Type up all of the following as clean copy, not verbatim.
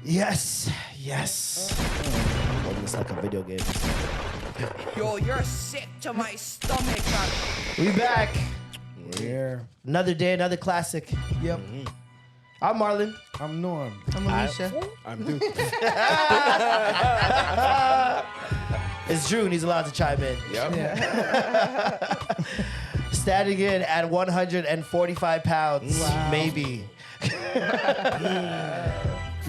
Yes. Oh, it's like a video game. Yo, you're sick to my stomach. We back. Yeah. Another day, another classic. Yep. I'm Marlon. I'm Norm. I'm Alicia. I'm Duke. It's Drew, and he's allowed to chime in. Yep. Standing in at 145 pounds, maybe.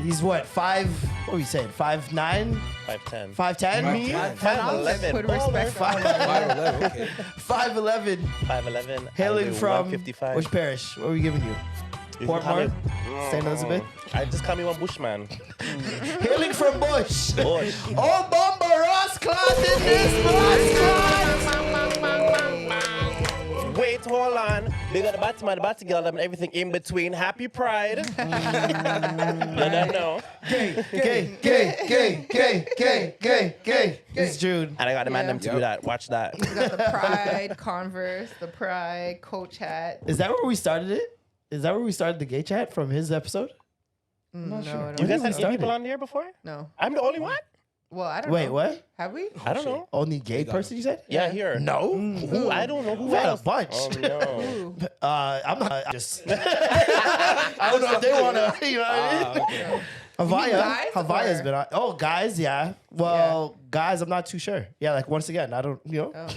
He's what, 5? What were you saying? 5'9"? 5'10". 5'10"? Me? 5'11". Put respect on 5'11", okay. 5'11". 5'11". Hailing from 155. which parish? What are we giving you? Portmore? St. Elizabeth? I just call me one Bushman. Hailing from Bush. Bush. Ohbumbarossclott in this Wait, hold on. They got the Batman, the Batgirl, and everything in between. Happy Pride. You don't know. Gay. It's June. And I got the man them to do that. Watch that. We got the Pride Converse, the Pride Coach hat. Is that where we started it? Is that where we started the gay chat from his episode? No, I don't You guys think had so. gay people on here before? No. I'm the only one? Well, I don't Wait, know. what? Have we? I don't know. Only gay person you said? Yeah, here. No. Who? I don't know. Who We've had a else? bunch. Oh, no. Ooh. I'm not just. I don't know if they want to. You know what I mean? Okay. guys, Havaya's or- been on. Oh, guys, yeah. Well, guys, I'm not too sure. Yeah, like once again, I don't. You know, Oh.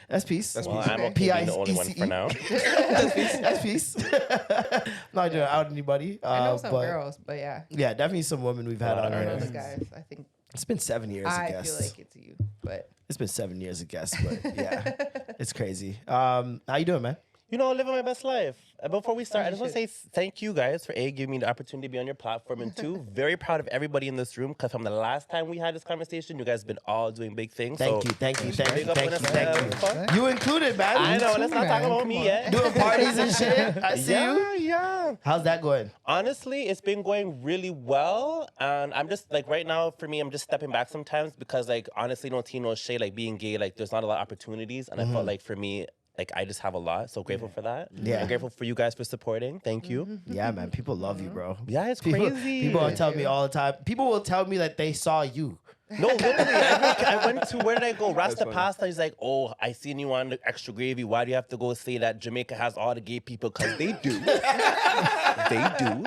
that's peace. Well, I'm okay being the only one for now. That's peace. I'm not gonna out anybody. I know some but girls, but yeah. yeah, definitely some women we've had I on I don't know here. the guys. I think It's been 7 years, I I guess. feel like it's you, but It's been 7 years, I guess, but yeah, it's crazy. How you doing, man? You know, living my best life. Before we start, I just want to say thank you guys for giving me the opportunity to be on your platform, and two, very proud of everybody in this room because from the last time we had this conversation, you guys have been all doing big things. Thank you. Big up on yourself. You included, man. I know. Let's not man. talk about Come me on. yet. Doing parties and shit. I see you. Yeah. How's that going? Honestly, it's been going really well, and I'm just like right now for me, I'm just stepping back sometimes because like honestly, no tea, no shade. Like being gay, like there's not a lot of opportunities, and I felt like for me. Like, I just have a lot, so grateful for that. Yeah. I'm grateful for you guys for supporting. Thank you. Yeah, man. People love you, bro. Yeah, it's People, crazy. people are telling me all the time. People will tell me that they saw you. No, literally. I went to, where did I go? Rasta funny. Pasta. He's like, oh, I seen you on the Extra Gravy. Why do you have to go say that Jamaica has all the gay people? Because they do. They do.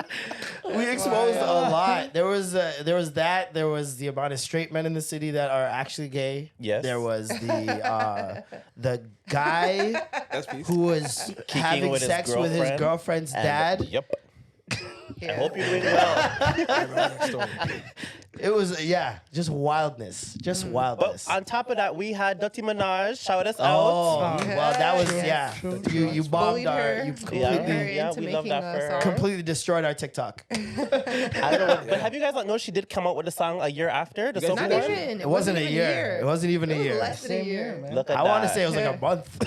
We exposed a lot. There was that. There was the amount of straight men in the city that are actually gay. Yes. There was the guy That's peace. who was having with his sex with his girlfriend. girlfriend's And- dad. Yep. yeah. I hope you're doing well. It was just wildness, just But wildness. on top of that, we had Dutty Minaj shout us Oh, out. well, that was True. You bombed Bullied our. her. You Bullied completely her Yeah, into we love making that for a her. song. completely destroyed our TikTok. I don't know. But have you guys not know she did come out with a song a year after? The guys Soulful Not one? even. It wasn't a year. It wasn't even a It was year. less than a Same year. year, man. Look at I that. want to say it was like a Yeah. month.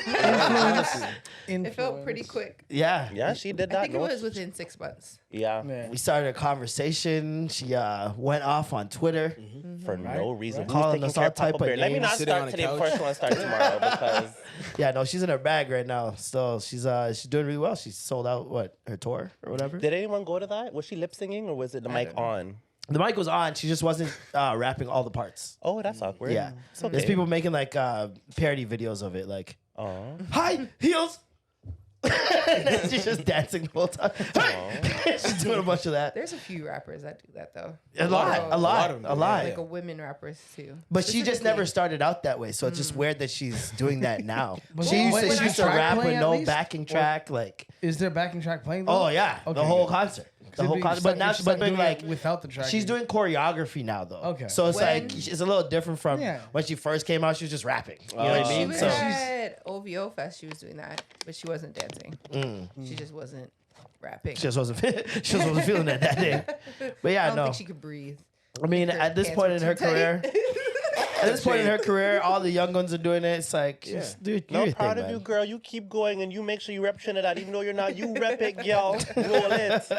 Influence. It felt pretty quick. Yeah. Yeah, she did I that. think it no? was within 6 months. Yeah. Man. We started a conversation. She went off on Twitter. For no reason. Who's Calling taking us care all of Papa type of Bear? Let me names. not Sitting on start the today. Of couch. course, I want to start tomorrow because Yeah, no, she's in her bag right now. Still, she's doing really well. She sold out her tour or whatever. did anyone go to that? Was she lip singing or was it the mic on? The mic was on. She just wasn't rapping all the parts. Oh, that's awkward. Yeah, It's okay. there's people making like parody videos of it, like Aw. high heels. She's just dancing the whole time. She's doing a bunch of that. There's a few rappers that do that though. A lot. of them do, Like yeah. a women rappers too. But she just never Specifically. started out that way, so it's just weird that she's doing that now. But she used what- to, is she the used to track rap with playing at no least? backing track, like Is there backing track playing? Though? oh yeah, Okay, the whole good. concert, the It'd whole be concert. stuck- But now you're she's stuck doing doing it like without the track. she's doing choreography now though. Okay. So it's When- like it's a little different from Yeah. when she first came out. She was just rapping. You know what I She mean? was So at OVO Fest. She was doing that, but she wasn't dancing. She just wasn't rapping. she just wasn't she just wasn't feeling it that day. But I yeah, don't no. think she could breathe. I mean, Her at this hands point were in her too tight. career, at this point in her career, all the young ones are doing it. It's like, just do No, your proud thing, of you, man. girl. You keep going and you make sure you rep Trinidad, even though you're not. You rep it, yo. Roll it.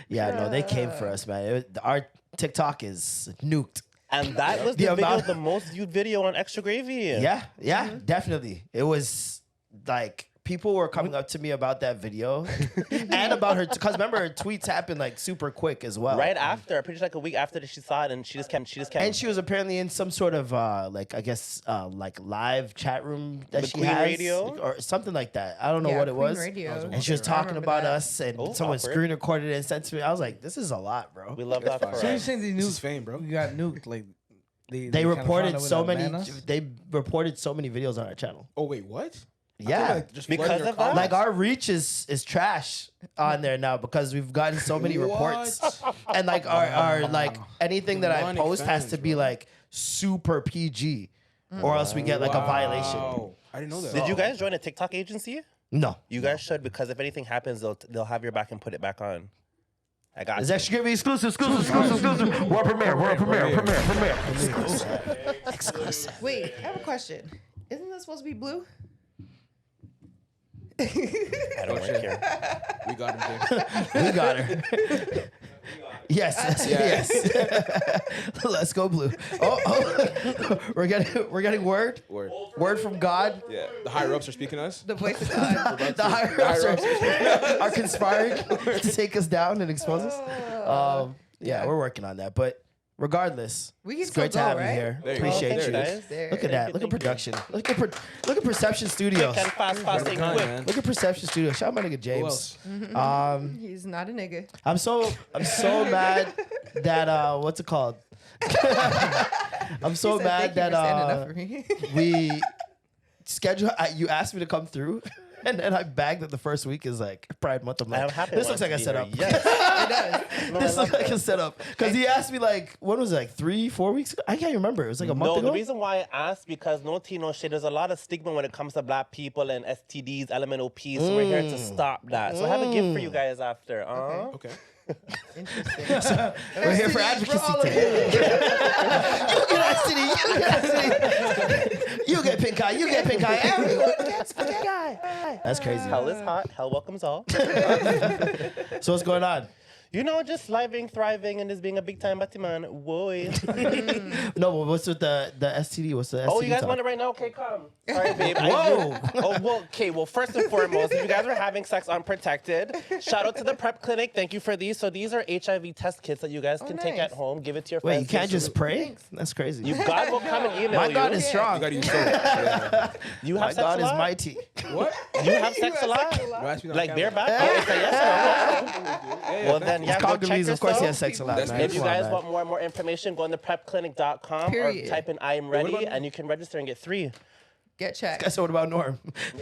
Yeah, no, they came for us, man. Our TikTok is nuked. And that was The the video, amount- the most viewed video on Extra Gravy. Yeah, definitely. It was like people were coming up to me about that video and about her, because remember her tweets happened like super quick as well. Right after, pretty much like a week after that she saw it, and she just kept. And she was apparently in some sort of like I guess like live chat room that The she Queen has, Radio? or something like that. I don't know Yeah, what it Queen was. Radio. And she was I talking remember about that. us, and Oh, someone awkward. screen recorded it and sent to me. I was like, this is a lot, bro. We love that for fire. her. So you're saying the This nuke is fame, bro. You got nuked, like They kinda reported found out so without many. ban us? They reported so many videos on our channel. Oh wait, what? Yeah. Just Because flooding your of that? comments. Like our reach is trash on there now because we've gotten so many reports, and like our like anything that I Demonic post has fans, to be bro. like super PG, or else we get like a violation. Wow. I didn't know that. Did you guys join a TikTok agency? No, You guys should, because if anything happens, they'll have your back and put it back on. I got it's you. actually gonna be exclusive. World premiere. Exclusive. Wait, I have a question. Isn't that supposed to be blue? I don't work here. We got him there. We got her. Yes. Let's go blue. Oh, we're getting word from God. Yeah. The higher ups are speaking to us. The voice of God. The higher ups are conspiring to take us down and expose us. Yeah, we're working on that. But regardless, We can it's great to still go, have you right? here. There you go. Appreciate Thanks, you. guys. There. Look at that. Look at production. Look at Perception Studios. Quick and fast and quick. Man. Look at Perception Studios. Shout out my nigga Who James. else? He's not a nigga. I'm so mad that what's it called? I'm so He said, mad "Thank you for standing that up for me." we schedule. You asked me to come through, and then I bagged that the first week is like Pride Month. I'm I'm like, happy. this looks like a a setup. Yes. It does. This looks like a setup because he asked me like, when was it, like 3-4 weeks ago? I can't remember. It was like a month No, ago. the reason why I asked, because no tea, no shit. There's a lot of stigma when it comes to black people and STDs, LMNOP. So we're here to stop that. So I have a gift for you guys after. Okay. Interesting. We're here for advocacy today. You get STD. You get pink eye. You get pink eye. Everyone gets pink eye. That's crazy. Hell is hot. Hell welcomes all. So what's going on? You know, just living, thriving, and just being a big time Batman. Whoa. No, but what's with the STD? What's the STD? Oh, you guys talk? want it right now? Okay, come. Sorry, babe. Whoa. Oh, well, okay. Well, first and foremost, if you guys are having sex unprotected, shout out to the prep clinic. Thank you for these. So these are HIV test kits that you guys can take nice. at home. Give it to your Wait, friends. you can't just pray? That's crazy. You God will come and email My God you. is You strong. gotta use soap. Yeah. You My have sex God a is lot? mighty. What? You have sex a lot? Don't ask me that on Like camera. bareback? Oh, it's a yes or no? Well, then, yeah, go check Congolese, of course, he has yourself. sex a lot, That's man. If you Come on, guys man. want more information, go on to prepclinic.com Period. or type in I am what ready, about- and you can register and get 3. Get checked. I said, what about Norm?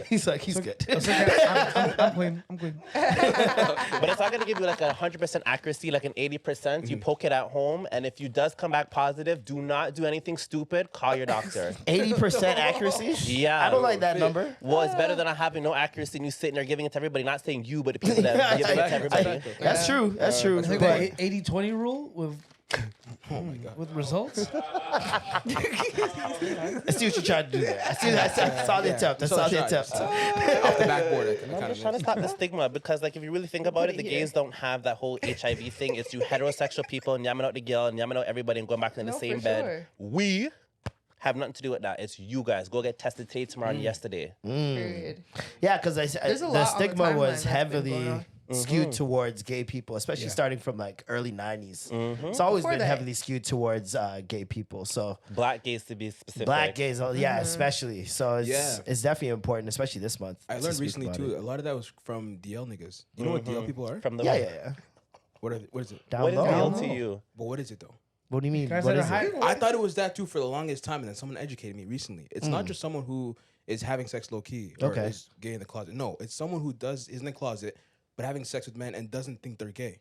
He's like, he's good. It's okay. I'm clean. I'm clean. But it's not going to give you like 100% accuracy, like an 80%. You poke it at home, and if you does come back positive, do not do anything stupid. Call your doctor. 80% accuracy? Yeah. I don't like that number. Well, it's better than not having no accuracy and you sitting there giving it to everybody. Not saying you, but the people that giving it to everybody. That's true. That's true. It's like But the 80-20 rule with results. I see what you're trying to do there. I see that. I saw the attempt. I saw the attempt. Off the backboard. That I'm kind just of trying to stop the stigma, because like if you really think about it, the gays don't have that whole HIV thing. It's you heterosexual people and yamming out the girl and yamming out everybody and going back in the No, same for bed. sure. We have nothing to do with that. It's you guys. Go get tested today, tomorrow, and yesterday. Period. Yeah, because There's a the lot on the stigma timeline was that's been heavily going on. skewed towards gay people, especially starting from like early 90s. It's always Before been that. heavily skewed towards gay people. So Black gays to be specific. black gays, yeah, especially. So Yeah. it's definitely important, especially this month. I to learned speak recently about too. it. A lot of that was from DL niggas. You know what DL people are? From the Yeah. What is it? Down What is low. real What to you? But what is it though? do you mean? Guys What that are is high. it? I thought it was that too for the longest time, and then someone educated me recently. It's not just someone who is having sex low key or Okay. is gay in the closet. No, it's someone who is in the closet but having sex with men and doesn't think they're gay.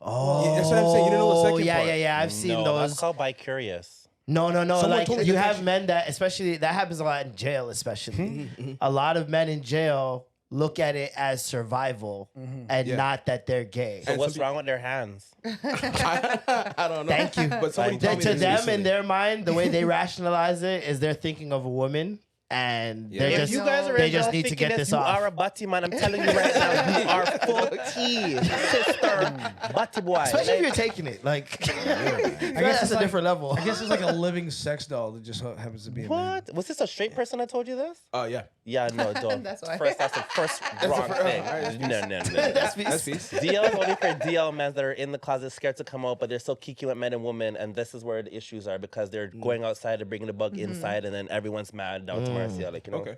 Oh, Yeah, that's what I'm saying. You didn't know the second yeah, part. yeah. I've seen No, those. that's called bi-curious. No. Someone Like told me you that have shit. men that, especially that happens a lot in jail. Especially, a lot of men in jail look at it as survival and Yeah. not that they're gay. So And what's some wrong with their hands? I don't know. Thank you. But somebody To told me them, this in recently. their mind, the way they rationalize it is they're thinking of a woman and Yeah. they're If just you guys are they in just jail need to thinking get this, this you off. are a butty man. I'm telling you right now, you are full tea, sister, butty boy. Especially if Like, you're taking it, like I guess that's it's a like- different level. I guess it's like a living sex doll that just happens to be a man. what? Was this a straight person that told you this? Oh yeah. Yeah, no, don't. That's why. That's the first wrong thing. No. That's me. That's peace. DL is only for DL men that are in the closet, scared to come out, but they're still kiki with men and women, and this is where the issues are because they're going outside and bringing the bug inside, and then everyone's mad down to Marcia, like, you know. Okay.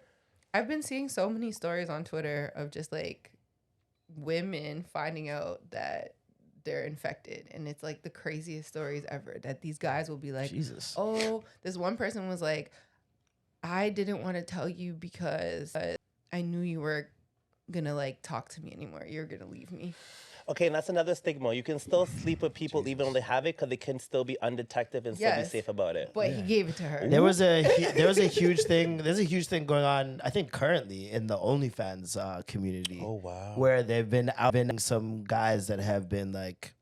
I've been seeing so many stories on Twitter of just like women finding out that they're infected, and it's like the craziest stories ever. That these guys will be like, Jesus. "Oh, this one person was like, I didn't want to tell you because I knew you were gonna like talk to me anymore. You're gonna leave me." Okay, and that's another stigma. You can still sleep with people even though they have it because they can still be undetected and still be Yes. safe about it. But he gave it to her. There was a huge thing. There's a huge thing going on. I think currently in the OnlyFans community. Oh, wow. Where they've been some guys that have been like,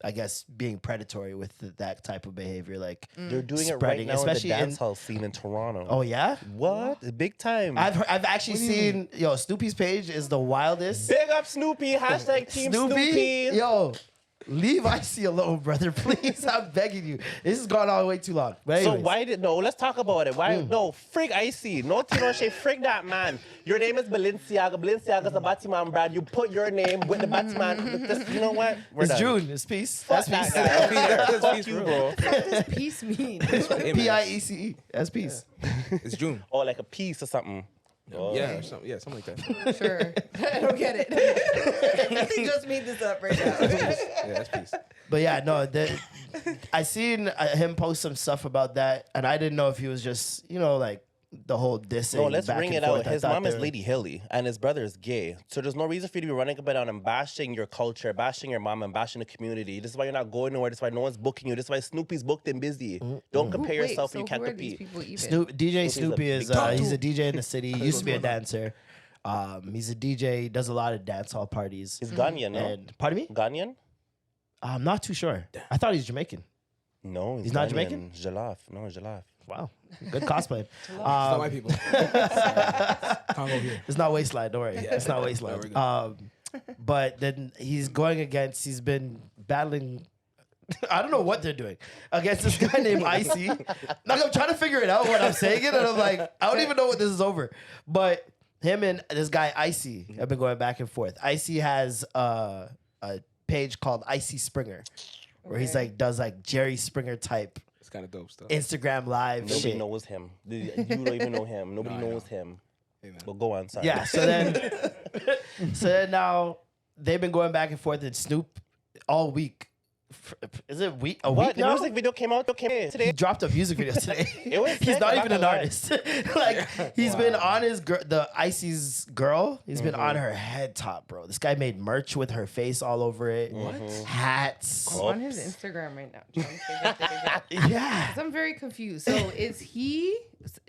I guess, being predatory with that type of behavior. Like They're doing it right spreading, now especially in the in- dance hall scene in Toronto. Oh yeah. What? Big time. I've actually seen Snoopy's page is the wildest. Big up Snoopy. Hashtag Team Snoopy. Yo, leave Icy alone, brother. Please, I'm begging you. This has gone all the way too long. But So anyways. why did no? Let's talk about it. Why no? Frig Icy. No Tino Shea. Frig that man. Your name is Balenciaga. Balenciaga's a Batman brand. You put your name with the Batman. You know what? We're It's done. June. It's peace. Fuck That's that peace. guy. That's Fuck peace, you, bro. bro. What does peace mean? Hey, man. PIECE. That's peace. It's June. Or like a piece or something. Oh. Yeah, or something like that. Sure. I don't get it. He just made this up right now. Yeah, that's peace. But yeah, no, I seen him post some stuff about that, and I didn't know if he was just, like the whole dissing. No, let's back ring and it forth. out. I His thought mom they is were- Lady Hilly, and his brother is gay. So there's no reason for you to be running up and down and bashing your culture, bashing your mom, and bashing the community. This is why you're not going nowhere. This is why no one's booking you. This is why Snoopy's booked and busy. Don't compare yourself Wait, when you so can't who are these compete. people even? DJ Snoopy's a Snoopy is big dog. he's a DJ in the city. He used to be a dancer. He's a DJ. Does a lot of dance hall parties. He's Ghanaian, no? And pardon me, Ghanaian? I'm not too sure. I thought he's Jamaican. No, He's not Ghanaian. Jamaican? Jalaf. No, Jalaf. Wow, good cosplay. It's not my people. Congo here. It's not waistline. Don't worry. It's not waistline. No, But then he's going against. He's been battling. I don't know what they're doing against this guy named Icy. Like I'm trying to figure it out when I'm saying it, and I'm like, I don't even know what this is over. But him and this guy Icy have been going back and forth. Icy has a page called Icy Springer, where he's Okay. like does like Jerry Springer type It's kind of dope stuff. Instagram live Nobody shit. knows him. You don't even know him. Nobody No, I knows know. him. Hey, man. Well, go on. Sorry. Yeah. So then now they've been going back and forth and Snoop all week. Is it week? A What? week The now? music video came out He today. dropped a music video today. It was He's sick, not I'm even not an gonna lie. artist. Like he's been on the Icy's girl. He's been on her head top, bro. This guy made merch with her face all over it. What? Hats. I'm on his Instagram right now. Trying to figure it out. Yeah. 'Cause I'm very confused. So is he?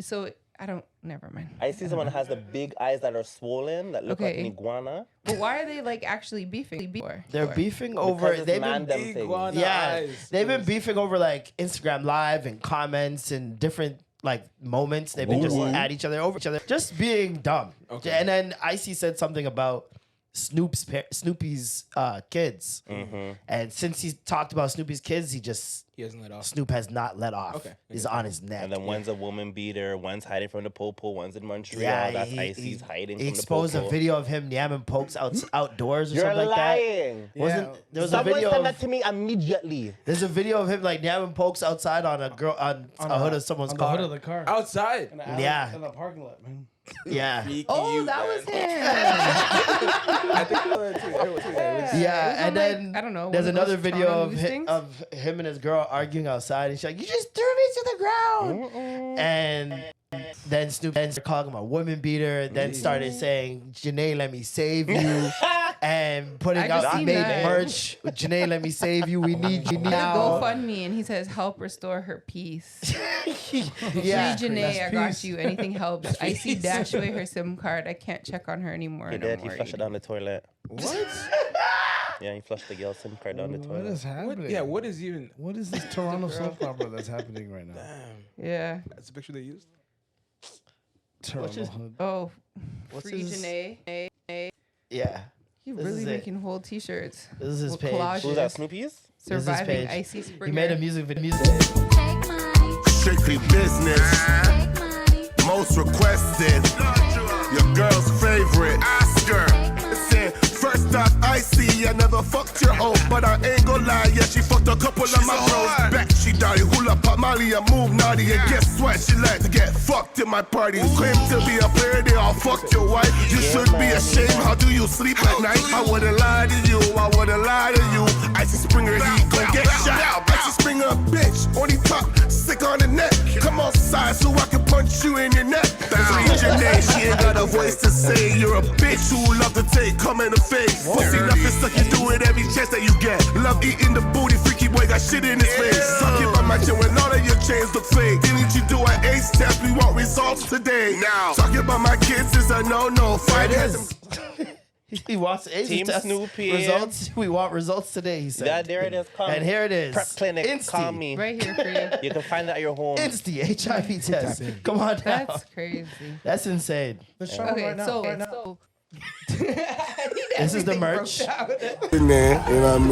So I don't. Never mind. I see someone that has the big eyes that are swollen that look like Okay. an iguana. But why are they like actually beefing? They're beefing over. Because it's They've man been them thing. Iguana yeah. eyes. They've been beefing over like Instagram Live and comments and different like moments. They've been just at each other over each other, just being dumb. Okay. And then Icy said something about Snoopy's kids, and since he talked about Snoopy's kids, He hasn't let off. Snoop has not let off. Okay. He's on his neck. And then one's a woman beater, one's hiding from the popo, one's in Montreal. yeah, That's he Icy's hiding he from the exposed popo. a video of him yamming pokes outdoors or You're something like lying. that. Wasn't there was a Someone video? send that Of, to me immediately. there's a video of him like yamming pokes outside on a girl on a hood of someone's On the car. hood of the car. Outside. In the alley- Yeah. In the parking lot, man. Yeah. Oh, that was him. I think Yeah, and on, like, then I don't know, There's one of another those video Toronto of news things? of him and his girl arguing outside, and she's like, "You just threw me to the ground." And then Snoop started calling him a woman beater. Then started saying, "Janae, let me save you," and putting I just out seen made that. merch. Janae, let me save you. We need you Did a now. GoFundMe and he says help restore her peace. Yeah, Free Janae, I got peace. you. Anything helps. I see dash away her SIM card. I can't check on her anymore. He And did. I'm He flushed it worried. down the toilet. What? Yeah, he flushed the girl's SIM card down the What toilet. is happening? Yeah, what is even... What is this Toronto soap opera that's happening right now? Yeah. That's the picture they used? Toronto. Oh, What's Free his- Janae. Yeah. He This really is it. making whole T-shirts. This is his with page. collages. Who's that? Snoopy's? This is his Surviving page. Icy Springer. He made a music video. Strictly business. Most requested. Your girl's favorite. Oscar. Listen, first off, I see I never fucked your hoe, but I ain't gon' lie. Yeah, she fucked a couple of my bros. Back she dirty, hula pop Molly and move naughty. And guess what? She like to get fucked in my party. Claim to be a player, they all fucked your wife. You should be ashamed. How do you sleep at night? I wouldn't lie to you. I wouldn't lie to you. Icy Springer, he gon' get shot. Icy Springer, bitch, on the top, sick on the neck. Come outside so I can punch you in your neck. Read your name, she ain't got a voice to say. You're a bitch who love to take, come in the face. Pussy nothing suck, you do it every chance that you get. Love eating the booty, freaky boy got shit in his face. Suck it by my chin when all of your chains look fake. Didn't you do an ace test? We want results today. Now, talking about my kids is a no-no. Fight has them. He wants Team test Snoopy. results. We want results today, he said. Yeah, there it is. Come. And here it is. Prep clinic. Insti. Call me. Right here for you. You can find it at your home. Insti HIV test. Come on now. That's crazy. That's insane. Let's try Okay, right now. so, right now. so This is the merch. In there, you know what I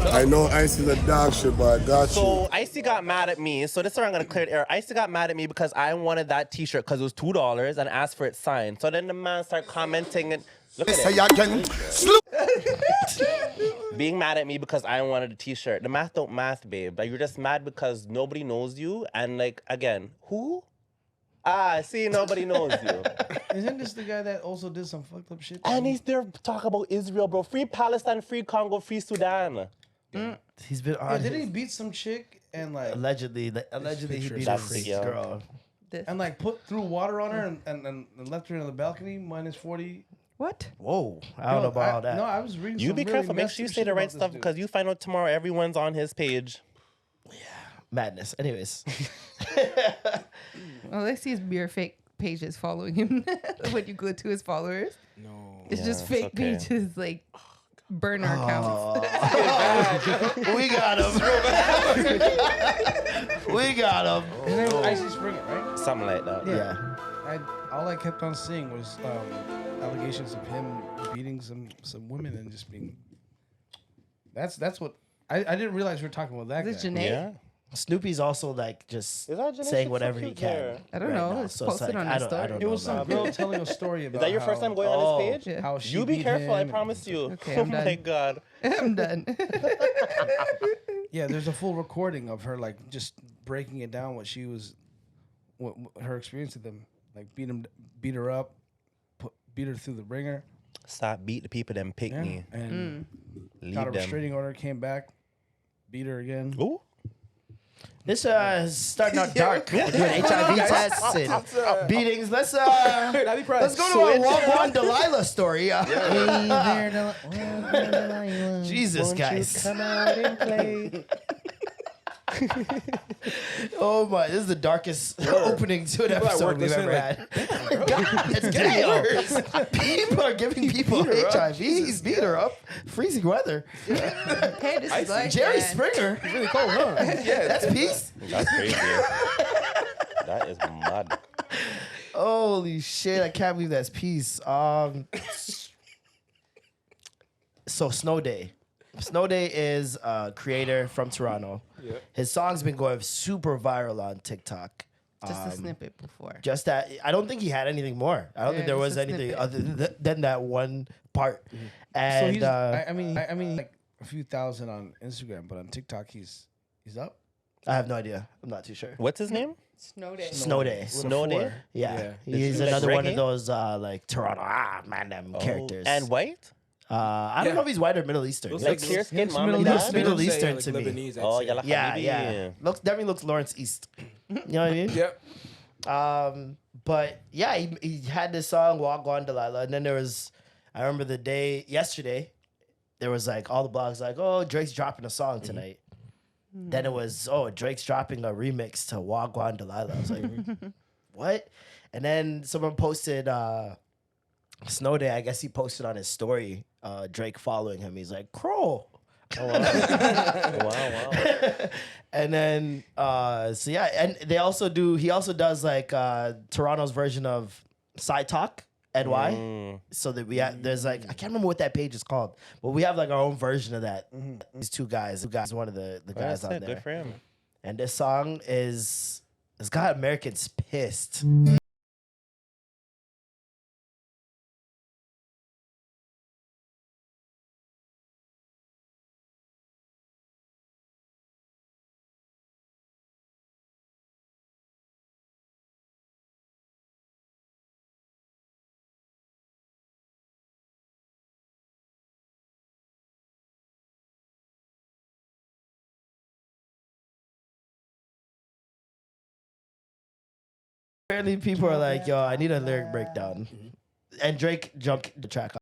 mean? I know Ice is a dog shit, but I got So Icy got mad at me. So this is where I'm gonna clear the air. Icy got mad at me because I wanted that T-shirt because it was $2 and asked for it signed. So then the man started commenting and look at Say it, again. being mad at me because I wanted a T-shirt. The math don't math, babe. Like you're just mad because nobody knows you. And like again, who? Ah, see, nobody knows you. Isn't this the guy that also did some fucked up shit? And he's there talking about Israel, bro. Free Palestine, free Congo, free Sudan. He's been Yeah, on. didn't he beat some chick and like Allegedly he picture beat is his crazy. girl. this. and like threw water on her and left her on the balcony -40? What? Whoa, I don't know about all that. No, I was reading. You some be really careful. Make messed sure you up say shit the right about this stuff dude. because you find out tomorrow everyone's on his page. Madness. Anyways, Well, I see his beer fake pages following him when you go to his followers. No. It's Yeah, just it's fake okay. pages like burner accounts. we got him. We got him. His name was Icy Springer, right? Something like that. Yeah. All I kept on seeing was allegations of him beating some women and just being. That's what I didn't realize we were talking about that Is guy. it Janae? Yeah. Snoopy's also like just Is that Janae? saying She's whatever so he cute can. there. I don't right know. now. It's So posted on I his don't story. know It was some about girl that. telling a story about. Is that your first how- time going on Oh. this page? Yeah. How she You be beat careful, I him. promise you. Okay, Oh I'm my done. God. I'm done. Yeah, there's a full recording of her like just breaking it down what she was, what her experience with them, like beat her up, beat her through the ringer, Stop beat the people that pick me. and Leave got a them. restraining order, came back, beat her again. Ooh. This is starting out dark. We're doing HIV tests and beatings. Let's go to our Wah Gwan Delilah story. Jesus, guys. Come out and play. Oh my, this is the darkest opening to an episode we've ever had. God, it's getting worse. People are giving people HIV. He's beat her up. Freezing weather. Hey, this is like Jerry Springer. Really cold, huh? Yeah, that's peace. That's crazy. That is mad. Holy shit, I can't believe that's peace. So Snow Day. Snow Day is a creator from Toronto. Yeah. His song's been going super viral on TikTok. just a snippet before. Just that, I don't think he had anything more. I don't Yeah, think there just was a anything snippet. other than that one part. So And he's, I mean, like a few thousand on Instagram, but on TikTok he's up. I have no idea. I'm not too sure. What's his name? Snow day. Snow Day. With a Snow Day? 4. Yeah. Yeah. He's Like another one reggae? of those like Toronto, them characters. And white? I don't know if he's white or Middle Eastern. Looks Like like clear skin, mom Middle and Looks dad? Middle I'd say, Eastern like, to me. Lebanese, I'd Oh, say. yeah, Yeah, Habibi. yeah. Definitely looks Lawrence East. You know what I mean? Yep. But yeah, he had this song Wah Gwan Delilah, and then there was, I remember the day yesterday, there was like all the blogs like, oh, Drake's dropping a song tonight. Then it was, oh, Drake's dropping a remix to Wah Gwan Delilah. I was like, what? And then someone posted Snow Day. I guess he posted on his story Drake following him. He's like, Crow. Oh, wow. wow. And then so yeah, and they also do. He also does like Toronto's version of Side Talk NY. So that there's like I can't remember what that page is called, but we have like our own version of that. These two guys, one of the guys out there. Good for him. And this song it's got Americans pissed. Apparently, people are like, "Yo, I need a lyric breakdown," and Drake jumped the track.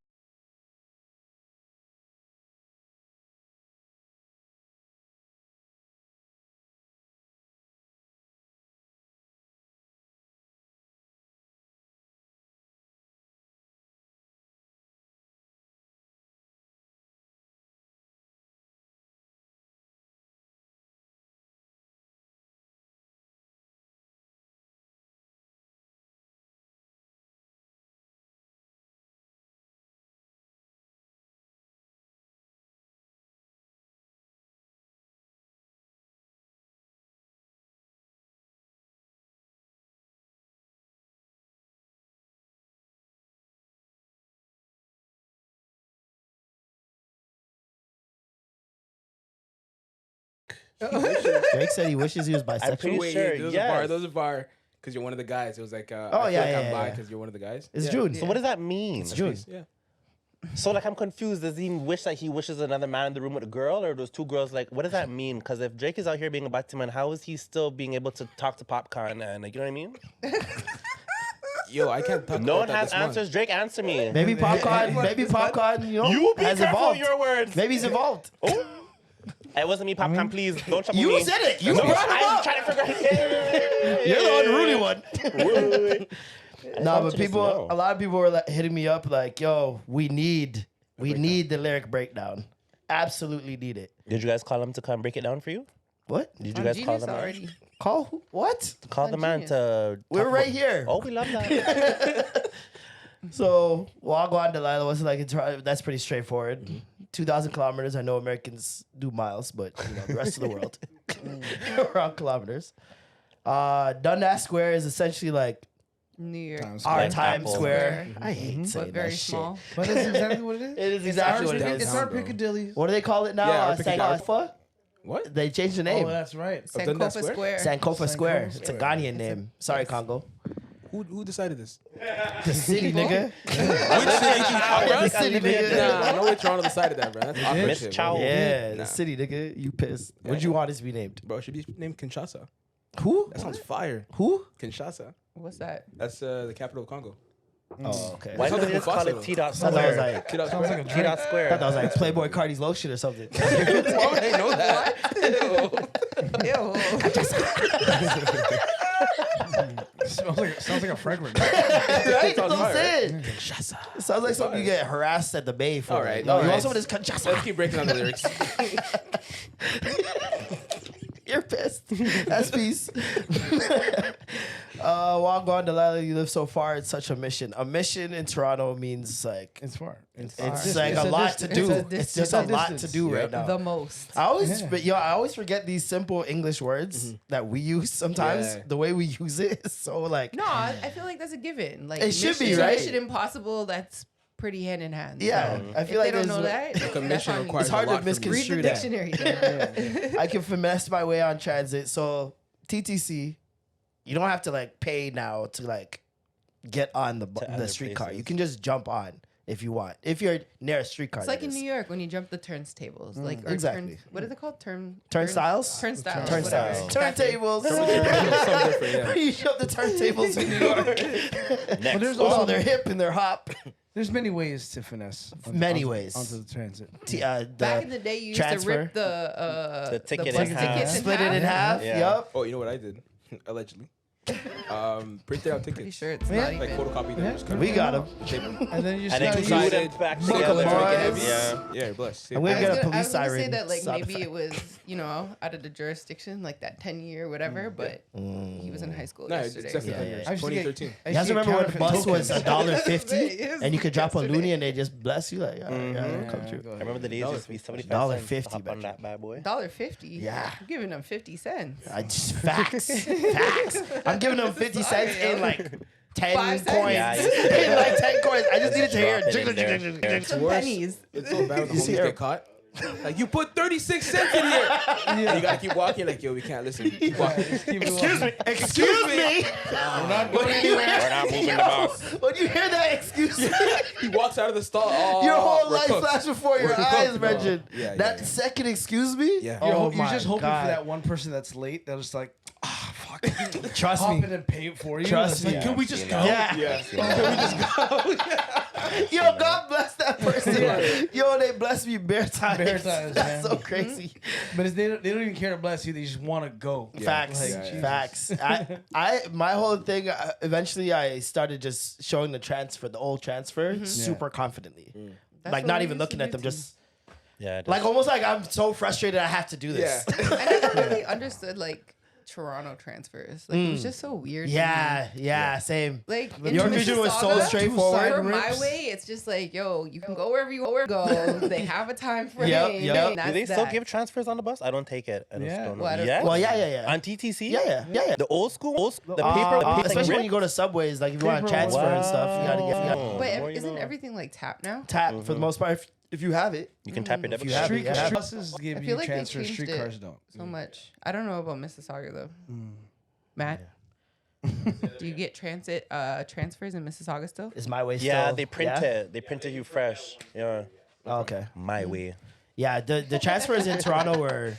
Drake said he wishes he was bisexual. I'm pretty sure. Those are bar. Because you're one of the guys. It was like, because you're one of the guys. It's June. So what does that mean? It's June. Yeah. So like I'm confused. Does he wish that he wishes another man in the room with a girl, or those two girls? Like, what does that mean? Because if Drake is out here being a Batman, how is he still being able to talk to Popcorn and like, you know what I mean? Yo, I can't talk. No about one that has this month. answers. Drake, answer me. Maybe Popcorn, you know, You be has careful evolved. with your words. Maybe he's evolved. Oh. It wasn't me, Popcorn. Please don't trouble You me. said it. You No, brought him I'm up. trying to figure out. You're the unruly one. No, but just people, know. a lot of people were like, hitting me up like, "Yo, we need the lyric breakdown. Absolutely need it." Did you guys call him to come break it down for you? What? Did you guys call Genius them already. Call who? What? Call the man Genius. to? We're talk right about- here. Oh, we love that. So Wah Gwan Delilah was like, that's pretty straightforward. 2,000 kilometers. I know Americans do miles, but you know the rest of the world around kilometers. Dundas Square is essentially like New York. our Like Times Apple. Square. I hate But saying very that small. shit. But that's exactly what it is. It is exactly what it is. It's our Piccadilly. What do they call it now? Yeah, our Piccadilly. Sankofa? What? They changed the name. Oh, that's right. Dundas Sankofa Square? Square. Sankofa Square. Sankofa It's a Ghanaian name. Sorry, Congo. Who decided this? The city, nigga. The city, nigga. Nah, no way Toronto decided that, bro. That's awkward Miss shit, Chow. bro. Yeah, Nah. the city, nigga. You pissed. What'd you want it to be named? Bro, it should be named Kinshasa. Who? That sounds fire. Who? Kinshasa. What's that? That's the capital of Congo. Oh, okay. Why Sounds don't they like just call Mufasa, it T dot I thought that was square? like, Kid out square. T dot I square. thought that was like Playboy Cardi's lotion or something. Why would I know that? Sounds like a fragrance. Right? That's Sounds what I'm fire, saying. It sounds like something you get harassed at the bay for. All right, No, all you right. want someone that's Kinshasa. Let's keep breaking down the lyrics. You're pissed. That's peace. Wah Gwan Delilah, you live so far. It's such a mission. A mission in Toronto means like It's far. it's far. like It's a a lot to distance. do. It's a It's just distance. a lot to do Yeah. right now. The most. I always, Yeah. I always forget these simple English words that we use sometimes. Yeah. The way we use it is so like, No, I feel like that's a given. Like It should be, Mission- right? Mission Impossible. That's pretty hand in hand. yeah. I If feel like they don't there's know that, Like a that's mission on you. requires It's hard a to lot from you. misconstrue. Read the Construe dictionary. I can finesse my way on transit. So TTC, you don't have to like pay now to like get on the other streetcar. places. You can just jump on if you want. If you're near a streetcar, It's like that in is. New York when you jump the turntables, like or exactly. what are they called? Turnstiles? Turnstiles. Turnstiles. whatever. Turntables. Something different, yeah. You jump the turntables in New York. But there's Oh, also they're hip and they're hop. there's many ways to finesse. Many ways. onto the transit. Back in the day, you used transfer. to rip the The ticket bus in half. tickets Split it in half. Yeah. Yup. Oh, you know what I did? Allegedly. Printed out Pretty tickets. sure it's Yeah. not Like even. photocopy them. Just cut We them got out. him. Tape them. And then you just And then gotta you glue use them back Make together. them boys. Yeah. Yeah, bless. And we're I gonna was get a gonna, I police was gonna say siren. that like sound maybe effect. it was, you know, out of the jurisdiction, like that 10-year whatever, but he was in high school No, it's yesterday. definitely Yeah, yeah. I used to get- 2013. I You used guys to get remember when the counterfeit bus was tokens. $1.50 and you could drop a loony and they just bless you like, come Yeah, through. go I ahead. remember the days used to be 75 $1.50 cents to hop back on that bad boy. $1.50. Yeah. I'm giving them 50 cents. I just facts. I'm giving them 50 cents in like 10 5 cents. coins. Yeah, in like 10 coins. I just needed to hear Drop it in it. there. Some worse. pennies. It's so bad when the You see homies her- get caught. Like, you put 36 cents in here. And you gotta keep walking. Like, yo, we can't listen. Keep walking. Excuse me. Excuse me. We're not going anywhere. We're not moving the box. When you hear that excuse me, He walks out of the stall. Oh, your whole we're life cooked. flashed before your We're eyes, cooked, Bridget. bro. Yeah, That yeah. second excuse me? Yeah. Oh You're my just hoping God. for that one person that's late. They'll just like, fuck. Trust Hop me. in and pay it for you. Trust It's like, me. can we I've just seen go? it. Yeah. Yeah. Yo, God bless that person. Yo, they bless me bare times. Bare times, That's man. so crazy. But it's, they don't even care to bless you. They just want to go. Facts, Like, yeah, yeah. facts. My whole thing. Eventually, I started just showing the old transfer, super confidently, That's like what not we even used to looking do at them, too. just Yeah, it like is. almost like I'm so frustrated I have to do this. Yeah. I never really understood like Toronto transfers. Like it was just so weird. to me. yeah, same. Like Your in vision was so Mississauga, straightforward. For my way, it's just like, yo, you can go wherever you want to go. They have a time frame. Yep. and Do they that's still that. give transfers on the bus? I don't take it. I just Yeah. don't know. Well, I don't- Yes? Well, yeah. On TTC? Yeah. The old school, the paper, Especially when you go to subways, like if you want to Paper transfer and stuff, you gotta get Wow. But More you isn't know. everything like tap now? tap for the most part if you have it. You can tap your debit you card. have it, Street, yeah. street buses give I you feel like they transfers. changed Street it cars don't. so much. I don't know about Mississauga though. Matt, do you get transfers in Mississauga still? Is my way Yeah, still? they print it. They print it you fresh. Yeah. Oh, okay. My way. Yeah, the transfers in Toronto were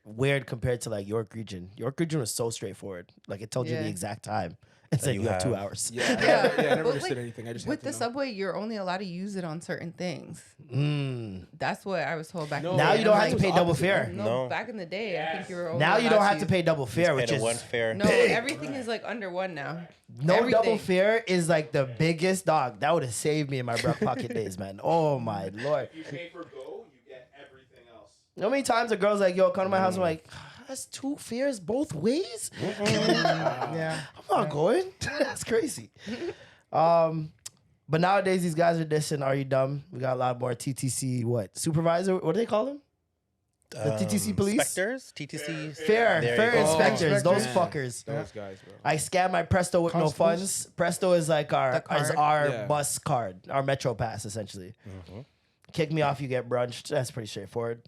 weird compared to like York Region. York Region was so straightforward. Like it told you Yeah. the exact time. It said you you have 2 have. hours. Yeah, Yeah, I never but, understood like, anything. I just With had the to know. subway, you're only allowed to use it on certain things. Mm. That's what I was told back. No, in the Now day. you don't And have I'm to pay like, double fare. No, No. back in the day, I think you were. Only Now you don't allowed have to pay double fare, Pay which the is one fare. No, everything is like under one now. no double everything. fare is like the biggest dog. That would have saved me in my broke pocket days, man. Oh my lord. You pay for go, you get everything else. You know how many times a girl's like, yo, come to my house, I'm like, that's 2 fares both ways? Yeah. I'm not going. That's crazy. But nowadays these guys are dissing, are you dumb? We got a lot more TTC, supervisor? What do they call them? The TTC police? Inspectors? TTC? Fair There you fair go. inspectors, those Man. fuckers. Those guys, bro. I scanned my Presto with no Constables? funds. Presto is like our card. bus card, our Metro Pass, essentially. Kick me off, you get brunched. That's pretty straightforward.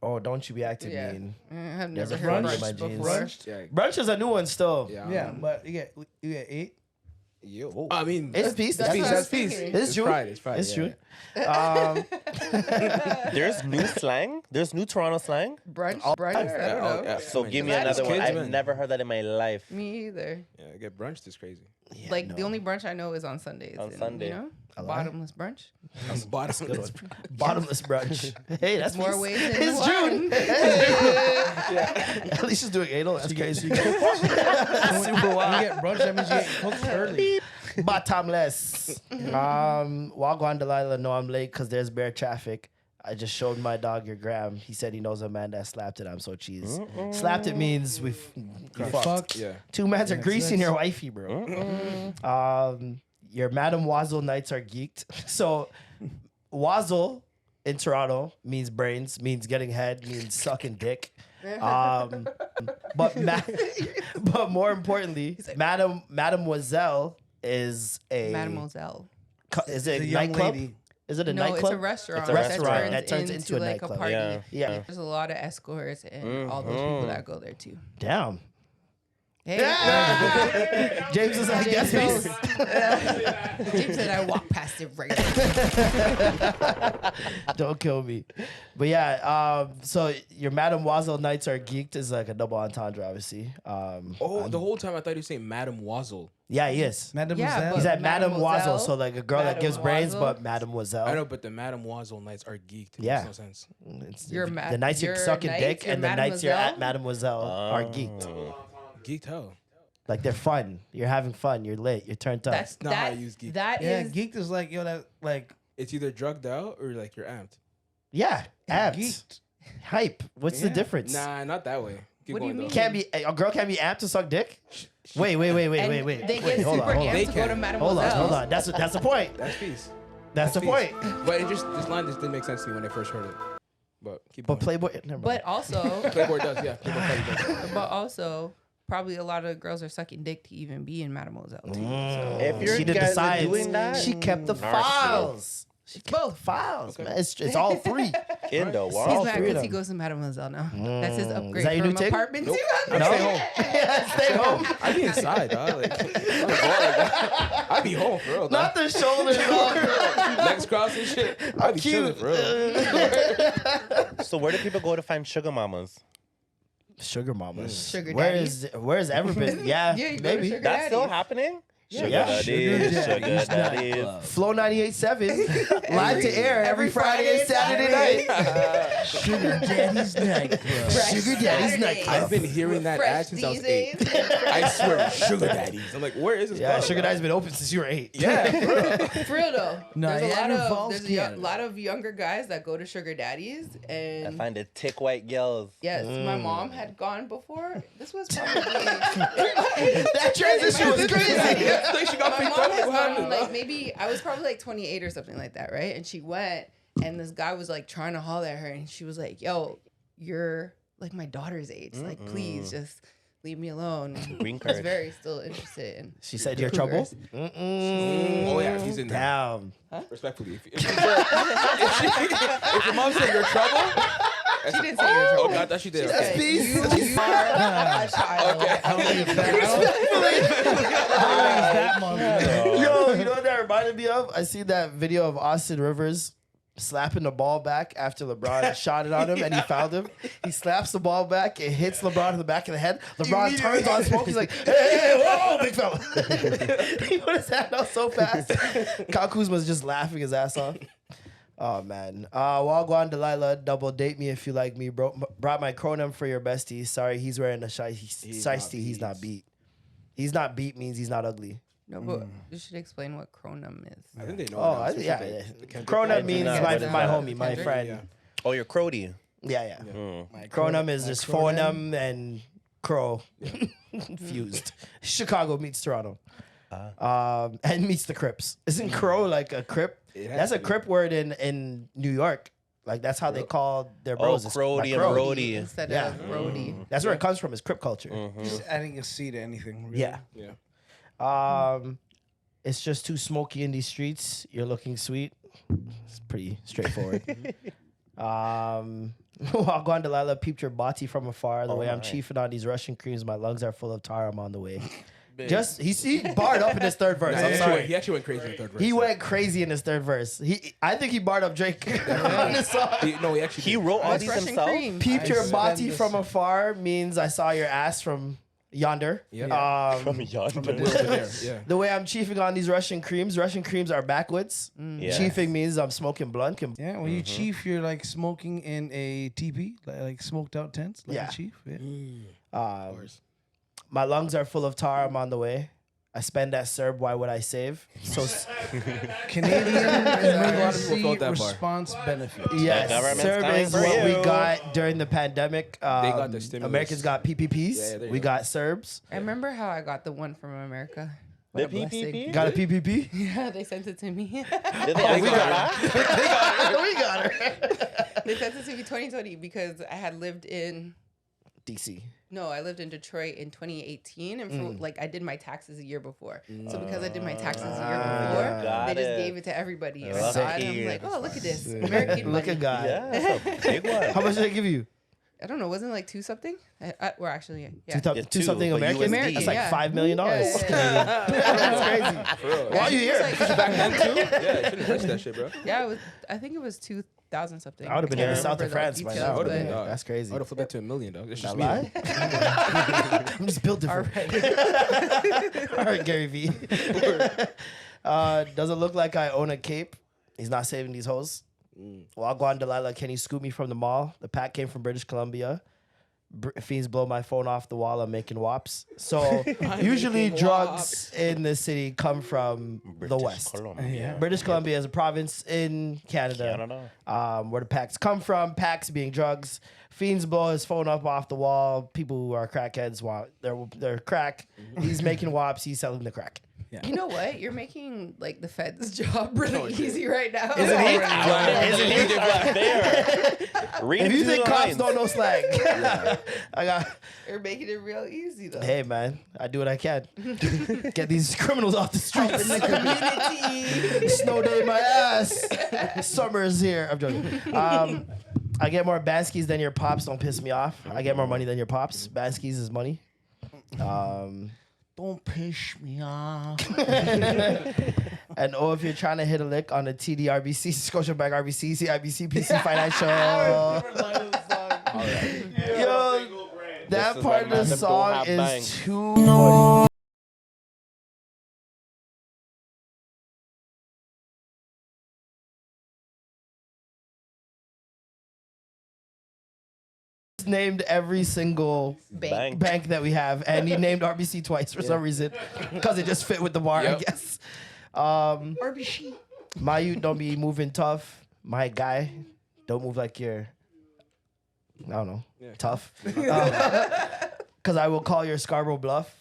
Oh, don't you be acting Yeah. mean. I've There's never a heard brunch brunch in my jeans. before. Brunch? Yeah. Brunch is a new one still. Yeah. Yeah, but you get 8. Yo. I mean, It's peace. That's That's what I was peace. thinking. It's true. It's Friday. It's yeah, true. There's new slang. There's new Toronto slang. Brunch? Oh, I don't know. yeah. So give me That another is one. kids, I've man. never heard that in my life. Me either. Yeah, get brunch is crazy. Yeah, Like no. the only brunch I know is on Sundays. On and, Sunday. You know? A lie? Bottomless brunch. That's bottom. Good one. Bottomless brunch. Hey, that's More peace. ways than It's one. June. At least she's doing anal. That's crazy. Super When wild. you get brunch, that means you get cooked early. Bottomless. Wah Gwan Delilah, no, I'm late because there's bare traffic. I just showed my dog your gram. He said he knows a man that slapped it. I'm so cheese. Slapped it means you fucked. Fucked. Yeah. 2 mans are Makes greasing sense. your wifey, bro. Your Madam Wazzle nights are geeked. So Wazzle in Toronto means brains, means getting head, means sucking dick. But more importantly, Mademoiselle is a Mademoiselle. Is it The a young nightclub? lady. Is it a no, nightclub? it's a restaurant. It's a restaurant that turns into a like nightclub. a party. Yeah. Yeah. There's a lot of escorts and all those people that go there too. Damn. Hey, James is like, James yes, knows. please. James said I walk past it regularly. Don't kill me. But yeah, so your Madame Wazzle nights are geeked is like a double entendre, obviously. Oh, the whole time I thought you were saying Madam Wazzle. Yeah, he is. Mademoiselle. He's at Madame Mademoiselle. Wazzle, so like a girl that gives brains, Mademoiselle. but Mademoiselle. I know, but the Madam Wazzle nights are geeked. It Yeah. makes no sense. It's Your the nights you're your sucking nights, dick your and the nights you're at Mademoiselle? Mademoiselle are geeked. Geeked hell. Like they're fun. You're having fun. You're lit. You're turned up. That's not how I that. use geeked. That Yeah, is geeked is like, yo, that like It's either drugged out or like you're amped. yeah, amped, geeked. hype. What's the Yeah. difference? Nah, not that way. Keep What do you going, though. mean? Can't be a girl can't be amped to suck dick. Wait. and They get Hold super on, hold on. amped They to go to can. Mademoiselle. Hold on. That's the point. That's peace. That's the peace. point. But it just this line just didn't make sense to me when I first heard it. But keep But going. Playboy. Never mind. But also, Playboy does, yeah. Playboy probably does. but also, probably a lot of girls are sucking dick to even be in Mademoiselle too. If you're she did the guys are science. doing that, She kept the Narc. files. She kept both files, man. It's all three. in the He's wall. mad three of because he them. goes to Mademoiselle now. That's his upgrade that your from new take? apartment Nope. to I'm staying home. Yeah, stay home. I be inside, dog. Like, I'm bored like that. I be home for real, Not dog. the shoulders. Legs crossed and shit. I be chilling for real. So where do people go to find sugar mamas? Sugar mamas. Sugar Where's ever been? Yeah, Yeah, you go to maybe. sugar That's still daddies. happening? Sugar Yeah. daddies, sugar daddies. Flow 98.7 live to air every Friday and Saturday night. Sugar Daddy's Night Club. Sugar Daddy's Nightclub. I've been hearing that ad since I was 8. DJs. I swear, sugar daddies. I'm like, where is this? Yeah, club? Sugar Daddy's been open since you were 8. Yeah, for real. For real though, Niagara Falls, there's a Canada. lot of younger guys that go to sugar daddies, I and find the tick white girls. yes, my mom had gone before. This was probably That transition was crazy. Like she got my picked mom up. has What gone happened? like maybe I was probably like 28 or something like that, right? And she went, and this guy was like trying to holler at her, and she was like, "Yo, you're like my daughter's age. Like, please just leave me alone." And Green I was card. very still interested in. She said the you're trouble. cougars. Oh yeah, he's in there. Damn. Respectfully, if your mom said you're trouble, She didn't say you're trouble. oh god, that she did. She said, Okay. you are a child. I don't think it's that month. Yo, you know what that reminded me of? I seen that video of Austin Rivers slapping the ball back after LeBron shot it on him and he fouled him. He slaps the ball back, it hits LeBron in the back of the head. LeBron turns on smoke. He's like, hey, whoa, big fella. He put his hand out so fast. Kyle Kuzma's just laughing his ass off. Oh, man. Wah Gwan Delilah, double date me if you like me. Brought my chronom for your bestie. Sorry, he's wearing a shiesty. He's not beat. He's not beat means he's not ugly. No, but you should explain what chronum is. I think they know. Oh, now, yeah. especially yeah. the Kendrick Chronom guy. means not my what is my that? homie, my Kendrick? friend. Yeah. Oh, you're Crody. Yeah. My Chronum is my just chronum. phonum and crow fused. Chicago meets Toronto. And meets the Crips. Isn't crow like a Crip? It has That's a to be. Crip word in New York. Like that's how they call their Oh, bros. It's Crody like and crow. Brody. Instead Yeah. of Brody. That's where it comes from. Is Crip culture. Just adding a C to anything. Really. Yeah. Yeah. It's just too smoky in these streets. You're looking sweet. It's pretty straightforward. Wah Gwan Delilah peeped your body from afar. The way I'm nice. chiefing on these Russian creams, my lungs are full of tar. I'm on the way. Just he barred up in his third verse. I'm sorry. He actually went crazy in the third verse. He went crazy in his third verse. I think he barred up Drake on this song. He actually. He did. wrote all What's these Russian himself. cream? Peeped I your spend body this- from afar means I saw your ass from yonder. Yeah. From yonder. Over there. Yeah. The way I'm chiefing on these Russian creams are backwoods. Yeah. Chiefing means I'm smoking blunt. Yeah, when you chief, you're like smoking in a teepee, like smoked out tents, like Yeah. a chief. Yeah. My lungs are full of tar. I'm on the way. I spend that Serb. Why would I save? So Canadian emergency felt that bar. response benefit. yes, government's Serb coming is for what we you. got during the pandemic. got the stimulus. Americans got PPPs. Yeah, there you we go. got Serbs. I remember how I got the one from America. The What a blessing. PPP? Got a PPP. Yeah, they sent it to me. Did they ask you that? We got her. They sent it to me 2020 because I had lived in DC. I lived in Detroit in 2018, and for, like I did my taxes a year before. So because I did my taxes a year before, got they just it. gave it to everybody. And I Lucky. saw it, and I'm like, oh, look at this American Look money. at God. Yeah, that's a big one. How much did they give you? I don't know, wasn't it like two something? Or actually, yeah. Two Yeah, something two, but American. USD. That's like Yeah. $5 million. Yeah. That's crazy. Why are you here? It was like- Back then too. Yeah, you shouldn't risk that shit, bro. yeah, it was. I think it was 2,000 something. I would have been in the Can't south of remember France the by details, now. would've been, but- dog. That's crazy. I would have flipped that to $1 million, dog. It's just Not me. lie. I'm just built All different. right. All right, Gary V. Does it look like I own a cape? He's not saving these hoes. Wah Gwan Delilah, can you scoop me from the mall? The pack came from British Columbia. Fiends blow my phone off the wall. I'm making wops. So usually drugs in the city come from the West. Columbia. British Columbia is a province in Canada. Where the packs come from. Packs being drugs. Fiends blow his phone up off the wall. People who are crackheads want their crack. He's making wops. He's selling the crack. Yeah. You know what? You're making like the Fed's job really easy right now. Isn't he? Read If you between think the cops lines. don't know slang, I got. You're making it real easy though. Hey man, I do what I can. Get these criminals off the streets. In the community. Snow day in my ass. Summer's here. I'm joking. I get more Banskis than your pops. Don't piss me off. I get more money than your pops. Banskis is money. Don't piss me off. And if you're trying to hit a lick on a TD RBC, Scotiabank RBC, CIBC, PC Financial. Yo, that This is part when of the man song don't have is bank. too funny. Named every single Bank. bank that we have, and he named RBC twice for some reason because it just fit with the bar, I guess. RBC. My youth don't be moving tough. My guy, don't move like you're, I don't know, tough. Because I will call your Scarborough bluff.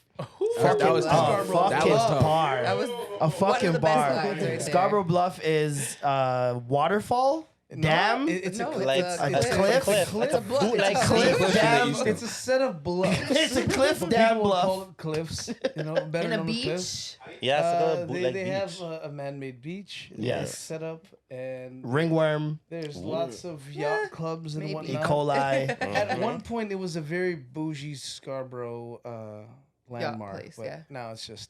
That was tough. Fucking tough. bar. That was A one of fucking the bar. best lines right there. Scarborough Bluff is waterfall, dam. It's No, a Like it's a a cliff. cliff. It's a bluff. bootleg It's a cliff, cliff. dam. It's a set of bluffs. It's a cliff, Some dam, people will bluff. call it cliffs. You know, better In a known as cliffs. beach. Yeah, it's like a They bootleg beach. have a man-made beach. Yes. Set up, and Ringworm, there's lots of yacht clubs and maybe. whatnot. E. coli. At one point, it was a very bougie Scarborough landmark, place, but yeah. now it's just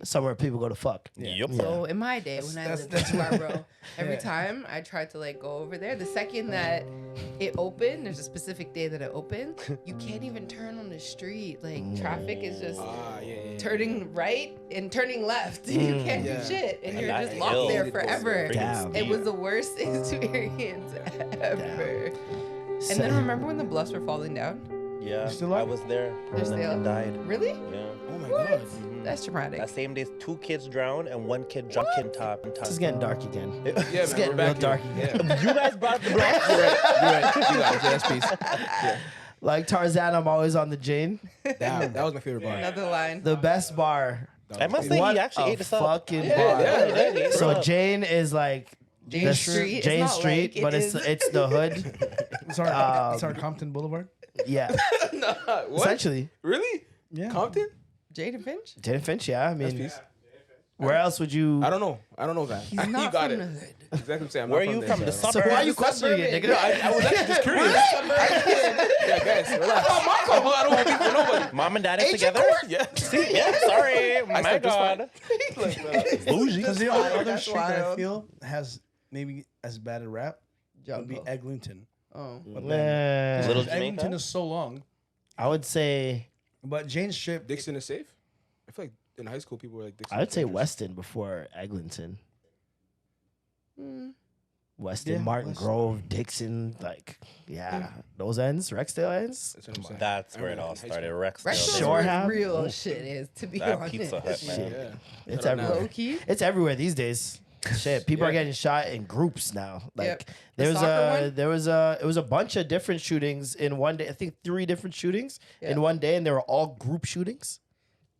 Somewhere people go to fuck. Yep. So in my day, when I lived in Scarborough, every time I tried to like go over there, the second that it opened, there's a specific day that it opened, you can't even turn on the street. Like traffic is just turning right and turning left. You can't do shit, and you're that just locked hill there forever. Damn. It was the worst experience ever. And then remember when the bluffs were falling down? Yeah, still I up? was there. They're One of them still- died. Really? Yeah. oh my god. That's traumatic. That same day, 2 kids drowned and 1 kid jumped in top. It's getting dark again. Yeah, It's man, getting we're real back dark here. again. Yeah. You guys brought the block. You're right. You guys, yes, peace. Like Tarzan, I'm always on the Jane. That was my favorite bar. Another line. The best bar. I must say, What he actually a ate this up. fucking Yeah, bar. yeah, Yeah. So Jane is like Jane the Street. It's Jane not Street, like but it it's the hood. It's our Compton Boulevard. Yeah, What? essentially. Really? Yeah. Compton? Jaden Finch? Jane Finch. Yeah, I That's mean, peace. where else would you? I don't know. I don't know that. He's you not got from it. the hood. Exactly what I'm saying. I'm Where not are you from? The there, So why are you Suburban. questioning it, nigga? I was actually just curious. Yeah, guys, relax. I don't want to be for nobody. Mom and dad is together? Yeah. See? Yeah, sorry. My said just God. Bougie. Because the only other That's street that I wild. feel has maybe as bad a rap would be Jungle. Eglinton. Oh. But Nah, Little Eglinton Jamaica? is so long, I would say but Jane Strip. Dixon is safe? I feel like in high school people were like Dixon. I would is say dangerous. Weston before Eglinton. Weston, Yeah, Martin Weston. Grove, Dixon, like those ends, Rexdale ends. That's what I'm saying. That's I where it remember all in high started. school. Rex. Rexdale's Sure where have. real shit is, to be That honest. Pizza Hut, man. Shit. Yeah. It's Shout out everywhere. Low key. It's everywhere these days. Shit, people are Yeah. getting shot in groups now. Like Yep. The there was soccer one? it was a bunch of different shootings in one day. I think 3 different shootings Yeah. in one day, and they were all group shootings.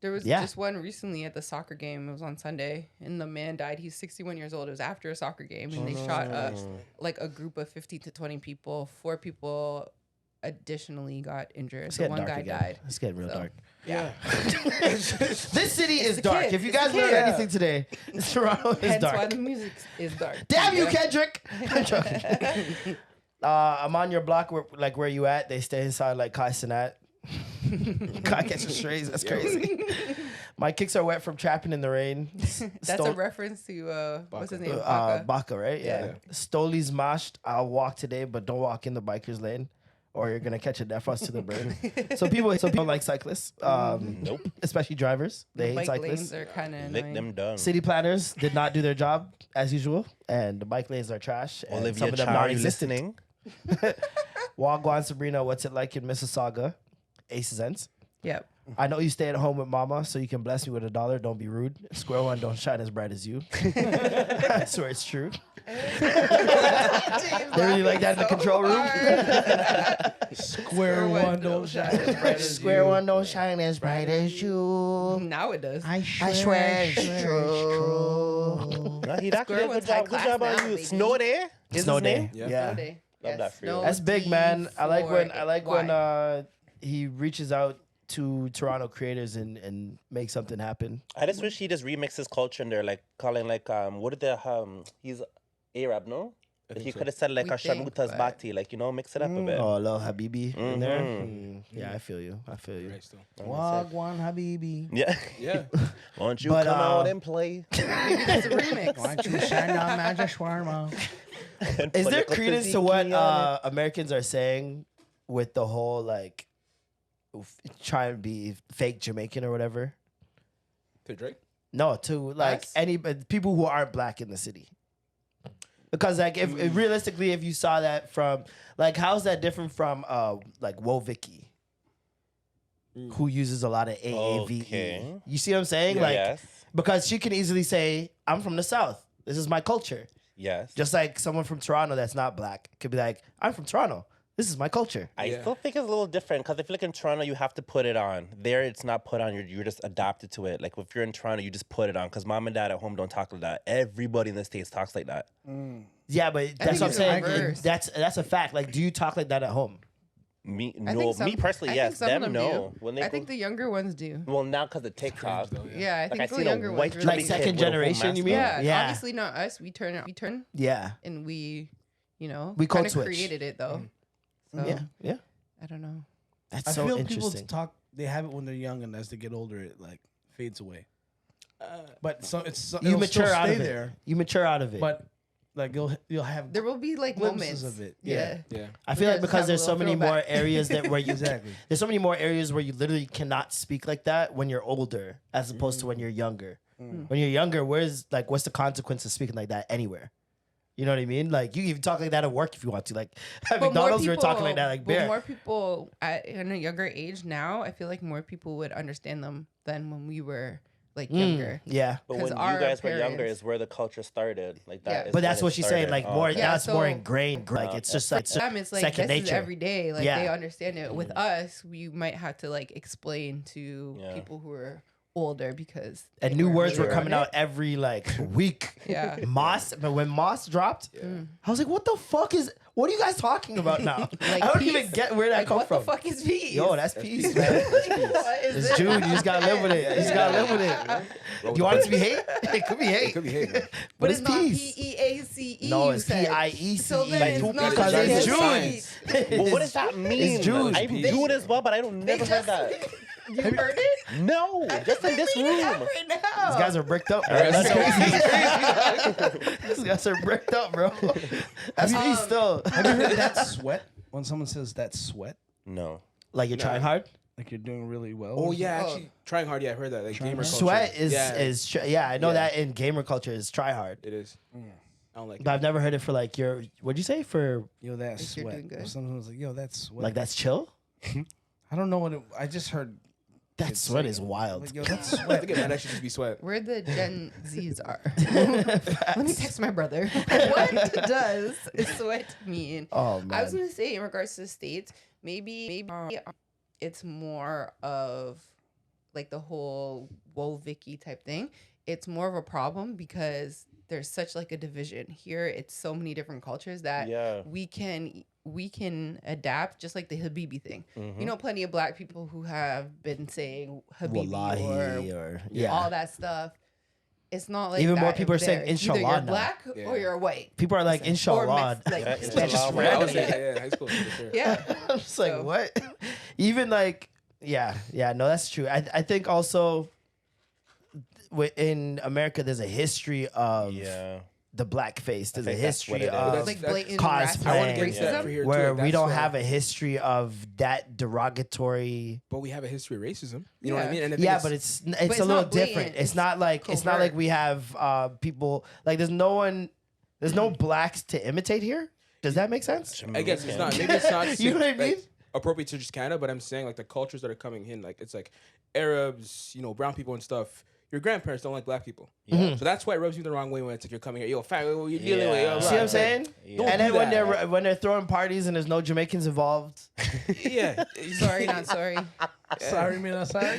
There was Yeah. just one recently at the soccer game. It was on Sunday, and the man died. He's 61 years old. It was after a soccer game, and they shot like a group of 15 to 20 people. 4 people additionally got injured. It's The getting one dark guy again. died. It's getting real So, dark. Yeah. This city is the dark. kids. If you It's the guys learned kids. anything today, Toronto is Hence why dark. the music is dark. Damn you, Yeah. Kendrick! I'm joking. I'm on your block. Where you at? They stay inside like Kai Cenat. Kai catches strays. That's crazy. My kicks are wet from trapping in the rain. That's a reference to what's his name? Baka. Baka. Right? Yeah. Stoli's mashed. I'll walk today, but don't walk in the biker's lane, or you're gonna catch a death us to the brain. So people don't like cyclists. Nope. Especially drivers. They hate Bike cyclists. lanes are kind of Lick annoying. them done. City planners did not do their job as usual, and the bike lanes are trash. And Olivia some of them Chow, are you non-existent. listening? Wah Gwan Sabrina, what's it like in Mississauga? Ace Ends. Yep. I know you stay at home with mama, so you can bless me with $1. Don't be rude. Square one don't shine as bright as you. I swear it's true. They really like that in the control room. Square one don't shine as bright as Square you. one don't shine as bright as you. Now it does. I swear it's true. No, he actually did a one's good job. high Good job class on now, you. baby. Snow Day? Is Snow his Day. name? Yeah. Yeah. Snow day. Love that for you. Snow That's big, man. I like when D4Y. he reaches out to Toronto creators and makes something happen. I just wish he just remixed his culture and they're like calling like what did the he's Arab, no? think He so. could have said like We a think, Sharmuta's but- Bhakti, like, you know, mix it up a bit. Oh, little Habibi in there. Mhm. Yeah, I feel you. I feel you. Right, still. Wah Gwan Habibi. Yeah. Yeah. Won't you But, come out uh, and play? Maybe that's a remix. Why don't you send on magic shawarma? And Is put there little credence to what tzatziki on it? Americans are saying with the whole like trying to be fake Jamaican or whatever? To Drake? No, to like Us? any people who aren't black in the city. Because like if realistically, if you saw that from like, how's that different from like Wo Vicky, who uses a lot of AAVE? Okay. You see what I'm saying? Like Yes. because she can easily say, "I'm from the South. This is my culture." Yes. Just like someone from Toronto that's not black could be like, "I'm from Toronto. This is my culture." I Yeah. still think it's a little different because I feel like in Toronto you have to put it on. There it's not put on. You're just adapted to it. Like if you're in Toronto, you just put it on because mom and dad at home don't talk like that. Everybody in the States talks like that. Yeah, but that's think what I'm it's saying. reversed. That's a fact. Like, do you talk like that at home? Me, I no, think some- me personally, I yes. think some of Them, them no. do. When they I go, think the younger ones do. well, now because of TikTok. Yeah, I Like, think I the seen a younger white ones. Like really second do. kid with a whole generation, you mean? Yeah, Yeah. obviously not us. We turn, Yeah. and we, We kind code of switch. created it though. So, Yeah. Yeah. I don't know. That's I so feel people interesting. talk. They have it when they're young, and as they get older, it like fades away. But so it's You it'll still mature out stay of it. there. You mature out of it. But like you'll have There will be like glimpses moments of it. Yeah. Yeah. I feel Yeah, like just because have a there's so little many more throwback. areas that where you Exactly. there's so many more areas where you literally cannot speak like that when you're older as opposed to when you're younger. When you're younger, what's the consequence of speaking like that anywhere? You know what I mean? Like you can even talk like that at work if you want to. Like at McDonald's, we were talking like that like but bear. more people in a younger age now, I feel like more people would understand them than when we were like younger. Yeah. But 'Cause when you our guys were younger parents- is where the culture started. Like that. Yeah. is But when that's it what she's saying. started. Like more, Yeah, that's more so- ingrained. Like it's just like Them, it's like second this is nature. every day. Like Yeah. they understand it. With us, we might have to like explain to Yeah. people who are older because And they new weren't words were really coming around out every like week. Yeah. Moss, but when Moss dropped, I was like, "What the fuck is? What are you guys talking about now? Like I don't peace? even get where that Like, come what from." the fuck is peace? Yo, that's peace, man. What is It's this? June. You just gotta live with it. You just gotta live with it. You want it to be hate? It could be hate. Could be hate, man. But it's it's not peace. PEACE. No, you it's said. PIECE. So then Like, it's two not because the it's same. June. Well, what does that mean? It's Jews. I'm Jewish as well, but I don't never heard that. You heard it? No, just in this room. Right now. These guys are bricked up, bro. That's crazy. These guys are bricked up, bro. That's peace still. Have you heard that sweat? When someone says that sweat, No. Like you're trying hard. like you're doing really well. Oh or yeah, actually trying hard. Yeah, I heard that. Like gamer culture. Sweat is yeah, I know Yeah. that in gamer culture is try hard. It is. I don't like. But I've never heard it for like your. What'd you say for something. Yo, that you're sweat. doing good. Or someone was like, yo, that sweat. like that's chill? I don't know what it. I just heard. That it's sweat like- is wild. Like, yo, that I sweat. think it might actually just be sweat. Where the Gen Zs are. Let me text my brother. What does sweat mean? Oh I was man. gonna say in regards to the States, maybe it's more of like the whole Whoa Vicky type thing. It's more of a problem because there's such like a division here. It's so many different cultures that Yeah. we can adapt, just like the Habibi thing. Mm-hmm. You know, plenty of black people who have been saying Habibi Wallahi or yeah. all that stuff. It's not like Even that more people over are saying there. inshallah Either you're now. black Yeah. or you're white. People are like Or inshallah. Mex- like, Yeah, it's inshallah. just I random. was saying, yeah, high school for sure. Yeah. I'm just like, So- what? Even like, yeah, no, that's true. I think also in America, there's a history of Yeah. the blackface. There's a think that's what history it is. of That's- Like blatant cosplay. I want to racism. get into that for here where too. we don't That's have why- a history of that derogatory. But we have a history of racism. You know what I Yeah. mean? And I think Yeah, but it's a it's little not blatant, different. It's it's not like covert. we have people like there's no blacks to imitate here. Does that make sense? I guess it's not. Maybe it's not. You know what I mean? like, appropriate to just Canada, but I'm saying like the cultures that are coming in, like it's like Arabs, you know, brown people and stuff. Your grandparents don't like black people, so that's why it rubs you the wrong way when it's like you're coming here. Yo, fam, what you dealing with? Yo, See what I'm saying? Don't And do then that. when they're throwing parties and there's no Jamaicans involved, Yeah, Sorry, not sorry. Sorry, me not sorry.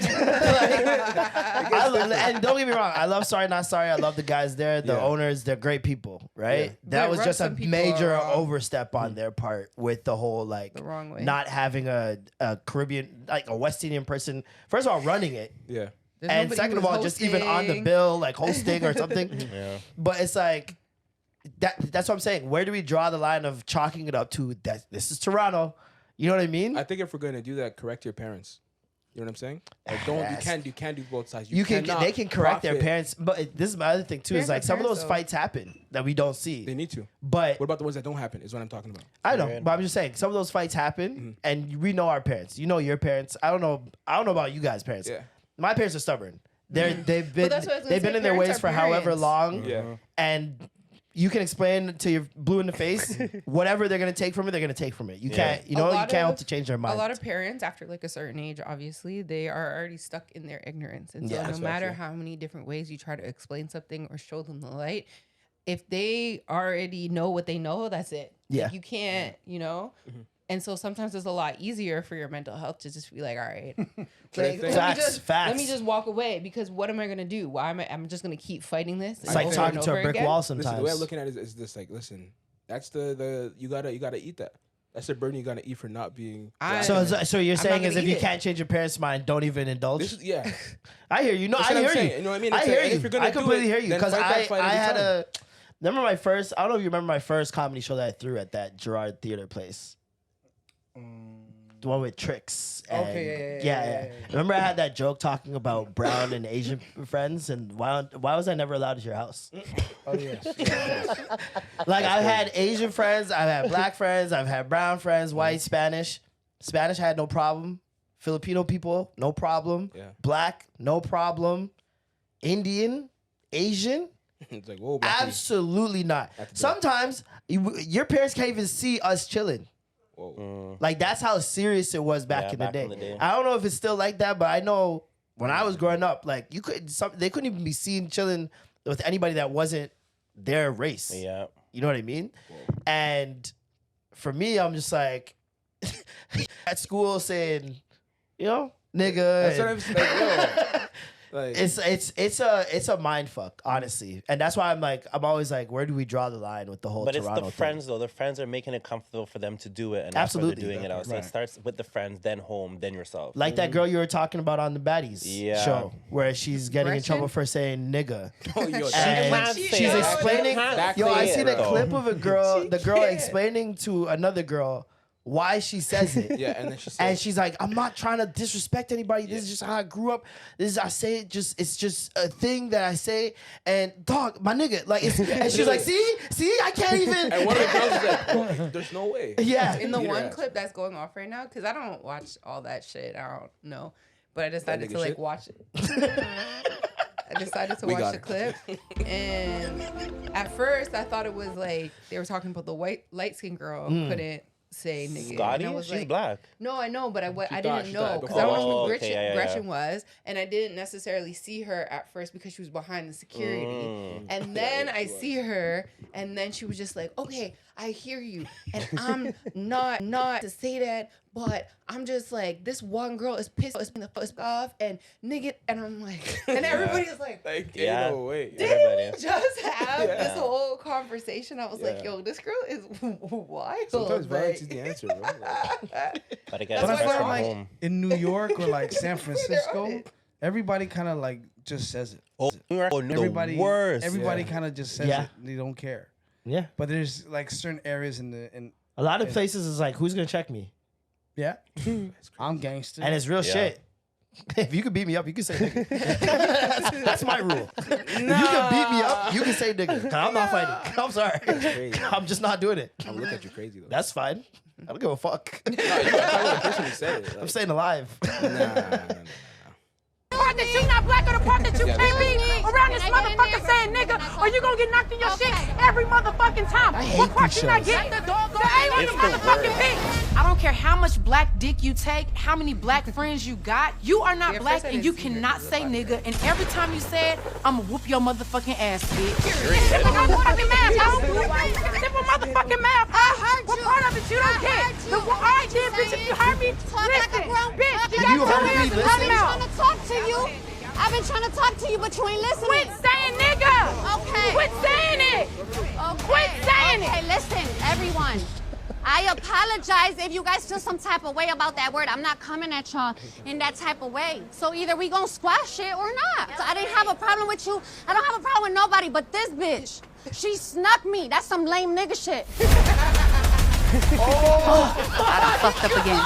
and don't get me wrong, I love Sorry Not Sorry. I love the guys there, the owners. They're great people, right? Yeah. That But was rub just a some people major wrong. overstep on their part with the whole like The wrong way. not having a Caribbean, like a West Indian person. First of all, running it. yeah. There's And nobody second who of was all, just even on the hosting. bill, like hosting or something. Yeah. But it's like that's what I'm saying. Where do we draw the line of chalking it up to that this is Toronto? You know what I mean? I think if we're gonna do that, correct your parents. You know what I'm saying? Like, don't Yes. you can't do both sides. you can cannot they can correct their profit. parents, but this is my other thing too. Is Parents like are some of parents, those though. fights happen that we don't see. They need to. But What about the ones that don't happen? Is what I'm talking about. I know, Right. but I'm just saying some of those fights happen, and we know our parents. You know your parents. I don't know about you guys' parents. Yeah. My parents are stubborn. They've been that's what I was gonna they've been say, in their parents ways are for however parents. long. Yeah. And you can explain to your blue in the face whatever they're gonna take from it. They're gonna take from it. You can't, you A know, you lot can't hope of- to change their mind. A lot of parents, after like a certain age, obviously, they are already stuck in their ignorance. And so Yeah, no that's matter true. how many different ways you try to explain something or show them the light, if they already know what they know, that's it. Yeah. Like, you can't, you know? And so sometimes it's a lot easier for your mental health to just be like, all right, like, Facts. let me just walk away, because what am I gonna do? Why am I'm just gonna keep fighting this? It's like over talking and to a over brick again? wall Listen, sometimes. the way I'm looking at it is this: like, listen, that's the you gotta eat that. That's the burden you gotta eat for not being. I- black. So you're not saying is gonna if eat you it. can't change your parents' mind, don't even indulge. This is, yeah. I hear you. No, That's I what I'm hear saying. you. You know what I mean? I It's hear like, and you. if you're gonna I do completely it, hear you then because fight that fight I every had time. remember my first. I don't know if you remember my first comedy show that I threw at that Jerrod Theater place. The one with tricks. And Okay, yeah. Remember I had that joke talking about brown and Asian friends, and why was I never allowed at your house? Oh yes. yes. Like I've had Asian friends, I've had black friends, I've had brown friends, white, Spanish. Spanish I had no problem. Filipino people, no problem. Yeah. Black, no problem. Indian, Asian, It's like, whoa, black people. absolutely not. That's bad. Sometimes your parents can't even see us chilling. Whoa. Like that's how serious it was back, Yeah, in, back the in the day. I don't know if it's still like that, but I know when I was growing up, like they couldn't even be seen chilling with anybody that wasn't their race. Yeah. You know what I mean? And for me, I'm just like at school saying, you know, nigga. That's what and- I'm saying. Yo, like, it's a mind fuck, honestly. And that's why I'm always like, where do we draw the line with the whole But Toronto it's the thing? friends though. The friends are making it comfortable for them to do it, and that's why Absolutely. they're doing it out. So Right. it starts with the friends, then home, then yourself. Like that girl you were talking about on the Baddies Yeah. show, where she's getting in Gretchen? trouble for saying nigga. oh, yo, And can't she's say it. explaining. She can't Yo, I say seen it, a though. clip of a girl, the girl can't. explaining to another girl why she says it. yeah, and then she said, And she's like, I'm not trying to disrespect anybody. This is just how I grew up. This is I say it. It's just a thing that I say. And dog, my nigga, like, and she's like, see, I can't even. and one of the girls is like, "Bro, there's no way. Yeah. In the Beat her one ass. clip that's going off right now, because I don't watch all that shit. I don't know. But I decided nigga to like shit? watch it. I decided to We watch got the it. clip. And at first I thought it was like they were talking about the light skinned girl couldn't say nigga. Scotty, And I was she's like, black. no, I know, but I thought didn't she know thought because I watched before. who Oh, Gretchen, okay, yeah. Gretchen was, and I didn't necessarily see her at first because she was behind the security. And then I see her, and then she was just like, "Okay, I hear you, and I'm not to say that, but I'm just like this one girl is pissed the fuck off, and nigga," and I'm like, and everybody's like. Like, Yeah. ain't no way. Did Everybody. we just have Yeah. this whole conversation? I was like, Yeah. "Yo, this girl is wild." Sometimes violence Like- is the answer, bro. Like, But I guess That's it's why best I'm from like- home. In New York or like San Francisco, it. everybody kind of like just says it. Oh, no, Everybody, the worst. everybody kind of just says Yeah. it. They don't care. Yeah. But there's like certain areas in A lot of places is like, who's gonna check me? yeah, I'm gangster. And it's real Yeah. shit. If you can beat me up, you can say nigga. that's my rule. If you can beat me up, you can say nigga. 'Cause I'm not fighting. I'm sorry. crazy. I'm just not doing it. I'm looking at you crazy though. That's fine. I don't give a fuck. no, you gotta talk about the person who said it. I'm Like, staying alive. nah. Part that you not black or the part that you can't be or around this motherfucker saying nigga, or you gonna get knocked in your shit every motherfucking time. What part you not getting? The A on the motherfucking bitch. I don't care how much black dick you take, how many black friends you got. You are not black and you cannot say nigga. And every time you say it, I'ma whoop your motherfucking ass, bitch. Sip a motherfucking math, ho. Sip a motherfucking math. I heard you. What part of it you don't get? All right, then, bitch, if you heard me, listen. Bitch, you got 2 ears to come out. I've been trying to talk to you. I've been trying to talk to you, but you ain't listening. Quit saying nigga. Okay. Quit saying it. Okay. Quit saying it. Okay, listen, everyone. I apologize if you guys feel some type of way about that word. I'm not coming at y'all in that type of way. So either we gonna squash it or not. So I didn't have a problem with you. I don't have a problem with nobody but this bitch. She snuck me. That's some lame nigga shit. I done fucked up again.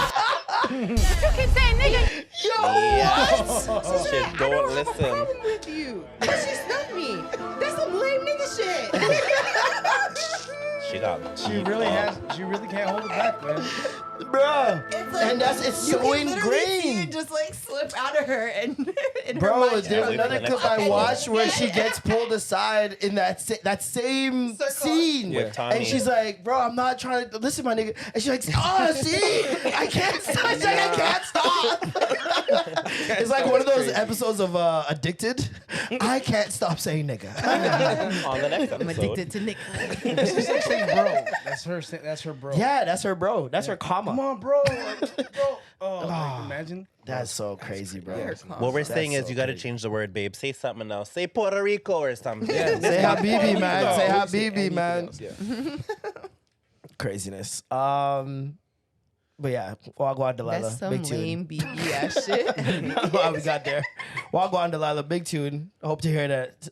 You keep saying nigga. Yes. She Shit, said, I don't don't have a listen. problem with you. She snuck me. That's some lame nigga shit. She got. She really has. She really can't hold it back, man. Bruh. It's like, And it's you so can literally see it ingrained. just like slip out of her and in her Bro, mind. there's another Okay. clip I watched where she gets pulled aside in that same Circle. scene. With Tommy. And she's like, bro, I'm not trying to listen, my nigga. And she's like, oh, see, I can't stop. She's like, I can't stop. It's like one of those episodes of Addicted. I can't stop saying nigga. On the next episode. I'm addicted to Nick. She's like saying bro. That's her bro. Yeah, that's her bro. That's her comma. Come on, bro. Bro. Oh, like, imagine. That's so crazy, bro. What we're saying That's is so you got to crazy. change the word, babe. Say something else. Say Puerto Rico or something. Say Habibi, man. Say Habibi, Anything man. else, yeah. Craziness. But yeah, Wah Gwan Delilah, That's some big tune. lame BB ass shit. Wow, we got there. Wah Gwan Delilah, big tune. I hope to hear that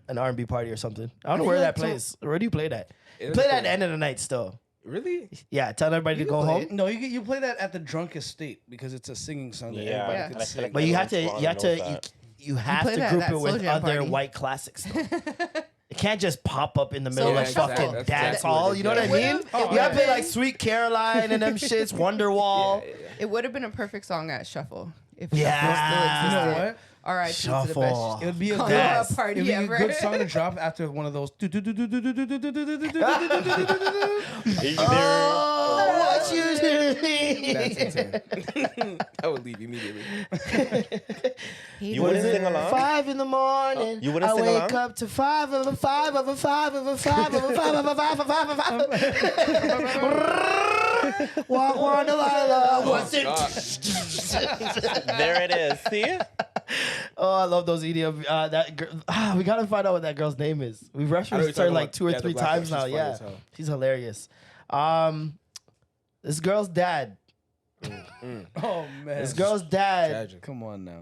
an R&B party or something. I don't know where that plays. Where do you play that? You play that at the end of the night still. Really? Yeah, tell everybody to go home. No, you play that at the drunkest state because it's a singing song that Yeah. everybody Yeah. can And I feel sing. like But you have everyone to, knows that. you have play to that group at it with Slow Jam other party. white classics. Though. It can't just pop up in the middle Yeah, of exactly. fucking That's dance exactly hall. what You know what I it mean? is. You gotta play like Sweet Caroline and them shits, Wonderwall. It would have been a perfect song at Shuffle if Yeah. Shuffle still You know existed. what? R.I.P. to the Shuffle. best. It would be a Congo Yes. party It'd be a ever. good song to drop after one of those. Oh, what you doing? That's insane. I would leave immediately. You wouldn't sing along? 5 in the morning. You wouldn't I sing wake along? up to 5 of a 5 of a 5 of a 5 of a 5 of a 5 of a 5 of a 5. Wah Gwan Delilah. What's it? There it is. See? Oh, I love those EDM. That girl, we gotta find out what that girl's name is. We've I know what referenced you're her talking like about. 2 or Yeah, the 3 black times girl. now. She's funny Yeah, as hell. she's hilarious. This girl's dad. Oh man, This girl's dad. Tragic. Come on now.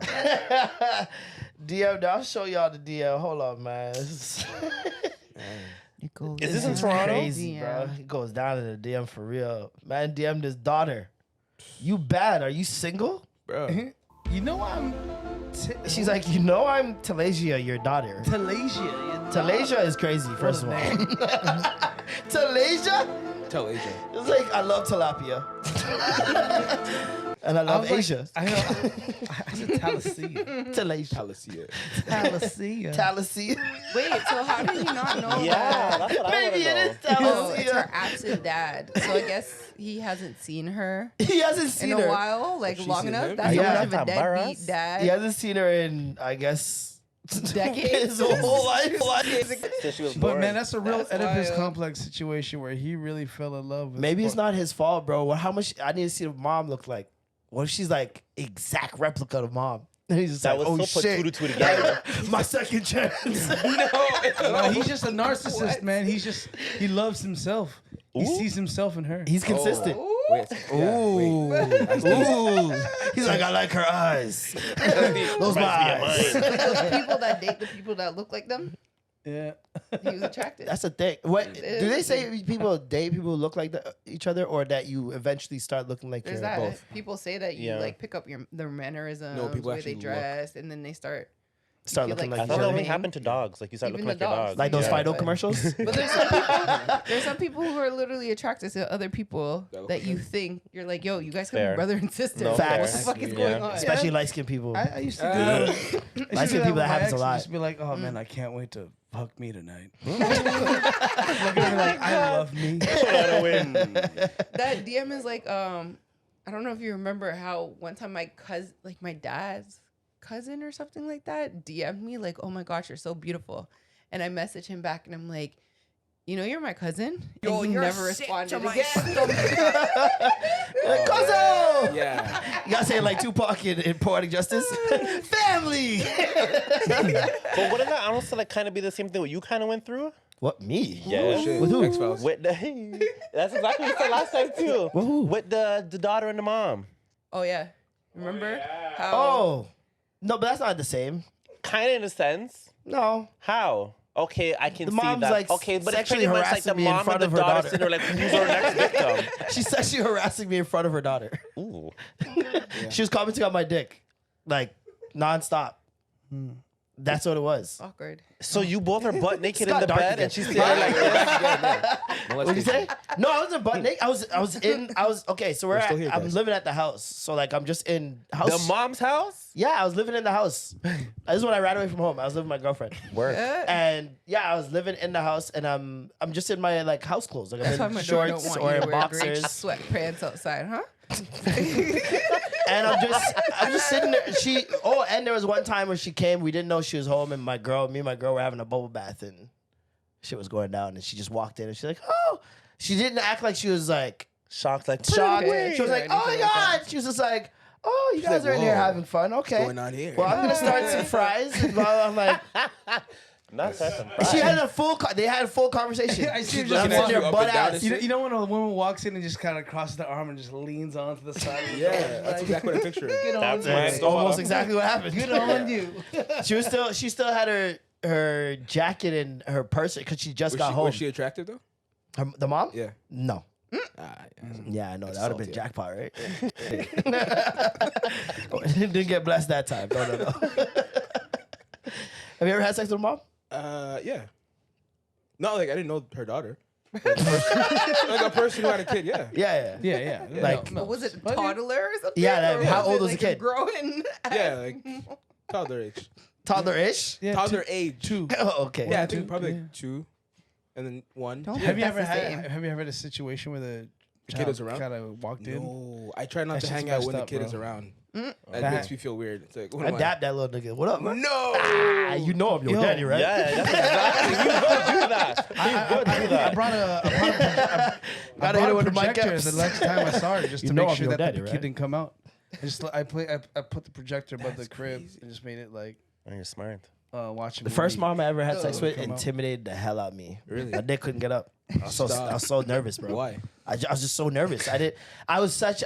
DM. I'll show y'all the DM. Hold on, man. This Is this in Toronto? crazy, bro. It goes down in the DM for real. Man, DM'd his daughter. You bad? Are you single? Bro. You know I'm. She's like, you know I'm Talasia, your daughter. Talasia. Talasia is crazy, first of all. Talasia? Tell Asia. It's like, I love tilapia. And I love Asia. I said Talasia. Talasia. Talasia. Talasia. Talasia. Wait, so how did you not know Yeah, that? that's what I want Maybe to it know. is Oh, it's her Talasia. absent dad. So I guess he hasn't seen her He hasn't in seen a her. while, like She's long seen enough. him? That's Yeah. how much of a That's deadbeat embarrassed. dad. He hasn't seen her in, I guess, Decades. his whole life. Since she was But born. man, that's a real That's Oedipus wild. complex situation where he really fell in love with. Maybe it's not his fault, bro. Well, how much I need to see what mom look like. What if she's like exact replica of mom? And he's just that like, was oh so put shit, two to two together. my second chance. No, he's just a narcissist, man. He loves himself. He Ooh. sees himself in her. He's consistent. Wait. Ooh, ooh. He's like, I like her eyes. Those my eyes. Those people that date the people that look like them, Yeah. he was attracted. That's a thing. What do they is. say? People date people who look like each other, or that you eventually start looking like There's you're that. both. People say that you Yeah. like pick up their mannerisms, No, people the way actually they dress, and then they start Start feel looking like I like thought that only grooming. happened to dogs. Like you start Even looking like the your dogs. dog. like those Yeah. Fido commercials. But there's some people who are literally attracted to other people that you think you're like, yo, you guys could Fair. be brother and sister. No, What Facts. the fuck is Yeah. going on? Especially light skinned people. I used to do that. I used to do Light-skinned people, with that my happens a ex, lot. Just be like, oh man, I can't wait to fuck me tonight. Look at me like, I love me. That DM is like, I don't know if you remember how one time my cousin, like my dad's cousin or something like that, DM'd me like, oh my gosh, you're so beautiful. And I messaged him back and I'm like, you know, you're my cousin. And he never responded again. Cousin! Yeah. You gotta say it like Tupac in Poetic Justice. Family! But wouldn't that also like kind of be the same thing what you kind of went through? What, me? Yeah. Shit. With who? X-Files. With the, that's exactly what you said last time too. With who? With the daughter and the mom. Oh yeah. Remember how Oh. No, but that's not the same. Kind of in a sense. No. How? Okay, I can The see mom's, that. like, okay, but it's sexually pretty much like harassing the me in mom front and the of her daughter daughter. sitting there like, who's our next victim? She's sexually harassing me in front of her daughter. Ooh. She was commenting on my dick. Like, nonstop. That's what it was. awkward. So you both are butt naked in got the dark bed again. and she's sitting there like this? What did you say? No, I wasn't butt naked. I was okay, so still here, I'm guys. living at the house. So like I'm just in house. The mom's house? Yeah, I was living in the house. This is when I ran away from home. I was living with my girlfriend. Work. And yeah, I was living in the house and I'm just in my like house clothes. Like That's why I'm my in daughter don't shorts want or you to in wear green boxers. sweatpants outside, huh? And I'm just sitting there. And there was one time where she came, we didn't know she was home, and me and my girl were having a bubble bath and shit was going down, and she just walked in and she's like, oh, she didn't act like she was like Shocked, like, shocked. Pretty She was like, or oh my anything like God. She was just like, oh, you guys like, are in here whoa. having fun. Okay. Going on here? Well, I'm going to start some fries. And I'm like, not certain. they had a full conversation. I see her I'm just sitting looking there at you butt up and down ass. and You know when a woman walks in and just kind of crosses the arm and just leans onto the side of the Yeah, door? that's exactly what I picture. Good on That's you. my That's almost exactly what happened. Good on you. She still had her jacket and her purse because she just got home. Was she attractive though? The mom? Yeah. No. Yeah. Yeah, I know. That would have been salty. jackpot, right? Didn't get blessed that time. No. Have you ever had sex with a mom? Yeah. No, like I didn't know her daughter. Like a person who had a kid. Yeah. Yeah. Yeah. Like- What was it, a toddler or something? Yeah, that- Or how old it, was the like, kid? Growing. Yeah, like toddler age. Toddler-ish? Yeah, Toddler age. 2. Oh, okay. Yeah, I think probably like 2, and then 1. Don't Have you That's ever the same. had a situation where the kid is around? Kind of walked in? No, I try not That to shit's hang out messed when the up, kid bro. is around. That That- makes me feel weird. It's like, what I am I? dapped that little nigga. What up, man? No. Ah, you know I'm your Yo. daddy, right? Yeah, that's exactly. You would do that. I brought a Gotta hit it with the mic projector ups. the next time I saw her just You to know make I'm sure your that daddy, the right? kid didn't come out. I put the projector above the crib and just made it like Oh, you're smart. watching. The first mom I ever had sex with Come out. intimidated the hell out of me. Really? My dick couldn't get up. I was so nervous, bro. Why? I was just so nervous. I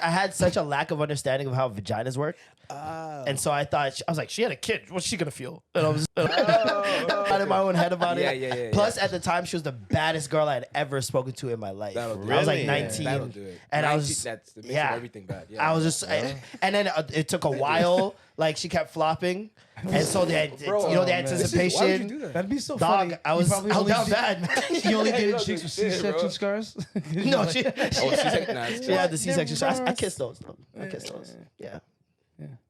had such a lack of understanding of how vaginas work. And so I thought, I was like, she had a kid. What's she gonna feel? And I was out in my own head about it. Yeah. Plus, at the time, she was the baddest girl I had ever spoken to in my life. That'll do I was it. like Really? 19, That'll do it. and I 19, was that makes yeah. everything bad. Yeah. I was just, and then it took a while. Like she kept flopping, and so the Bro, you know the man. anticipation. Why would you do that? That'd be so Dog, funny. I was You probably down only did- bad, man. You only Yeah, dated you chicks with don't do shit, C-section bro. scars? No, she Nah, had the C-section. I kissed those. Though. I kissed those. Yeah.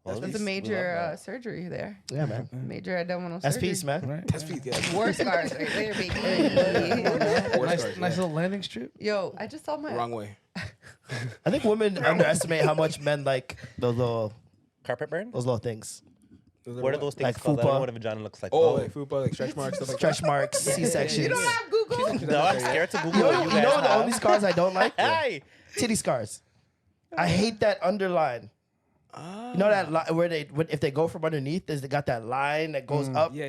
That's a major surgery there. Yeah, man. Major abdominal That's surgery. peace, man. Right. That's feet, yeah. War scars right there, baby. War Nice, scars, nice yeah. little landing strip. Yo, I just saw my. Wrong way. I think women underestimate how much men like those Carpet burn? little things. What are those things Like called? I don't know fupa. what a vagina looks like. Oh, like fupa, like stretch marks, stuff like Stretch marks, C-sections. You don't have Google? No, I'm scared to Google You what know, you you guys know the have. only scars I don't like? Hey! Titty scars. I hate that underline. You know that where if they go from underneath, they got that line that goes up. Yeah.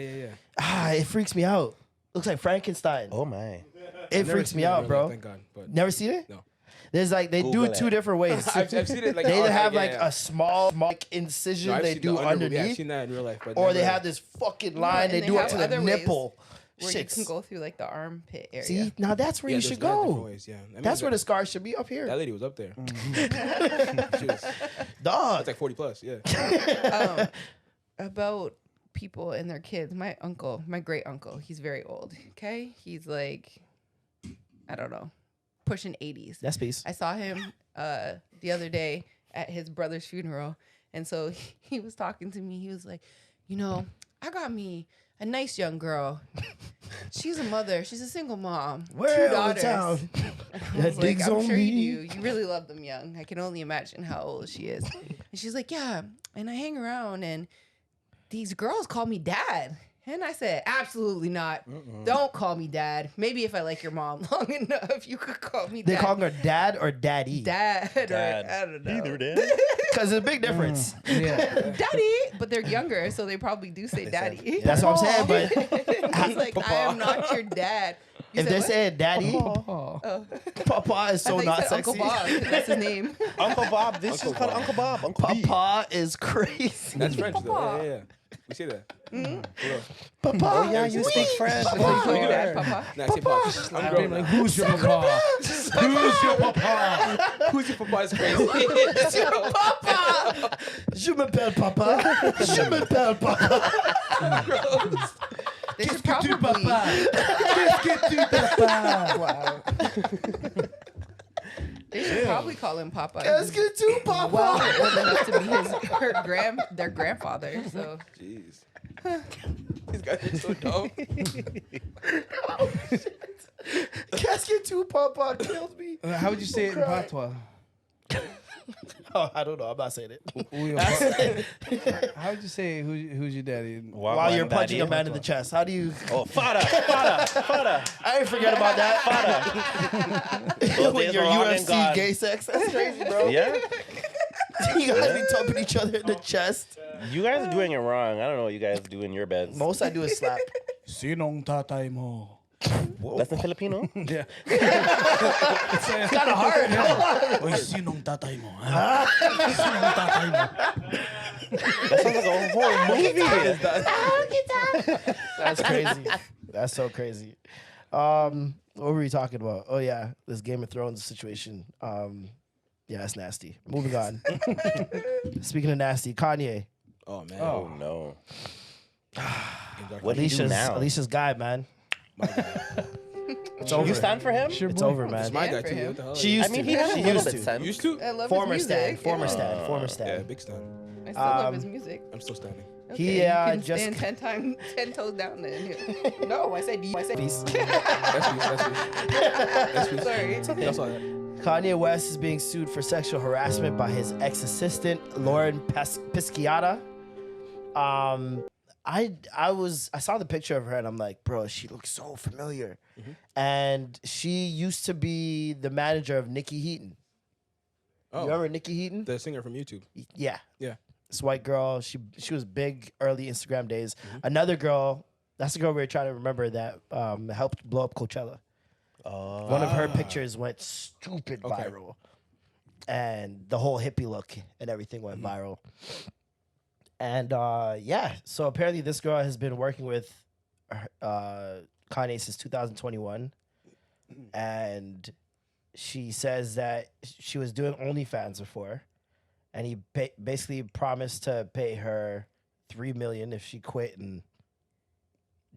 It freaks me out. Looks like Frankenstein. Oh, my. It freaks me out, bro. Thank God. But Never seen it? No. There's like they Google do it two it. different ways. I've seen it like They either oh, have yeah, like yeah. a small like, incision No, I've they seen do the underboob. Yeah, I've underneath, seen that in real life. But or they never- have this fucking line and they they do up have to the other ways nipple. Where you Shits. can go through like the armpit area. See, now that's where Yeah, you there's should mad different go. ways, yeah. I mean, That's where that- the scars should be up That here. lady was up there. She was, Dog. that's like 40 plus. Yeah. About people and their kids. My great uncle, he's very old. Okay, he's like, I don't know, pushing 80s. That's peace. I saw him the other day at his brother's funeral, and so he was talking to me. He was like, you know, I got me a nice young girl. She's a mother. She's a single mom. Where 2 on the daughters. town? I was like, I'm sure you do. You really love them young. I can only imagine how old she is. And she's like, yeah. And I hang around, and these girls call me dad. And I said, absolutely not. Don't call me dad. Maybe if I like your mom long enough, you could call me dad. They call her dad or daddy? Dad. Dad. Or, I don't know. Either dad. Because there's a big difference. Yeah. Daddy. But they're younger, so they probably do say daddy. That's what I'm saying. But He's like, I am not your dad. You if said they're what? saying daddy, Oh. Papa is so I thought you not said sexy. Uncle Bob, 'cause that's his name. Uncle Bob. This is called Uncle Bob. Uncle B. Papa is crazy. That's French though. Yeah. We say that. Papa. Oh yeah, you speak French. So you call your dad Papa? Nah, say pop. I'm I'm grown like, now. who's your papa? Who's your papa? Who's your papa is crazy. Papa! Je m'appelle Papa. Je m'appelle Papa. They should probably... Wow. They should probably call him Papa. Let's get to Papa. Well, old enough to be their grandfather. So Jeez. These guys are so dumb. Casket to Papa killed me. How would you say it in patois? Oh, I don't know. I'm not saying it. How would you say who's your daddy? Wah While Gwan you're punching a Daddy. man in the chest, how do you? Oh, fada. I ain't forget about that. Those With days your are long and UFC gone. gay sex, that's crazy, bro. Yeah, You guys be thumping each other in the chest. you guys are doing it wrong. I don't know what you guys do in your beds. Most I do is slap. Sinong tatay mo? That's in Filipino. Yeah. It's kind of hard. Oy, sinong tatay mo? Ha? Sinong tatay mo? That sounds like a whole movie. That's crazy. That's so crazy. What were we talking about? Oh yeah, this Game of Thrones situation. Yeah, it's nasty. Moving on. Speaking of nasty, Kanye. Oh man. Oh no. What What do you do now? Alicia's guy, man. My God. It's over. You stand for him? It's over, man. It's my Yeah, guy for too. him. What the hell? She used I mean, to. he has a She little used bit to. sense. used to. I love Former his stand. music. Former Yeah. stand. Former Yeah, stand. big stand. I still love his music. I'm still standing. He, Okay, you can just- stand 10 toes down then. No, I said you. I said Peace. That's me. Sorry. That's all that. Kanye West is being sued for sexual harassment by his ex-assistant Lauren Pisciata. I saw the picture of her and I'm like, bro, she looks so familiar. And she used to be the manager of Nicki Heaton. Oh, You remember Nicki Heaton? the singer from YouTube. Yeah. Yeah. This white girl. She was big early Instagram days. Another girl, that's the girl we were trying to remember that helped blow up Coachella. One of her pictures went stupid viral. And the whole hippie look and everything went viral. And yeah, so apparently this girl has been working with Kanye since 2021. And she says that she was doing OnlyFans before. And he basically promised to pay her $3 million if she quit and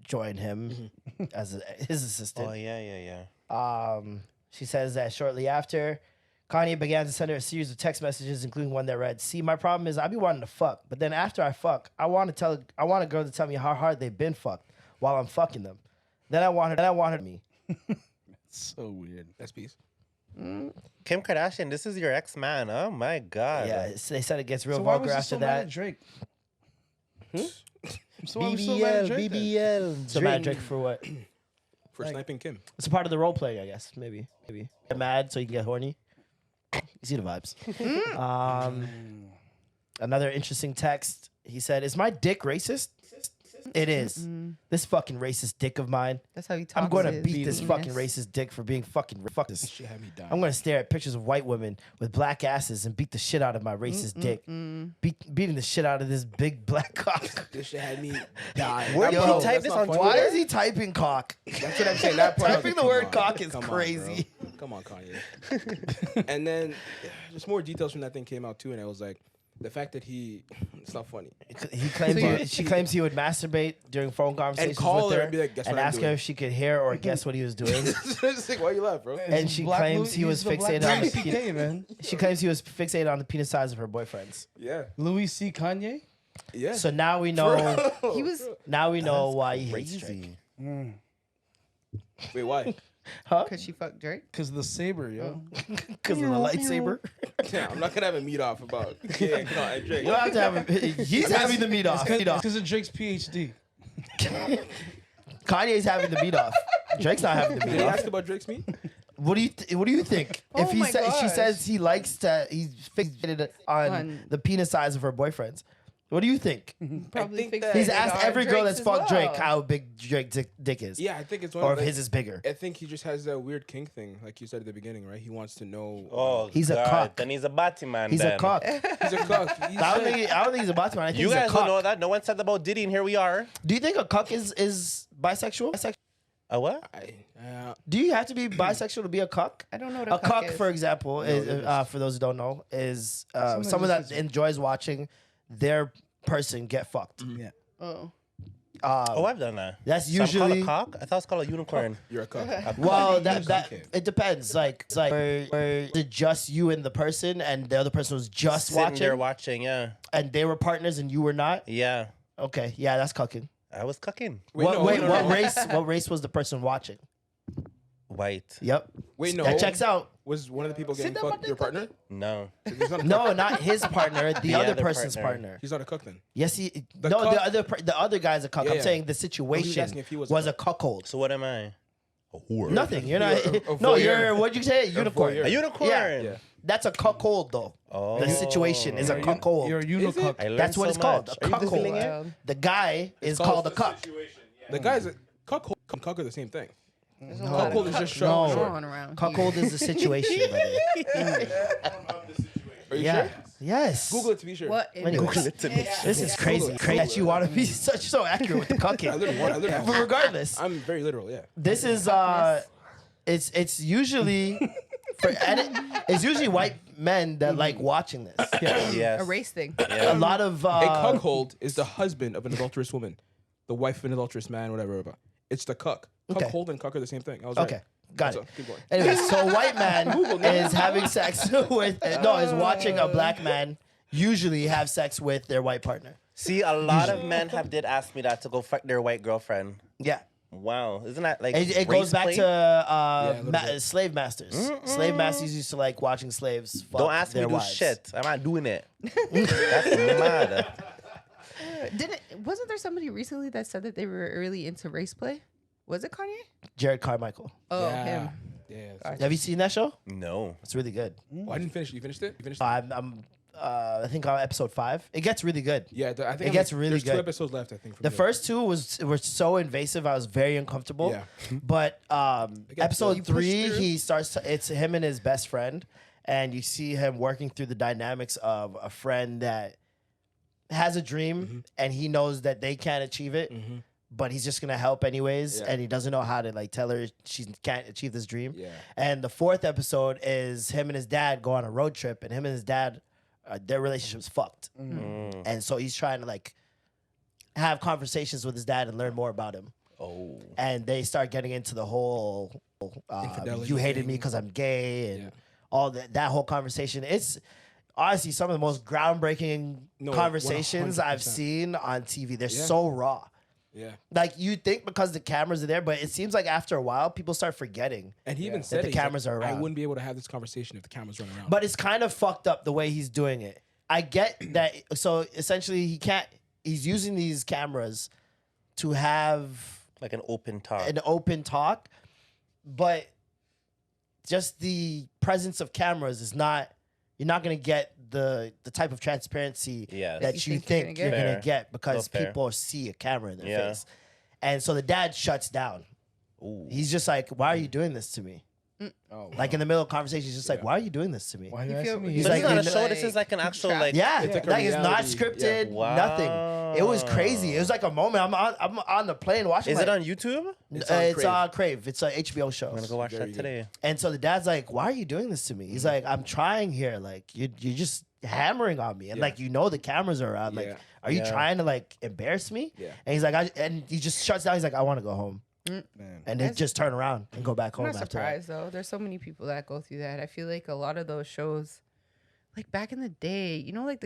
joined him as his assistant. Oh yeah. She says that shortly after, Kanye began to send her a series of text messages, including one that read, "See, my problem is I be wanting to fuck, but then after I fuck, I want a girl to tell me how hard they've been fucked while I'm fucking them. Then I want her me." So weird. That's peace. Kim Kardashian, this is your ex-man. Oh my God. Yeah, they said it gets real So why vulgar was he after so mad at that. Drake? So why was he so mad at Drake then? BBL. So mad Drake for what? For sniping Kim. It's a part of the role play, I guess. Maybe. Get mad so you can get horny. You see the vibes. Another interesting text. He said, "Is my dick racist? It is. This fucking racist dick of mine. That's how he talks. I'm going to his beat this penis. fucking racist dick for being fucking fuck this. She had me dying. I'm going to stare at pictures of white women with black asses and beat the shit out of my racist dick. Beating the shit out of this big black cock." This shit had me dying. Where That did part- he type that's this not on funny. Why is he typing cock? That's what I'm saying. That part I was Typing like, the word come cock on, is come on, crazy. bro. Come on, Kanye. And then just more details from that thing came out too, and it was like the fact that it's not funny. He claims she claims he would masturbate during phone conversations call with her her and be like, "Guess and what I'm ask her doing?" if she could hear or guess what he was doing. It's like, why you laugh, bro? And she claims he was fixated on the CK, man. She claims he was fixated on the penis size of her boyfriends. Yeah, Louis C. Kanye. yeah. So now we know. He was. Now we know why he hates Drake. Wait, why? Because she fucked Drake. Because the saber, yo. Because of the lightsaber. Yeah, I'm not gonna have a meet off about Drake. You don't have to have. He's having the meet off. Because of Drake's PhD. Kanye's having the meet off. Drake's not having the Did meet you off. ask about Drake's meet? What do you think? Oh If he my said she gosh. says he's fixated on the penis size of her boyfriends. What do you think? Probably think fixated that- He's asked on every girl Drake's that's as fucked well. Drake how big Drake's dick is. Yeah, I think it's one Or of if the, his is bigger. I think he just has that weird kink thing, like you said at the beginning, right? He wants to know. Oh, He's a God. cock. Then he's a batty man. He's then. a cock. He's a cuck. He's I don't think he's a bottom. I think You he's guys a don't cock. know that. No one said about Diddy, and here we are. Do you think a cuck is bisexual? A what? Do you have to be bisexual to be a cuck? I don't know what A a cuck, cuck is. for example, is for those who don't know, is someone just that enjoys watching their person get fucked. Yeah. Oh. I've done that. That's So I'm called usually a cock. I thought it's called a unicorn. You're a cuck. well. That it depends. Like where is it just you and the person, and the other person was just Sitting watching, there watching. Yeah, and they were partners and you were not. yeah. Okay, yeah, that's cucking. I was cucking. What race? What race was the person watching? White. Yep. Wait, no. That checks out. Was one of the people getting fucked your partner? No. He's not a No, cuck. not his partner. The other person's partner. He's not a cuck then. Yes, he. The No, cuck- the other guy's a cuck. Yeah, I'm yeah. saying the was situation asking if he was was a a cuckold. So what am I? A whore. Nothing. You're not. a No, voyeur. you're. What'd you say? A unicorn. voyeur. A unicorn. Yeah. Yeah. That's a cuckold though. Oh. The situation is a cuckold. You're a unicuck. I learned That's what so it's called. much. A Are you cuckold. Googling it? Wild. The guy is called called a cuck. The guy's a cuck and cuck are the same thing. There's a lot Cuckold of is just cucks short. going around. Cuckold is the situation, brother. Are you Yeah. sure? Yes. Google it to be sure. What? When you Google it. This is crazy. Crazy that you want to be so accurate with the I cucking. literally But regardless, I'm very literal, yeah. this is it's usually it's usually white men that like watching this. Yes. A race thing. A lot of A cuckold is the husband of an adulterous woman, the wife of an adulterous man, whatever. It's the cuck. Okay. Cuckold and cuck are the same thing. I was Okay, right. got So, it. keep going. Anyway, so a white man is having sex with is watching a black man usually have sex with their white partner. See, a lot of men did ask me that to go fuck their white girlfriend. Yeah. Wow, isn't that like It goes race back play? to a little bit. slave masters. Slave masters used to like watching slaves fuck Don't ask me their to do wives. shit. I'm not doing it. That's mad. Wasn't there somebody recently that said that they were really into race play? Was it Kanye? Jerrod Carmichael. Oh, Yeah. him. Yeah. Have you seen that show? No. It's really good. Oh, I didn't finish. You finished it? You finished it? I think on episode 5. It gets really good. Yeah, I think It gets really there's good. 2 episodes left, I think. From The first 2 were so invasive. I was very uncomfortable. Yeah. But episode you push 3, through. he starts. It's him and his best friend, and you see him working through the dynamics of a friend that has a dream and he knows that they can't achieve it, but he's just gonna help anyways, Yeah. and he doesn't know how to like tell her she can't achieve this dream. Yeah. And the 4th episode is him and his dad go on a road trip, and him and his dad, their relationship's fucked, and so he's trying to like have conversations with his dad and learn more about him. Oh. And they start getting into the whole Infidelity you hated thing. me because I'm gay and Yeah. all that whole conversation. It's honestly some of the most groundbreaking No, conversations I've 100%. seen on TV. They're Yeah. so raw. Yeah. Like you think because the cameras are there, but it seems like after a while people start forgetting. And he even said the it, he's cameras are I around. wouldn't be able to have this conversation if the cameras run around. But it's kind of fucked up the way he's doing it. I get that. So essentially, he's using these cameras to have Like an open talk. an open talk, but just the presence of cameras is not. You're not gonna get the type of transparency Yes. that You you think think you're you're gonna gonna get. get because So fair. people see a camera in their Yeah. face, and so the dad shuts down. Ooh. He's just like, "Why are you doing this to me?" Oh, Like in the middle of conversation, he's just like, "Why are you doing this to me?" why are you You feel- asking me? He's So like, this is not a you show. know, This is like an actual trapped. like. Yeah, It's like a like it's not reality. scripted, Yeah. nothing. It was crazy. It was like a moment. I'm on the plane watching. Is like, it on YouTube? It's on Crave. It's an HBO show. I'm gonna go watch Very that good. today. And so the dad's like, "Why are you doing this to me?" He's like, "I'm trying here. Like you're just hammering on me, and Yeah. like the cameras are around. Like, Yeah. are you Yeah. trying to like embarrass me?" Yeah. And he's like, and he just shuts down. He's like, "I want to go home," Man. and they just turn around and go back I'm home not after that. surprised though. There's so many people that go through that. I feel like a lot of those shows, like back in the day, like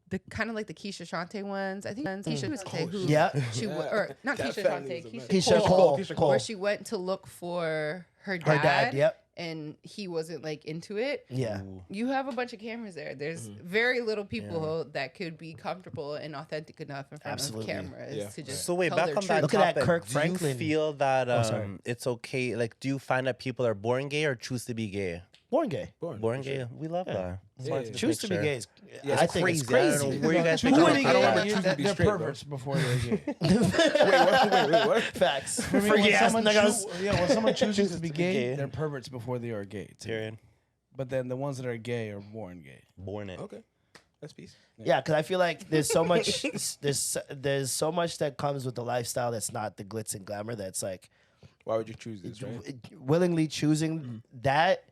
the kind of like the Keisha Shante ones. I think Keisha Shante who Yeah, she or not That Keisha family Shante, is a Keisha Cole, Cole. where she went to look for her Her dad. Yep. and he wasn't like into it. Yeah. You have a bunch of cameras there. There's very little people that could be comfortable and authentic enough in front Absolutely. of cameras Yeah. to just So wait, tell back their on that truth. Look at that topic. Kirk Do Franklin. you feel that sorry. it's okay? Like, do you find that people are born gay or choose to be gay? Born gay. Born gay. We love that. Just wanted to just Choose make to be sure. gay. Is, Yeah, I it's think it's crazy. I don't crazy. know where you guys Choose think to I'm- be I don't gay, wanna choose to they're be straight, bro. perverts before they're gay. Wait, what? Facts. For me, Freaky ass niggas. when someone chooses to be gay, gay. they're perverts before they are gay. too. Period. But then the ones that are gay are born gay. Born it. Okay, that's peace. Yeah, because I feel like there's so much there's so much that comes with the lifestyle that's not the glitz and glamour. That's like Why would you choose this, right? willingly choosing that.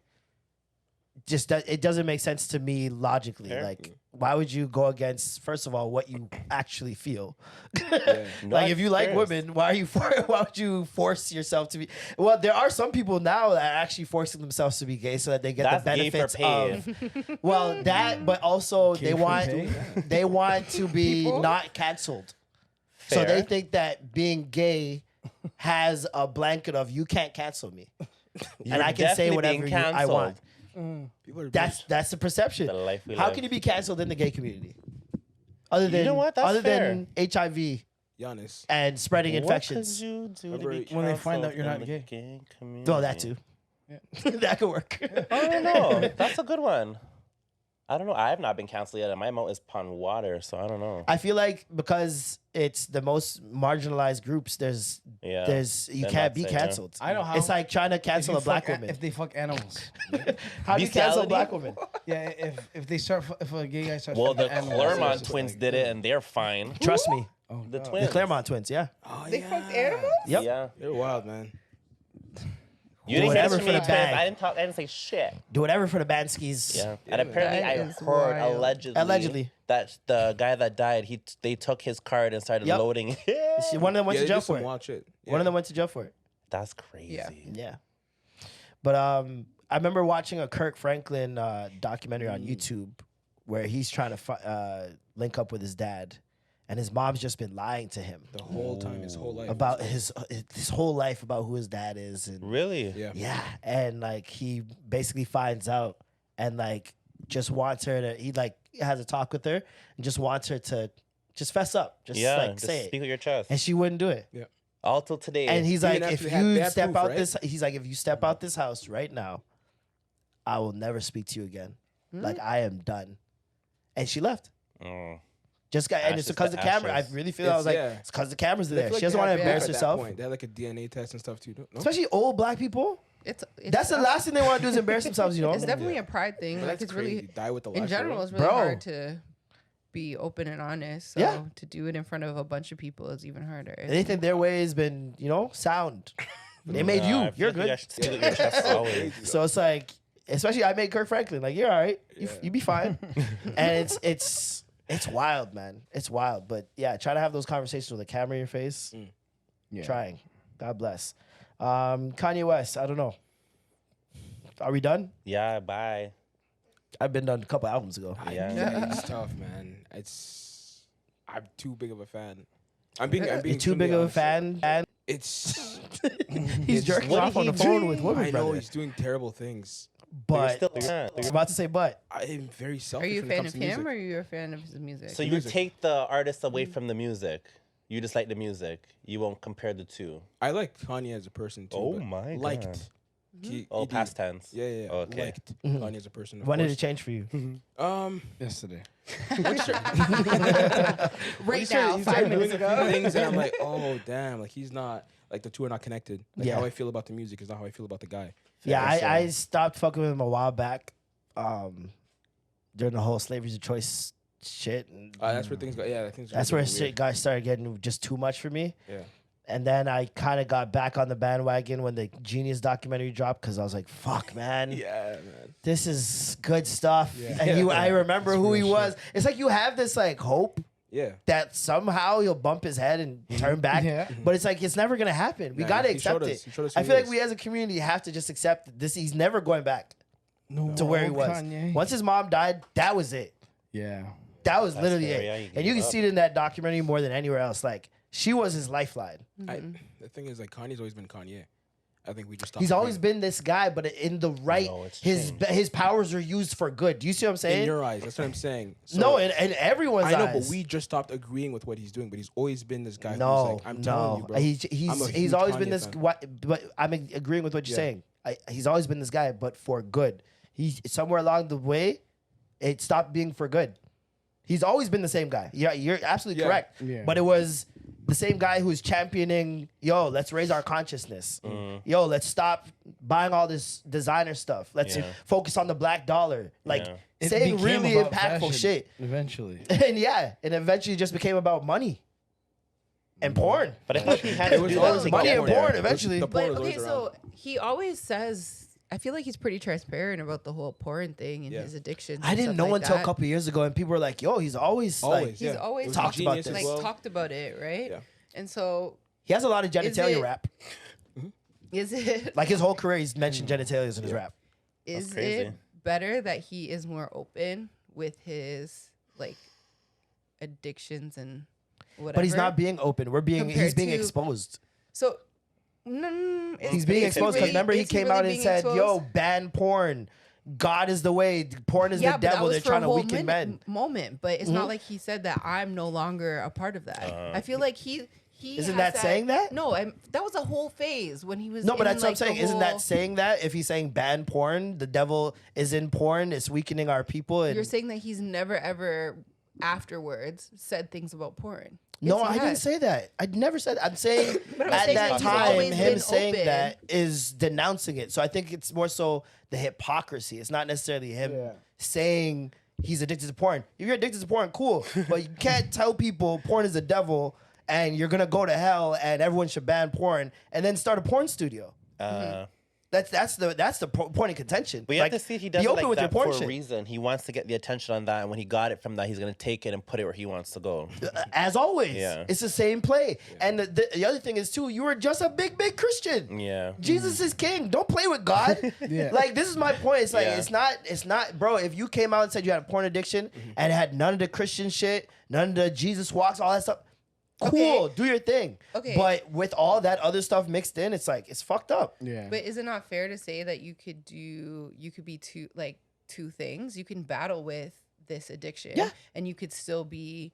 Just that it doesn't make sense to me logically. Fair. Like, why would you go against first of all what you actually feel? Yeah. Like, if you like Serious. women, why would you force yourself to be? Well, there are some people now that are actually forcing themselves to be gay so that they get That's the gay for benefits pay. of. Well, that, but also Gay they for want pay? they want to be not canceled. So Fair. they think that being gay has a blanket of you can't cancel me, and I can say definitely whatever being I want. People are That's the perception. The life we How live. can you be canceled in the gay community? Other than know what? That's other fair. than HIV Giannis. and spreading What infections. could you do to Remember be when they find canceled out you're not in the gay? gay community? Oh, that too. That could work. I don't know. That's a good one. I don't know. I have not been canceled yet, and my mouth is pond water, so I don't know. I feel like because it's the most marginalized groups, you Yeah. can't Then be that's it, yeah. canceled. I know how. It's like trying to if cancel you a black fuck woman. if they fuck animals. How do you cancel a Bestiality? black woman? Yeah, if they start if a gay guy starts. Well, fucking the animals, Claremont it's just twins like, did it, and they're fine. Trust me. Oh, The God. twins. The Claremont twins, yeah. Oh, They fucked animals? Yep. Yeah. They're wild, man. You didn't Whatever mention for me, the twins. bag. I didn't talk. I didn't say shit. Do whatever for the Banskis. Yeah. And apparently, That I is heard wild. allegedly that the guy that died, they took his card and started Yep. loading. One of them went Yeah, to they jail do for some it. wild shit. One of them went to jail for it. That's crazy. Yeah. Yeah. But I remember watching a Kirk Franklin documentary on YouTube where he's trying to link up with his dad, and his mom's just been lying to him the whole time, his whole life. about his whole life about who his dad is, and Really? Yeah. yeah, and like he basically finds out and like just wants her to. He like has a talk with her and just wants her to just fess up, just Yeah. like Just say speak it, with your chest. and she wouldn't do it. All till today. And he's He like, didn't if actually have you bad step proof, out right? this, he's like, if you step out this house right now, I will never speak to you again. Like I am done. And she left. Mm. Just got, and Ashes it's because to the camera. I ashes. really feel I was like, Yeah. it's because the cameras are They there. feel She like doesn't they want to had embarrass proof at that herself. point. They had like a DNA test and stuff too. No? Especially old black people. It's That's the last thing they want to do is embarrass themselves. You know. It's definitely a pride thing. But Like that's it's crazy. really Die with the in life, general, right? it's really Bro. hard to be open and honest. So Yeah. to do it in front of a bunch of people is even harder. They think their way has been, sound. They made Nah, I you. feel You're like you good. guys should speak with your chest always. So it's like, especially I made Kirk Franklin. Like you're all right. You be fine. And it's wild, man. It's wild. But yeah, try to have those conversations with a camera in your face. Yeah. Trying. God bless. Kanye West. I don't know. Are we done? Yeah, bye. I've been done a couple albums ago. Yeah. It's tough, man. I'm too big of a fan. I'm being You're too extremely big of a honest. fan. And It's he's jerking what off did on he the phone do? with women, I know brother. he's doing terrible things. But You're I was about to say, but I am very Are selfish. you a when it fan comes of to him music. or are you a fan of his music? So you music. take the artist away from the music. You just like the music. You won't compare the two. I like Kanye as a person too. Oh but my God. liked Past tense. Yeah. Okay. Liked Kanye as a person. Of When did course. it change for you? Yesterday. Right now, 5 minutes doing a ago. few things, and I'm like, oh damn, like he's not like the two are not connected. Like Yeah. how I feel about the music is not how I feel about the guy. Yeah, So- I stopped fucking with him a while back. During the whole slavery's a choice shit. And That's where things go. Yeah, things. that's go where weird. shit guys started getting just too much for me. Yeah. And then I kind of got back on the bandwagon when the Genius documentary dropped because I was like, fuck, man. Yeah, man. This is good stuff. Yeah. And I remember That's who he real was. It's like you have this like hope Yeah. that somehow he'll bump his head and turn back. Yeah. But it's like it's never gonna happen. We Nah, gotta he showed accept us- it. he showed us I who feel he like is. we as a community have to just accept this. He's never going back No, to where he was. Kanye. Once his mom died, that was it. Yeah. That was literally fair, it. yeah, you And you gave can up. see it in that documentary more than anywhere else. Like she was his lifeline. The thing is, like Kanye's always been Kanye. I think we just stopped He's always agreeing. been this guy, but in the right, No, it's his changed. his powers are used for good. Do you see what I'm saying? in your eyes. That's what I'm saying. So, No, in everyone's I know, eyes. but we just stopped agreeing with what he's doing. But he's always been this guy. No, who's like, I'm telling you, bro. He's I'm a he's huge always Kanye been this. fan. But I'm agreeing with what you're Yeah. saying. He's always been this guy, but for good. He somewhere along the way, it stopped being for good. He's always been the same guy. Yeah, you're absolutely Yeah. correct. Yeah. But it was the same guy who's championing, yo, let's raise our consciousness. Yo, let's stop buying all this designer stuff. Let's Yeah. focus on the black dollar. Like Yeah. It saying became really about impactful fashion shit. Eventually. And yeah, and eventually just became about money and porn. But I thought he had It to was do always that to about money get and there. porn eventually. The porn But was okay, always so around. he always says, I feel like he's pretty transparent about the whole porn thing and Yeah. his addictions. I and didn't stuff know like until that. a couple years ago, and people were like, "Yo, he's always like He's always It was talked about Genius this. as like well. talked about it, right? Yeah. And so he has a lot of genitalia it- rap. is it Like his whole career, he's mentioned genitalias in his rap. is crazy. it better that he is more open with his like addictions and whatever? But he's not being open. He's Compared being to- exposed. So He's being exposed because remember he came out and said, "Yo, ban porn. God is the way. Porn is the but that devil. was They're for trying a to whole weaken men." moment, but it's not like he said that I'm no longer a part of that. I feel like he Isn't has that saying that? No, that was a whole phase when he was. No, but in, that's what I'm like, the saying. Isn't whole- that saying that if he's saying ban porn, the devil is in porn, it's weakening our people? And You're saying that he's never ever afterwards said things about porn. no, Yes, I he didn't has. say that. I never said. I'm saying But I'm at saying that that he's time, always him been saying open. that is denouncing it. So I think it's more so the hypocrisy. It's not necessarily him saying he's addicted to porn. If you're addicted to porn, cool, but you can't tell people porn is the devil and you're gonna go to hell and everyone should ban porn and then start a porn studio. That's the point of contention. But you have to see he does be it open like with your that porn for a shit. reason. He wants to get the attention on that, and when he got it from that, he's gonna take it and put it where he wants to go. As always, Yeah. it's the same play. And the other thing is too, you were just a big Christian. Yeah. Jesus is king. Don't play with God. Yeah. Like this is my point. It's like Yeah. it's not, bro. If you came out and said you had a porn addiction and had none of the Christian shit, none of the Jesus walks, all that stuff, cool, do your thing. Okay. But with all that other stuff mixed in, it's like it's fucked up. Yeah. But is it not fair to say that you could be two things? You can battle with this addiction, Yeah. and you could still be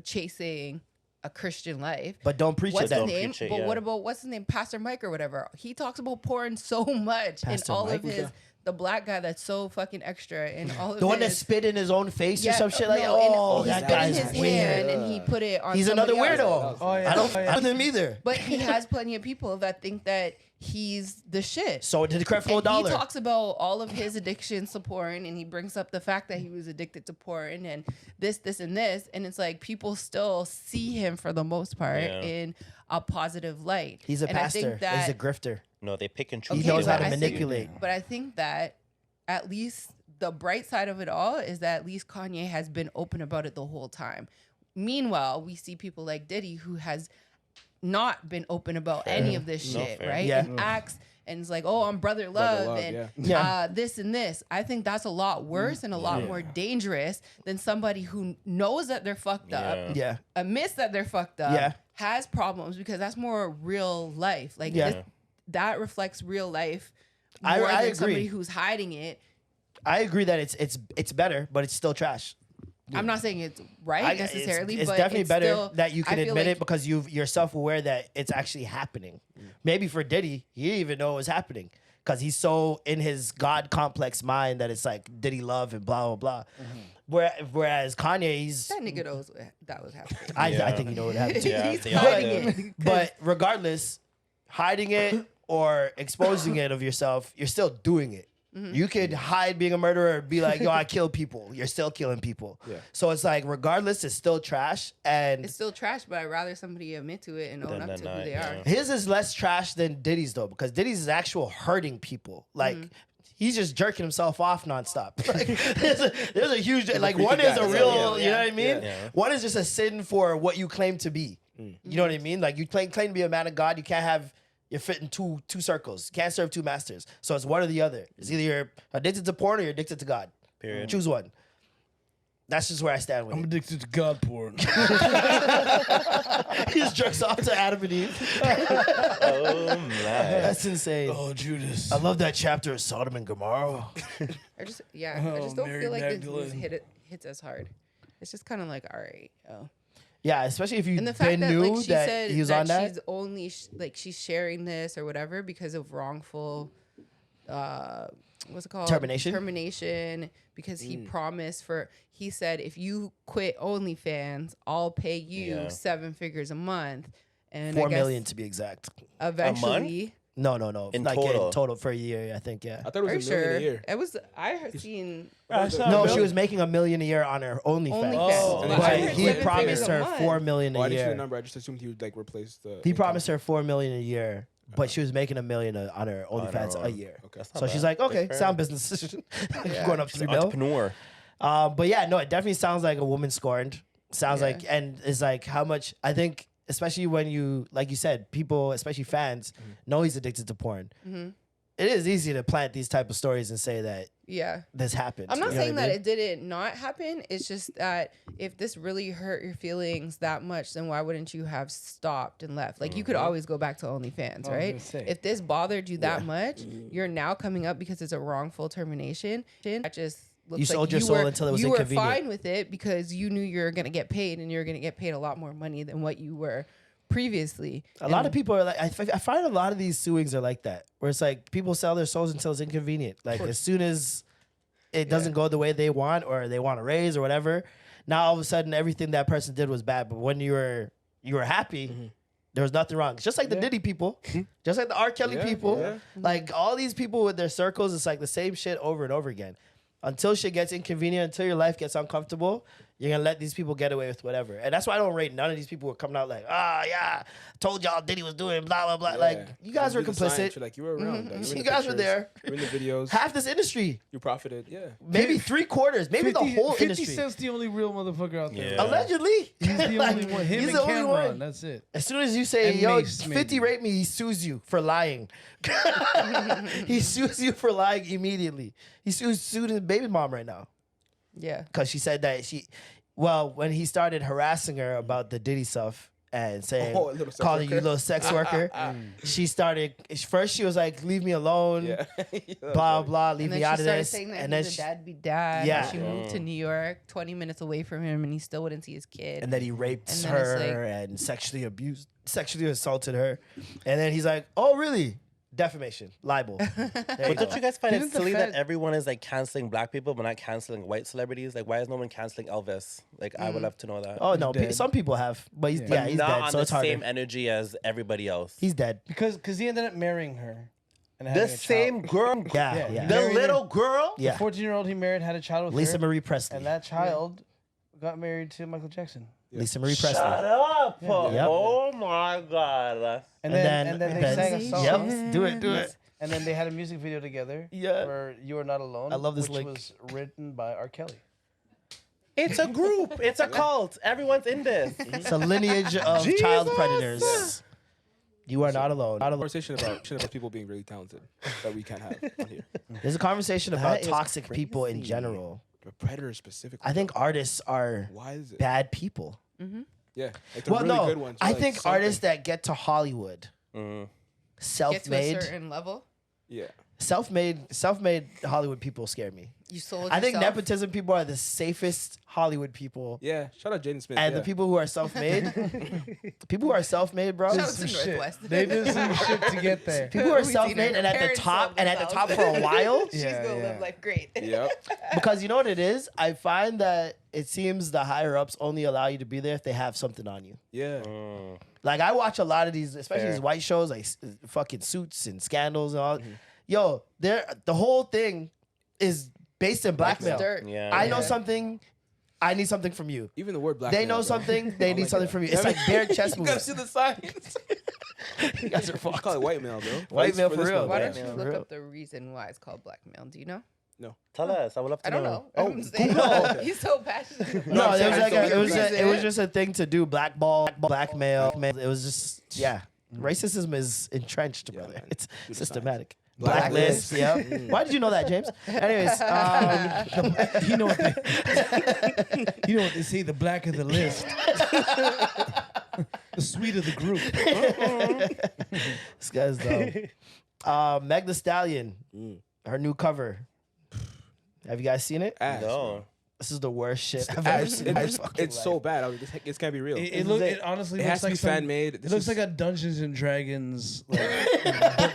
chasing a Christian life. But don't preach What's it. his Then. name? preach it, But yeah. what about what's his name? Pastor Mike or whatever. He talks about porn so much Pastor in all Mike? of his. The black guy that's so fucking extra in all of The one that his. spit in his own face or some shit like, no, and oh, he that spit in guy's his weird. hand and he put it on. He's another somebody weirdo. else. Oh, yeah. I don't Oh, yeah. fuck with him either. But he has plenty of people that think that he's the shit. So did the Creflo And Dollar. he talks about all of his addictions to porn, and he brings up the fact that he was addicted to porn and this, and this, and it's like people still see him for the most part Yeah. in a positive light. He's a and I pastor. think that, He's a grifter. No, they pick and choose. He Okay, knows how but to I think- manipulate. But I think that at least the bright side of it all is that at least Kanye has been open about it the whole time. Meanwhile, we see people like Diddy who has not been open about any of this No, shit, fair. right? Yeah. And acts and it's like, oh, I'm brother love, love, and yeah. this and this. I think that's a lot worse and a lot more dangerous than somebody who knows that they're fucked up, Yeah. admits that they're fucked up, Yeah. has problems, because that's more real life. Like Yeah. that reflects real life more I than agree. somebody who's hiding it. I agree that it's better, but it's still trash. I'm not saying it's right It's necessarily, it's but definitely it's better still, that you can I feel admit like it because you're self-aware that it's actually happening. Maybe for Diddy, he didn't even know it was happening because he's so in his God complex mind that it's like, did he love and blah, blah, blah. Whereas Kanye, he's... That nigga knows that was happening. I think you know what happened. Yeah, He's they all hiding do. it. But regardless, hiding it or exposing it of yourself, you're still doing it. You could hide being a murderer and be like, yo, I kill people. You're still killing people. Yeah. So it's like, regardless, it's still trash. And It's still trash, but I'd rather somebody admit to it and own Then up to not, who they yeah. are. his is less trash than Diddy's, though, because Diddy's is actual hurting people. Like, he's just jerking himself off nonstop. Like, there's a huge, like, freaky one is guy. a real, you know what I mean? Yeah. One is just a sin for what you claim to be. You know what I mean? Like, you claim to be a man of God, you can't have... You're fitting two circles. You can't serve two masters. So it's one or the other. It's either you're addicted to porn or you're addicted to God. Period. Choose one. That's just where I stand with I'm it. addicted to God porn. He just jerks off to Adam and Eve. Oh my. That's insane. Oh, Judas. I love that chapter of Sodom and Gomorrah. I just don't Mary feel like this Magdalene. hits as hard. It's just kind of like, all right, Yeah, especially if you and the fact that knew like she that said he was that on that. she's only she's sharing this or whatever because of wrongful, what's it called? Termination? Because he promised he said if you quit OnlyFans, I'll pay you 7 figures a month, and $4 I guess million to be exact. eventually. No. In like total? in total for a year, I think. Yeah. I thought it Are you was $1 million sure? a year. It was. I had seen. No, she was making $1 million a year on her OnlyFans. OnlyFans. But But I heard he 7 promised figures her a month. $4 million Oh, I a didn't see the year. number. I just assumed he would like replace the. He income. promised her $4 million a year, but she was making $1 million on her OnlyFans her a own. year. Okay. So she's like, okay, sound business decision. Going up She's 3 an mil. entrepreneur. But yeah, no, it definitely sounds like a woman scorned. Sounds Yeah. like, and it's like how much I think, especially when you, like you said, people, especially fans, know he's addicted to porn. It is easy to plant these type of stories and say that Yeah. this happened. I'm not You know saying what I that mean? it didn't not happen. It's just that if this really hurt your feelings that much, then why wouldn't you have stopped and left? Like you could always go back to OnlyFans, I was right? gonna say. If this bothered you that much, you're now coming up because it's a wrongful termination. That just looks You like sold your soul were, until it was you inconvenient. were fine with it because you knew you were gonna get paid and you're gonna get paid a lot more money than what you were previously. A lot of people are like, I find a lot of these suings are like that, where it's like people sell their souls until it's inconvenient. Like as soon as it doesn't go the way they want or they want to raise or whatever, now all of a sudden everything that person did was bad. But when you were happy, there was nothing wrong. Just like the Diddy people, just like the R. Kelly people, like all these people with their circles, it's like the same shit over and over again. Until shit gets inconvenient, until your life gets uncomfortable, you're gonna let these people get away with whatever. And that's why I don't rate none of these people who are coming out like, yeah, told y'all Diddy was doing blah, blah, blah. Like, you guys were did the science. complicit. You're like, you were around. Like, You guys were there. You're in the videos. Half this industry, You profited. Yeah. maybe 3/4, maybe the whole 50 industry. Cent's the only real motherfucker out there. Yeah. Allegedly. He's the Like, only one. Him he's and the only Cameron. one. That's it. As soon as you say, And yo, Mace, 50 maybe. raped me, he sues you for lying. He sues you for lying immediately. He's suing his baby mom right now. Yeah. Because she said that when he started harassing her about the Diddy stuff and saying, Oh, a little sex calling you worker. little sex worker, she started, first she was like, leave me alone, Yeah. blah, blah, leave And then me she out of started this. saying that And he's then a dad-be dad. Yeah. And she moved to New York, 20 minutes away from him, and he still wouldn't see his kid. and then he raped And then it's her and sexually assaulted her. And then he's like, oh, really? Defamation, libel. There you But go. don't you guys find it Didn't the silly Fed- that everyone is like canceling black people but not canceling white celebrities? Like, why is no one canceling Elvis? Like, I would love to know that. Oh, no, dead. some people have. But he's, Yeah. he's not dead, on so the it's harder. same energy as everybody else. He's dead. Because he ended up marrying her. And having the a same child. girl. Yeah, yeah. The Married her. little girl. Yeah. 14-year-old he married had a child with Lisa her. Marie Presley. And that child got married to Michael Jackson. Lisa Marie Shut Presley. up. Yep. Oh my God. And then they sang a song. Yep, do it. And then they had a music video together. Yeah. Where You Are Not Alone. I love this which link. was written by R. Kelly. It's a group. It's a cult. Everyone's in this. It's a lineage of child predators. You are not alone. Not alone. Conversation about people being really talented that we can't have on here. There's a conversation about That is toxic people in crazy. general. But predators specifically. I think artists are Why is it? bad people. Yeah. Like the Well, really no, good ones. I like think something- artists that get to Hollywood, Mm. Get to a self-made, certain level. Yeah. self-made Hollywood people scare me. You sold I think yourself? nepotism people are the safest Hollywood people. Yeah, shout out Jaden Smith. And yeah. the people who are self-made, people who are self-made, bro. Shout out Some to shit. Northwest. They did some shit to get there. People who are We've seen self-made her and at the parents top sold and at the top for themselves. a while. She's Yeah, gonna yeah. live life great. Yep. Because you know what it is? I find that it seems the higher ups only allow you to be there if they have something on you. Yeah. Like I watch a lot of these, especially Fair. these white shows, like fucking Suits and Scandals and all. Yo, the whole thing is based in blackmail. Dirt. Yeah. I know something. I need something from you. Even the word black. They know something. They need something from you. It's like bare chess You gotta moves. see the signs. You guys are I fucked. call it white male, bro. White At least male for this real. one, Why yeah. don't you Yeah. look Real. up the reason why it's called blackmail? Do you know? Tell us. I would love to I don't know. Oh, I'm saying, he's so passionate. No, it was like It it was just a thing to do. Blackmail. It was just Racism is entrenched, brother. man. It's Do the systematic. Blacklist. Blacklist. Yep. Why did you know that, James? Anyways, You know what they say, the blacker the list. The sweeter the group. this guy's dumb. Meg Thee Stallion, her new cover. Have you guys seen it? Ass, No. This is the worst shit I've ever Ass. seen. in my It's fucking so life. bad. This can't be real. It honestly It looks has to like be fan made. It looks like a Dungeons and Dragons book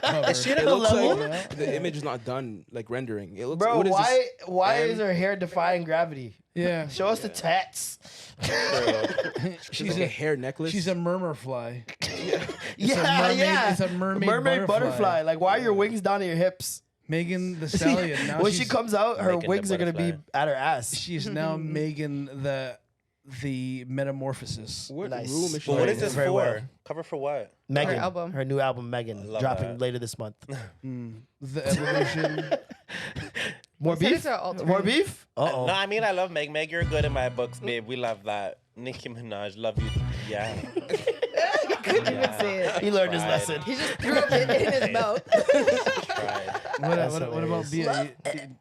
cover. Shit It at a looks level. like the image is not done like rendering. It looks. Bro, what is this? why M? is her hair defying gravity? Yeah, Show us the tats. She's like a hair necklace. she's a murmur fly. Yeah, mermaid- it's a mermaid butterfly. Like, why are your wings down at your hips? Megan the Stallion. Now When she she's- comes out, her Megan the wings are gonna be butterfly. at her ass. she's now Megan the metamorphosis. What Nice. room is she? But what in? is this Very for? well. Cover for what? Megan, album. her new album, Megan, love dropping that. later this month. The evolution. More They said beef? it's our alternate. More beef? No, Uh-oh. I mean I love Meg. Meg, you're good in my books, babe. We love that. Nicki Minaj, love you. Yeah. He couldn't even say it. He learned his Right. lesson. He just threw it in his mouth. Tried. What about hilarious. Bia?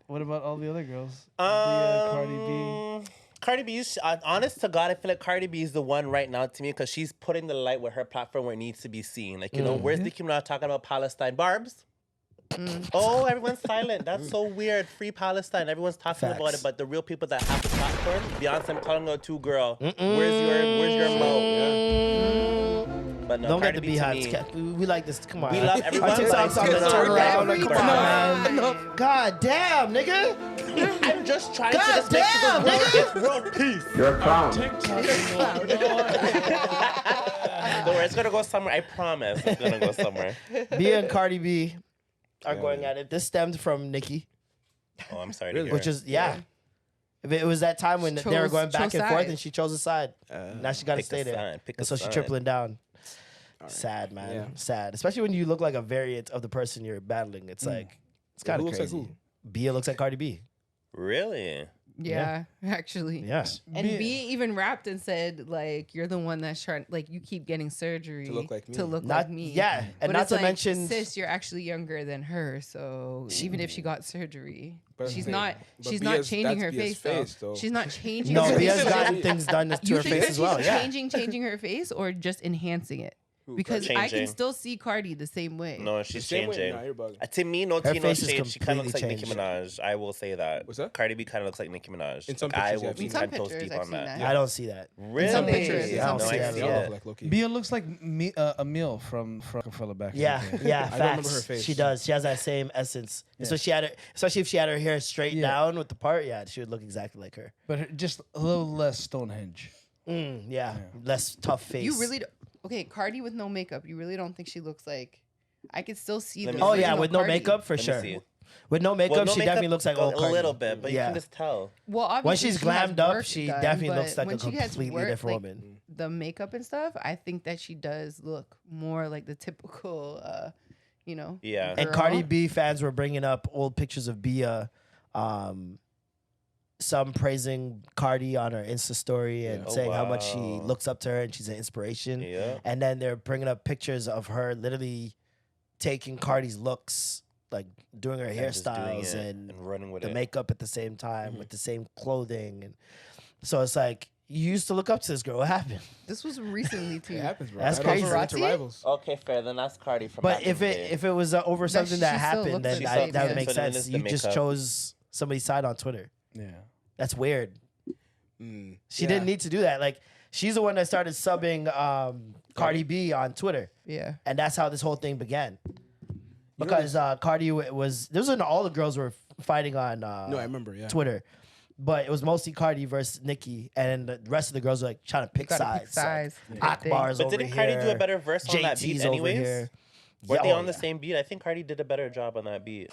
What about all the other girls? Bia, Cardi B. Cardi B, honest to God, I feel like Cardi B is the one right now to me because she's putting the light with her platform where it needs to be seen. Like, you know, where's Nicki Minaj talking about Palestine? Barbs? Oh, everyone's silent. That's so weird. Free Palestine. Everyone's talking about Facts. it, but the real people that have the platform, Beyonce, I'm calling her two girl. Where's your mouth? But no, Don't get Cardi the B to beehives. me, We like this. Come on. We love everyone, Our but TikTok's on the it's turnaround. every Come on, man. God damn, nigga. I'm just trying to God just make sure damn, the world nigga. gets world peace. You're a clown. Don't worry, it's gonna go somewhere. I promise. It's gonna go somewhere. Bia and Cardi B are going at it. This stemmed from Nicki, Oh, I'm sorry Really? to hear. which is It was that time when they were going back chose and forth, sides. and she chose a side. Now she got to Pick a stay there. side, pick a And so she's side. tripling down. Sad, man. Yeah. Sad. Especially when you look like a variant of the person you're battling. It's like, it's kind Who of looks like crazy. who? Bia looks like Cardi B. Really? Yeah, actually. Yeah. And B even rapped and said, like, you're the one that's trying, like, you keep getting surgery To look like me. To look Not- like me. yeah, and But not it's to like, mention- sis, you're actually younger than her. So even if she got surgery, But she's hey, not. but She's not Bia's- changing her that's Bia's face, face, though. though. She's not changing. No, her Bia's face. gotten things done to You her think face that as well. she's Yeah. changing her face or just enhancing it? Because I can Changing. still see Cardi the same way. No, she's Same way? changing. Nah, you're bugging. To me, no Her tea, no face is shade. She kind of looks like completely Nicki Minaj. I will say that. What's that? Cardi B kind of looks like Nicki Minaj. In some I pictures, will yeah, be in some 10 toes pictures, deep I've on seen that. that. I don't see that. Really? some pictures, I don't some see that pictures. at all. Look like low-key. Bia looks like Emil from Rockefeller back. Yeah, in the day. yeah, I facts. don't remember her face. She does. She has that same essence. So she had her, especially if she had her hair straight Yeah. down with the part. Yeah, she would look exactly like her. But just a little less Stonehenge. Yeah, less tough face. You really okay? Cardi with no makeup. You really don't think she looks like? I could still see. Let the me Oh see. yeah, original with no Cardi. makeup for Let me sure. see. With no makeup, Well, no she makeup, definitely looks like old a Cardi. little bit, but Yeah. you can just tell. Well, obviously When she's she has glammed up, work she done, definitely but looks like when a she gets completely work, different like, woman. The makeup and stuff, I think that she does look more like the typical, you know. Yeah. And girl. Cardi B fans were bringing up old pictures of Bia, some praising Cardi on her Insta story and Oh, saying how much she wow. looks up to her and she's an inspiration. Yeah. And then they're bringing up pictures of her literally taking Cardi's looks, like doing her And just doing hairstyles it and running with the it. makeup at the same time with the same clothing. And so it's like, You used to look up to this girl. What happened? This was recently too. It happens, bro. That's Rivals crazy. turn into Paparazzi? rivals. Okay, fair. Then that's Cardi from. But back if in the it day. if it was over something that she still happened, looks then the that same, would yeah. make So then sense. it's the You just makeup. chose somebody's side on Twitter. Yeah. That's weird. She Yeah. didn't need to do that. Like she's the one that started subbing Cardi B on Twitter, Yeah. and that's how this whole thing began. Because Cardi was this was when all the girls were fighting on No, I remember. Yeah. Twitter, but it was mostly Cardi versus Nicki, and the rest of the girls were like trying to pick Gotta sides. pick sides. Like, Akbar's But over didn't Cardi here, do a better verse on that JT's beat over anyways? here. Weren't they Yeah, on the yeah. same beat? I think Cardi did a better job on that beat.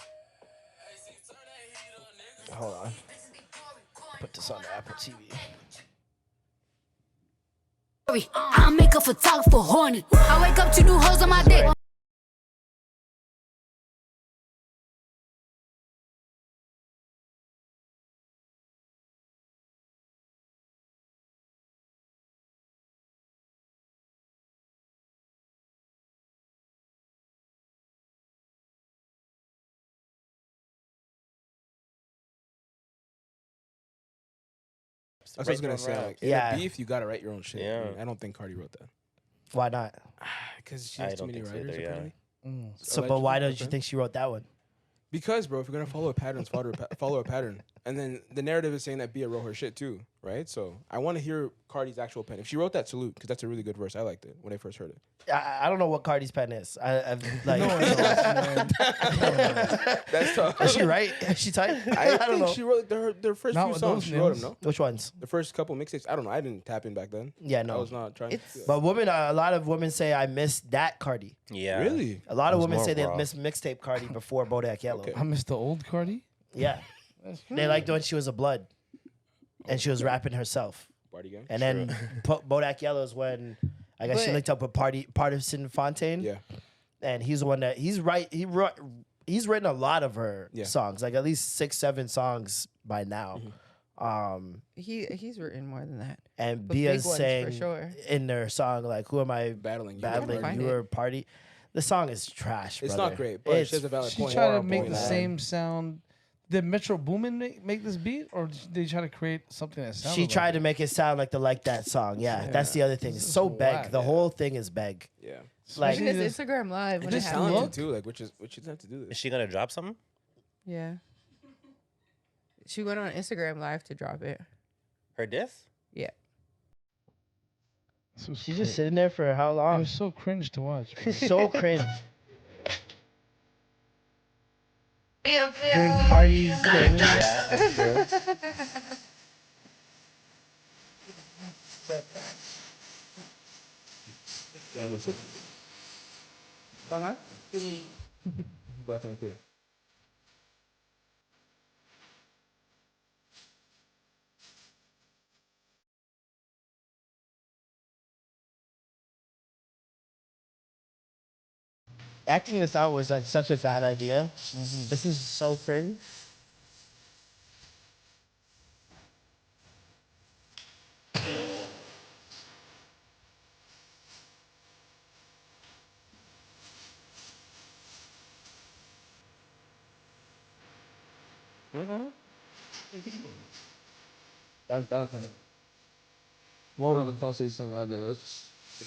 Hold on. Put this on the Apple TV. I make a photographer horny. I wake up to new hoes on my dick. That's what I was gonna say. Like, in Yeah. a beef, you gotta write your own shit. Yeah. I don't think Cardi wrote that Why not? because she I has too don't many think so writers. either, yeah. Apparently. So, but why don't you think she wrote that one? Because, bro, if you're gonna follow a pattern, follow a pattern. And then the narrative is saying that Bia wrote her shit too, right? So I want to hear Cardi's actual pen. If she wrote that, salute, because that's a really good verse. I liked it when I first heard it. I don't know what Cardi's pen is. I've like. That's tough. Is she right? Is she tight? I don't think know. she wrote their first Not few with songs. those She wrote them, names. no? Which ones? The first couple mixtapes. I don't know. I didn't tap in back then. Yeah, I no. was not trying. It's- But women, a lot of women say I missed that Cardi. Yeah. Really? A lot of It was women more say they raw. missed mixtape Cardi before Bodak Yellow. Okay. I missed the old Cardi. Yeah, they liked when she was a blood, and she was rapping herself. Party gang. And then Bodak Yellow is when I guess she But- linked up with Partisan Fontaine. Yeah. And he's the one that he's written a lot of her Yeah. songs, like at least 6-7 songs by now. He's written more than that. And But Bia's big ones for saying sure. in their song, like, who am I Battling. battling? Find You it. were party. The song is trash, It's brother. not great, but she has a valid She point. tried to horrible, make the man. same sound. Did Metro Boomin make this beat, or did they try to create something that sounded? She tried to make it sound like the Like That song. Yeah, that's the other thing. It's so beg. whack. The whole thing is beg. Yeah. Like, Even his Instagram live when it Just happened. talented too. Like, which is have to do Is this. she gonna drop something? Yeah. She went on Instagram live to drop it. Her diss? Yeah. she's just sitting there for how It long? was so cringe to watch. She's so cringe. Acting this out was like such a bad idea. This is so cringe.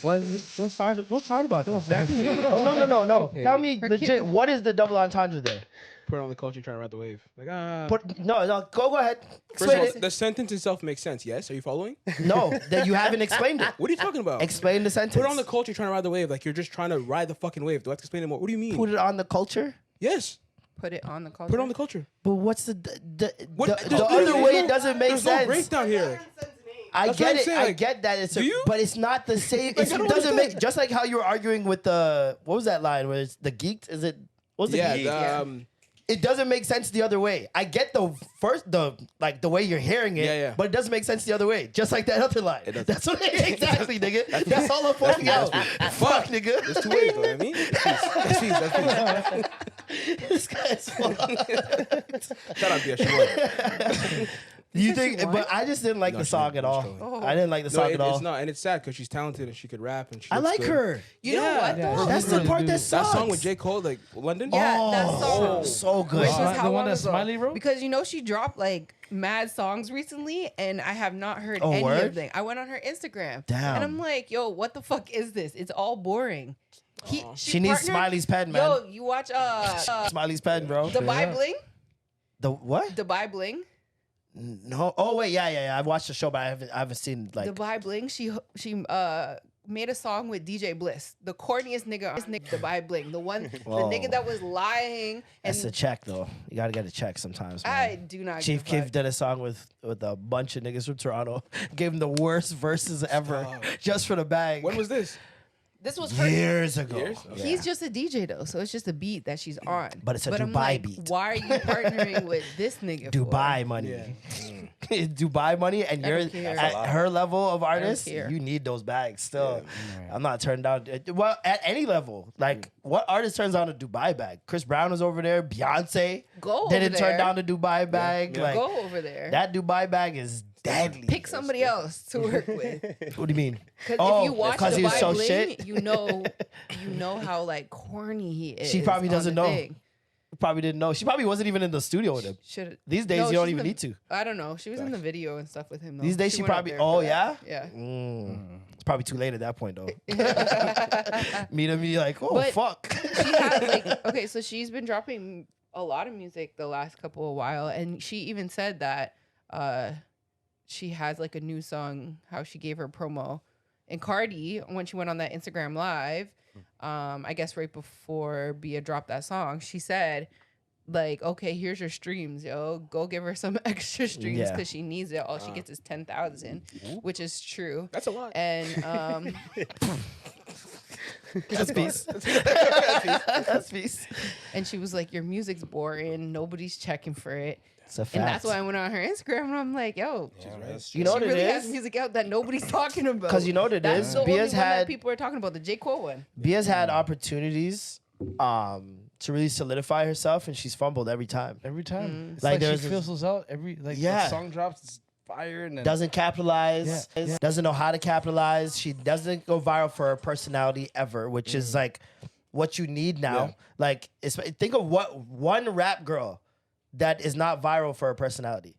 What's hard about this? No. Tell me legit, what is the double entendre there? Put it on the culture, trying to ride the wave. Like, No, go ahead. First of Explain all, it. the sentence itself makes sense. Yes, are you following? No, that you haven't explained it. What are you talking about? Explain the sentence. Put it on the culture, trying to ride the wave. Like you're just trying to ride the fucking wave. Do I have to explain it more? What do you mean? Put it on the culture. Yes. Put it on the culture. Put it on the culture. But what's the What? the other way? It doesn't make There's sense. no breakdown here. I That's what get I'm it. saying, I like, get that. It's do you? but it's not the same. Like, It I don't doesn't understand. make just like how you were arguing with the what was that line where it's the geeked? Is it what was the Yeah. geeked? The, It doesn't make sense the other way. I get the way you're hearing it, Yeah. but it doesn't make sense the other way. Just like that other line. doesn't. That's what exactly, nigga. That's all I'm pointing out. Fuck, nigga. There's two ways, though. I mean, that's peace. That's peace. This guy's fucked. Shout out to you. You said think? she won? But I just didn't like No, the she song didn't. at all. She Oh. I didn't like the No, song at all. it's not, and it's sad because she's talented and she could rap and she. I looks like good. her. You know what? Yeah. Though? That's the really part do. that That sucks. song with J. Cole, like London. Yeah, that Oh, song. so good. Which was The how one long that ago? Smiley wrote? Because you know she dropped like mad songs recently, and I have not heard Oh, any word? of them. I went on her Instagram, Damn. and I'm like, yo, what the fuck is this? It's all boring. She needs Smiley's pen, man. Yo, you watch Smiley's pen, bro. Dubai Bling? The what? Dubai Bling? No. Oh wait, yeah. I've watched the show, but I haven't seen like. Dubai Bling. She made a song with DJ Bliss, the corniest nigga. Dubai Bling, the Whoa. nigga that was lying. And That's a check though. You gotta get a check sometimes. Man. I do not. Chief give a Keef fuck. did a song with a bunch of niggas from Toronto. Gave him the worst verses ever, just for the bag. When was this? This was her. Years ago. Years? Yeah. He's just a DJ though, so it's just a beat that she's on. But it's a I'm Dubai like, beat. Why are you partnering with this nigga? Dubai money. Dubai money, and I you're don't care. at her level of artist, care. you need those bags still. I'm not turned down. Well, at any level, like what artist turns down a Dubai bag? Chris Brown was over there. Beyonce Go didn't over turn there. down the Dubai bag. Like Go over there. that Dubai bag is deadly. Pick somebody else to work with. What do you mean? Because if you watch because the he was so Bling, shit. you know how like corny he is. She probably on doesn't the know. thing. Probably didn't know. She probably wasn't even in the studio with him. Should These days, No, you don't she's even in the- need to. I don't know. She was in the video and stuff with him. Though. These days, she went up probably. there Oh for that. yeah. Yeah. It's probably too late at that point though. Me to be like, oh But- fuck. She had like okay, so she's been dropping a lot of music the last couple of while, and she even said that she has like a new song. How she gave her promo, and Cardi when she went on that Instagram live, I guess right before Bia dropped that song, she said. Like, okay, here's your streams, yo. Go give her some extra streams Yeah. because she needs it. All she gets is 10,000, which is true. That's a lot. And That's peace. That's peace. and she was like, your music's boring. Nobody's checking for it. It's a fact. And that's why I went on her Instagram and I'm like, yo, You know she what it really has is? music out that nobody's talking about. 'Cause you know what it That's is? the only Bia's one that had- people are talking about, the J. Cole one. Bia's had opportunities to really solidify herself, and she's fumbled every time. Every time. It's Like, like, there's she this- fizzles out every Yeah. the song drops, it's fire and then Doesn't capitalize. Yeah. Doesn't know how to capitalize. She doesn't go viral for her personality ever, which is like what you need now. Yeah. Like, think of what one rap girl that is not viral for her personality.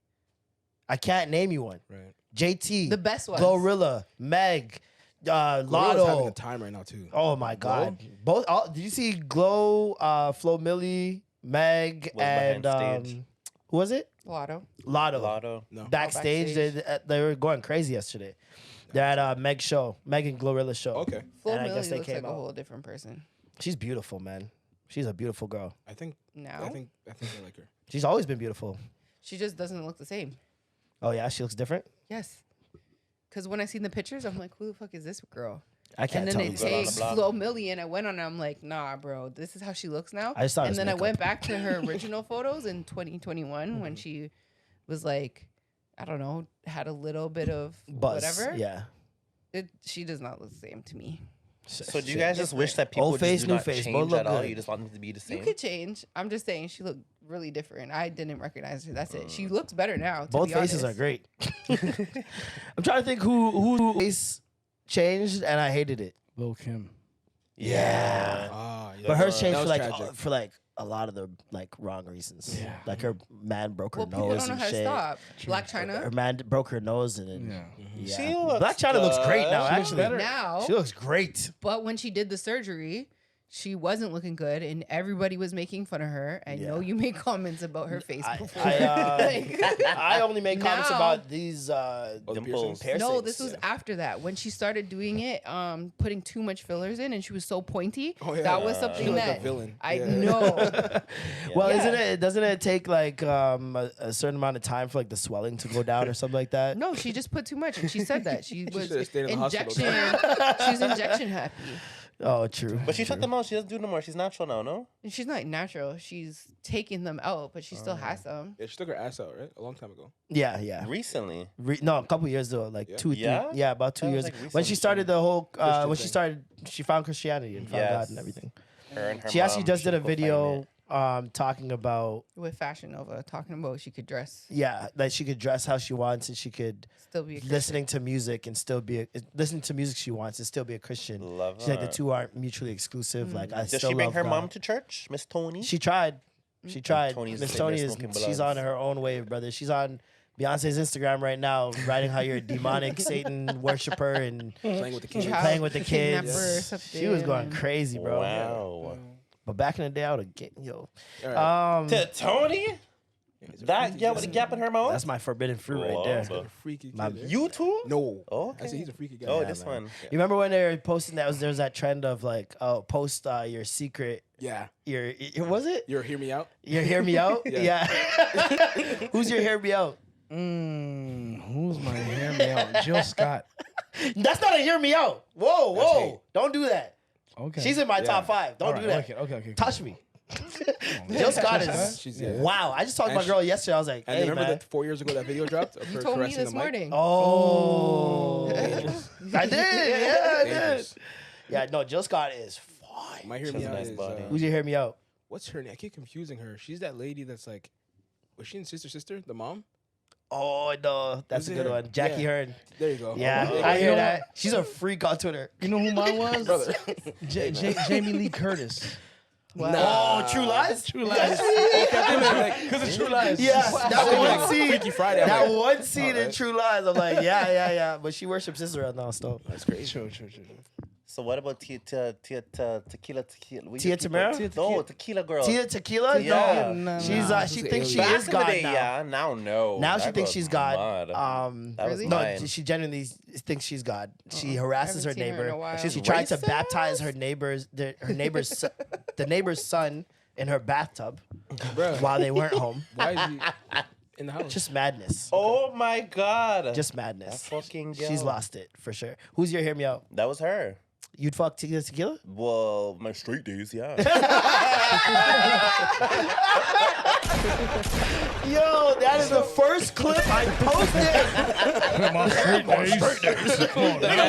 I can't name you one. Right. JT, The best ones. Glorilla, Meg, Gorilla's having Lotto. a time right now too. Oh my God! Both. Did you see Glow, Flo Milli, Meg, Was and behind stage. who was it? Lotto. Lotto. Lotto. No. Backstage, backstage. they were going crazy yesterday. They're at Meg show, Meg and Glorilla show. Okay. Flo And I Milli guess they looks like came a out. whole different person She's beautiful, man. She's a beautiful girl. I think now. I think I like her. She's always been beautiful. She just doesn't look the same. Oh yeah, she looks different. Yes. Because when I seen the pictures, I'm like, who the fuck is this girl? I can't And then tell they you. Girl on take the block. Flo Milli, and I went on. I'm like, nah, bro, this is how she looks now. I just thought it and was then I makeup. went back to her original photos in 2021 when she was like, I don't know, had a little bit of Buzz. whatever. Yeah. She does not look the same to me. So do you guys just wish that people Old face, just do new not face, change both look at all? good. You just want them to be the same? You could change. I'm just saying she looked really different. I didn't recognize her. That's it. She looks better now. To Both be faces honest. are great. I'm trying to think who face changed, and I hated it. Lil Kim. Yeah. Ah, yeah. But hers changed That for was like tragic. a lot of the like wrong reasons. Yeah. Like her man broke her Well, people nose don't know and how to shit. stop. Black Her China. man broke her nose and then Yeah. She looks Black China looks great now. good. Actually, Now, she looks great. but when she did the surgery, she wasn't looking good, and everybody was making fun of her. I know you made comments about her face before. I only make comments Now- about these Dimples. piercings. No, this was after that. When she started doing it, putting too much fillers in, and she was so pointy. Oh, yeah. That was She something looked like a that villain. I Yeah. know. Well, Yeah. doesn't it take like a certain amount of time for like the swelling to go down or something like that? No, she just put too much, and she said that she was should've stayed in the hospital. injection. She was injection happy. Oh, true. But she took them out. She doesn't do no more. She's natural now, no? And she's not natural. She's taking them out, but she still has them. Yeah, she took her ass out, right? A long time ago. Yeah. Recently. No, a couple years ago, like Yeah. 2, 3. Yeah? Yeah, about 2 That was, years. like, When she recently. started the whole, Christian when she thing. started, she found Christianity and found God Yes. and everything. Her and her She actually mom just did a should go find video it. talking about With Fashion Nova, talking about she could dress, that she could dress how she wants and she could still be a Christian. listening to music and still be listening to music she wants and still be a Christian. Love She's like the her. two aren't mutually exclusive. Like I Does still she bring love her God. mom to church, Miss Tony? She tried. She tried. Tony's Miss sitting Tony there is smoking she's blunts. on her own wave, brother. She's on Beyonce's Instagram right now, writing how you're a demonic Satan worshiper and Playing with the kids. Child playing with the kidnapper kids. or something. She was going crazy, bro. Wow. But back in the day, I would have get yo. All right. To Tony? That girl with the gap in her mouth? That's my forbidden fruit right there. Love. A freaky kid. My- eh? You too? No. Okay. I said he's a freaky guy. Oh, Yeah, this man. one. You remember when they were posting there was that trend of like, post your secret, Yeah. your was it? You're hear me out. Your hear me out? Yeah. Yeah. Who's your hear me out? Who's my hear me out? Jill Scott. That's not a hear me out. Whoa, whoa. hate. Don't do that. Okay. She's in my Yeah. top 5. Don't All do right, that. Okay. Touch me. Jill Scott is She's wow. I just talked to my And girl yesterday. I was like, And hey, remember man. that 4 years ago that video dropped of You her told me caressing this the mic? morning. Oh. I did. Yeah, I did. Dangerous. Yeah, no, Jill Scott is fine. My hear She me has a out nice is body. Who's your hear me out? what's her name? I keep confusing her. She's that lady that's like, was she in Sister, the mom? Oh, no. That's Who's a good it? one. Jackie Yeah. Hearn. There you go. Yeah, Oh, I You hear know that. She's a freak on Twitter. You know who mine was? brother. Jamie Lee Curtis. Oh, True Lies? True Lies. Because of True Lies. Yeah, that one scene. Freaky Friday. I'm That like, one scene in alright. True Lies. I'm like, yeah. But she worships Israel now, still. That's crazy. True. So what about Tequila? What Tia you people- Tamara? No, Tequila girl. Tia Tequila? Yeah. No. No, She's no. she thinks she Back is in the God day, now. yeah. Now, no. Now she That thinks girl's she's God. mad. That was Really? No, mine. she genuinely thinks she's God. She I harasses her haven't seen her in neighbor. a while. She She's tried to racist? baptize her neighbor's the neighbor's son in her bathtub Bruh, while they weren't home. why is he in the house? Just madness. Oh my God. Just madness. That fucking girl. She's lost it for sure. Who's your hear me out? That was her. You'd fuck Tia Tequila? Well, my straight days, yeah. Yo, that is the first clip I posted.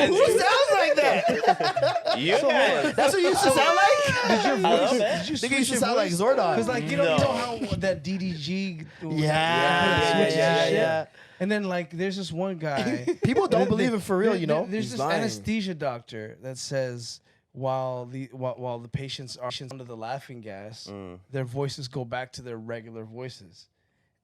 Who sounds like that? You guys. That's what you used to sound like? Did your I love voice? it. Did you Nigga switch used to your sound like voice? Zordon. Because like you know No. how that DDG. Yeah. And then like there's this one guy. People don't believe it for real, you know? There's He's this lying. anesthesia doctor that says while the patients are under the laughing gas, their voices go back to their regular voices,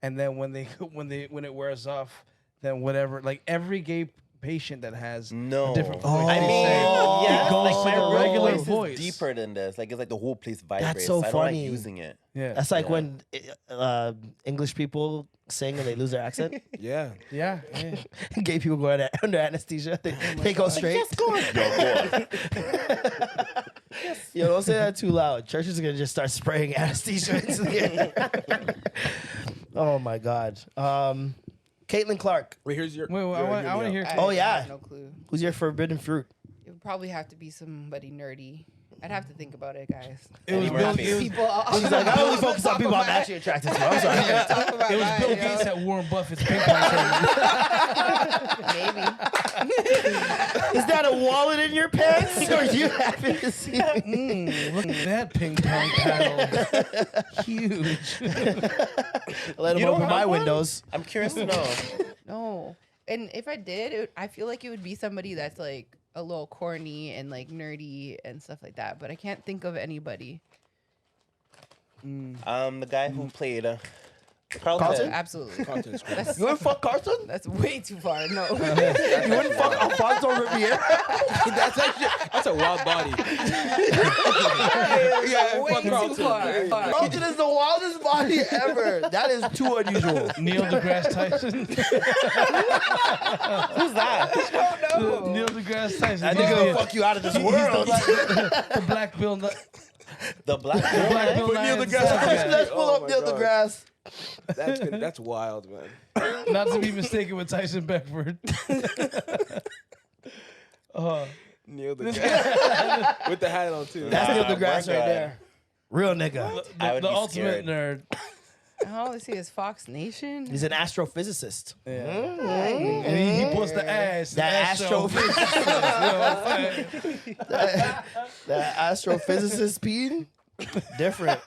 and then when it wears off, then whatever, like every gay patient that has No. a different voice, I they mean, say, yeah, it goes like to my the real regular voice voice. is deeper than this. Like it's like the whole place vibrates. so I don't funny. like using it. Yeah, That's like Yeah. when English people sing and they lose their accent. Yeah. yeah. Gay people go under anesthesia. They go straight. Yo, go on. Yo, don't say that too loud. Churches are going to just start spraying anesthesia into the air. Oh, my God. Caitlin Clark. Wait, here's your. Wait, I want to hear. Oh, yeah. have no clue. Who's your forbidden fruit? It would probably have to be somebody nerdy. I'd have to think about it, guys. It was Eddie Bill. Murphy. It was, People. He's like, I only focus on people I'm actually attracted to. I'm sorry. it was Bill Gates at Warren Buffett's ping pong table. Maybe. Is that a wallet in your pants? Or you happen to see me? Look at that ping pong paddle. Huge. Let him You don't open have my one? windows. I'm curious to know. No. And if I did, I feel like it would be somebody that's like a little corny and like nerdy and stuff like that. But I can't think of anybody. The guy who played Carlton? Absolutely. Content is crazy. That's, You wouldn't fuck Carson? that's way too far. No. You wouldn't fuck Alfonso Riviera? That's a wild body. Yeah, way fuck too Carlton. far. Carlton is the wildest body ever. That is too unusual. Neil deGrasse Tyson. Who's that? Neil deGrasse Tyson. That nigga will fuck you out of this world. The black Bill. The black Black Bill. Neil Nye deGrasse Tyson. Tyson. Let's pull Oh up my Neil God. deGrasse. That's wild, man. Not to be mistaken with Tyson Beckford. Neil deGrasse with the hat on too. That's Neil my deGrasse right God. there. Real nigga. I would The be ultimate scared. nerd. All I see is Fox Nation. He's an astrophysicist. And he puts the ass. That astrophysicist. The astrophysicist peeing. Different.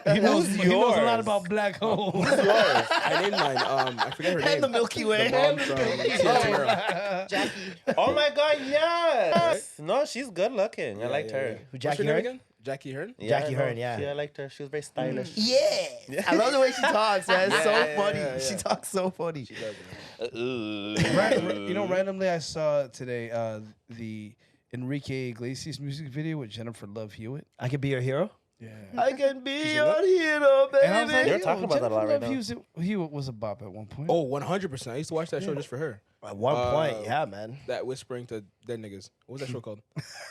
He knows a lot yours? about black holes. I named mine. I forget her name. And the Milky Way. The mom from Tamara. Jackie. Oh my God, yes. No, she's good looking. I liked her. Who, What's Jackie her name Hearn? again? Jackie Hearn? Jackie no, Hearn, yeah. I liked her. She was very stylish. Yeah. I love the way she talks, man. It's so funny. yeah. She talks so funny. Randomly I saw today the Enrique Iglesias music video with Jennifer Love Hewitt. I could be your hero. Yeah. I can be your hero, baby. And I was like, You're yo, talking about that a lot Jennifer right Love Hewitt was a bop at one point. Oh, 100%. I used to watch that show just for her. At one point, yeah, man. That whispering to dead niggas. What was that show called?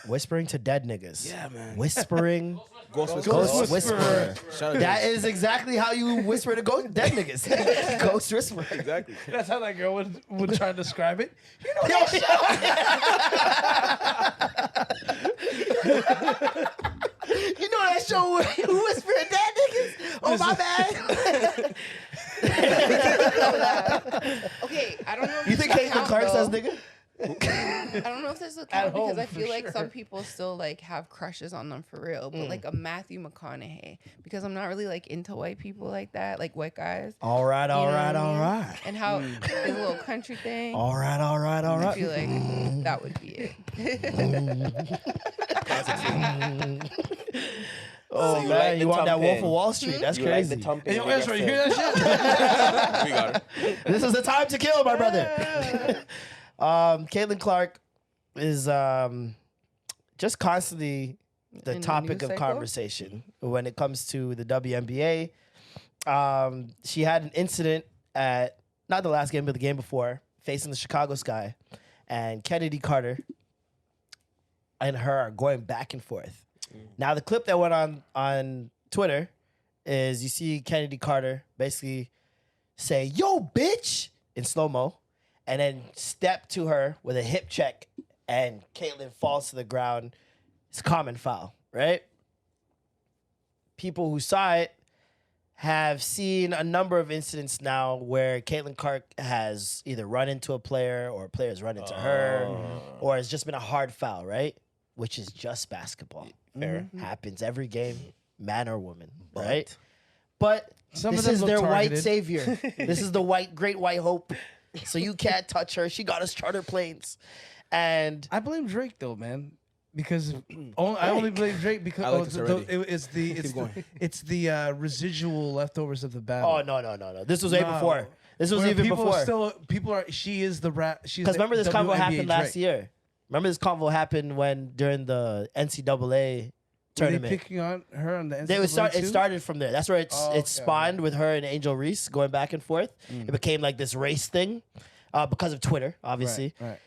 Whispering to dead niggas. Yeah, man. Whispering. Ghost Whisperer. Ghost Whisperer. Shout out That to is exactly how you whisper to dead niggas. Ghost Whisperer. exactly. That's how that girl would try to describe it. You know You know that show where you whisper to dead niggas? Oh, my bad. Okay, I don't know. If You this think will Caitlin count, Clark says though. nigga? I don't know if this will At count because home, I feel for like sure. some people still like have crushes on them for real, but like a Matthew McConaughey, because I'm not really like into white people like that, like white guys. All right, all You know right, what I all mean? right. And how his little country thing. All right, all right, all I right. feel like that would be it. Oh, you man, like you the want that Wolf of thumping? Wall Street? That's You like crazy. the thumping. Hey, yo, of your Ezra, you hear fist. that shit? We got her. This is the time to kill, my brother. Caitlin Clark is just constantly the In the topic news of cycle? conversation when it comes to the WNBA. She had an incident at not the last game, but the game before, facing the Chicago Sky, and Kennedy Carter and her are going back and forth. Now, the clip that went on Twitter is you see Kennedy Carter basically say, "Yo, bitch," in slow-mo, and then step to her with a hip check, and Caitlyn falls to the ground. It's a common foul, right? People who saw it have seen a number of incidents now where Caitlin Clark has either run into a player or a player has run into her, or it's just been a hard foul, right? Which is just basketball. Fair. Happens every game, man or woman, right? But Some of this them is look their white targeted. savior. This is the great white hope. So you can't touch her. She got us charter planes. And I blame Drake though, man, because I only blame Drake because I like this already. it's the residual leftovers of the battle. oh no. This was way before. This was Where even people before. She is the rap. Because remember this convo WNBA happened last Drake. year. Remember this convo happened during the NCAA Were they tournament. picking on her on the NCAA It too? started from there. That's where it Oh, okay. spawned with her and Angel Reese going back and forth. It became like this race thing because of Twitter, obviously. Right.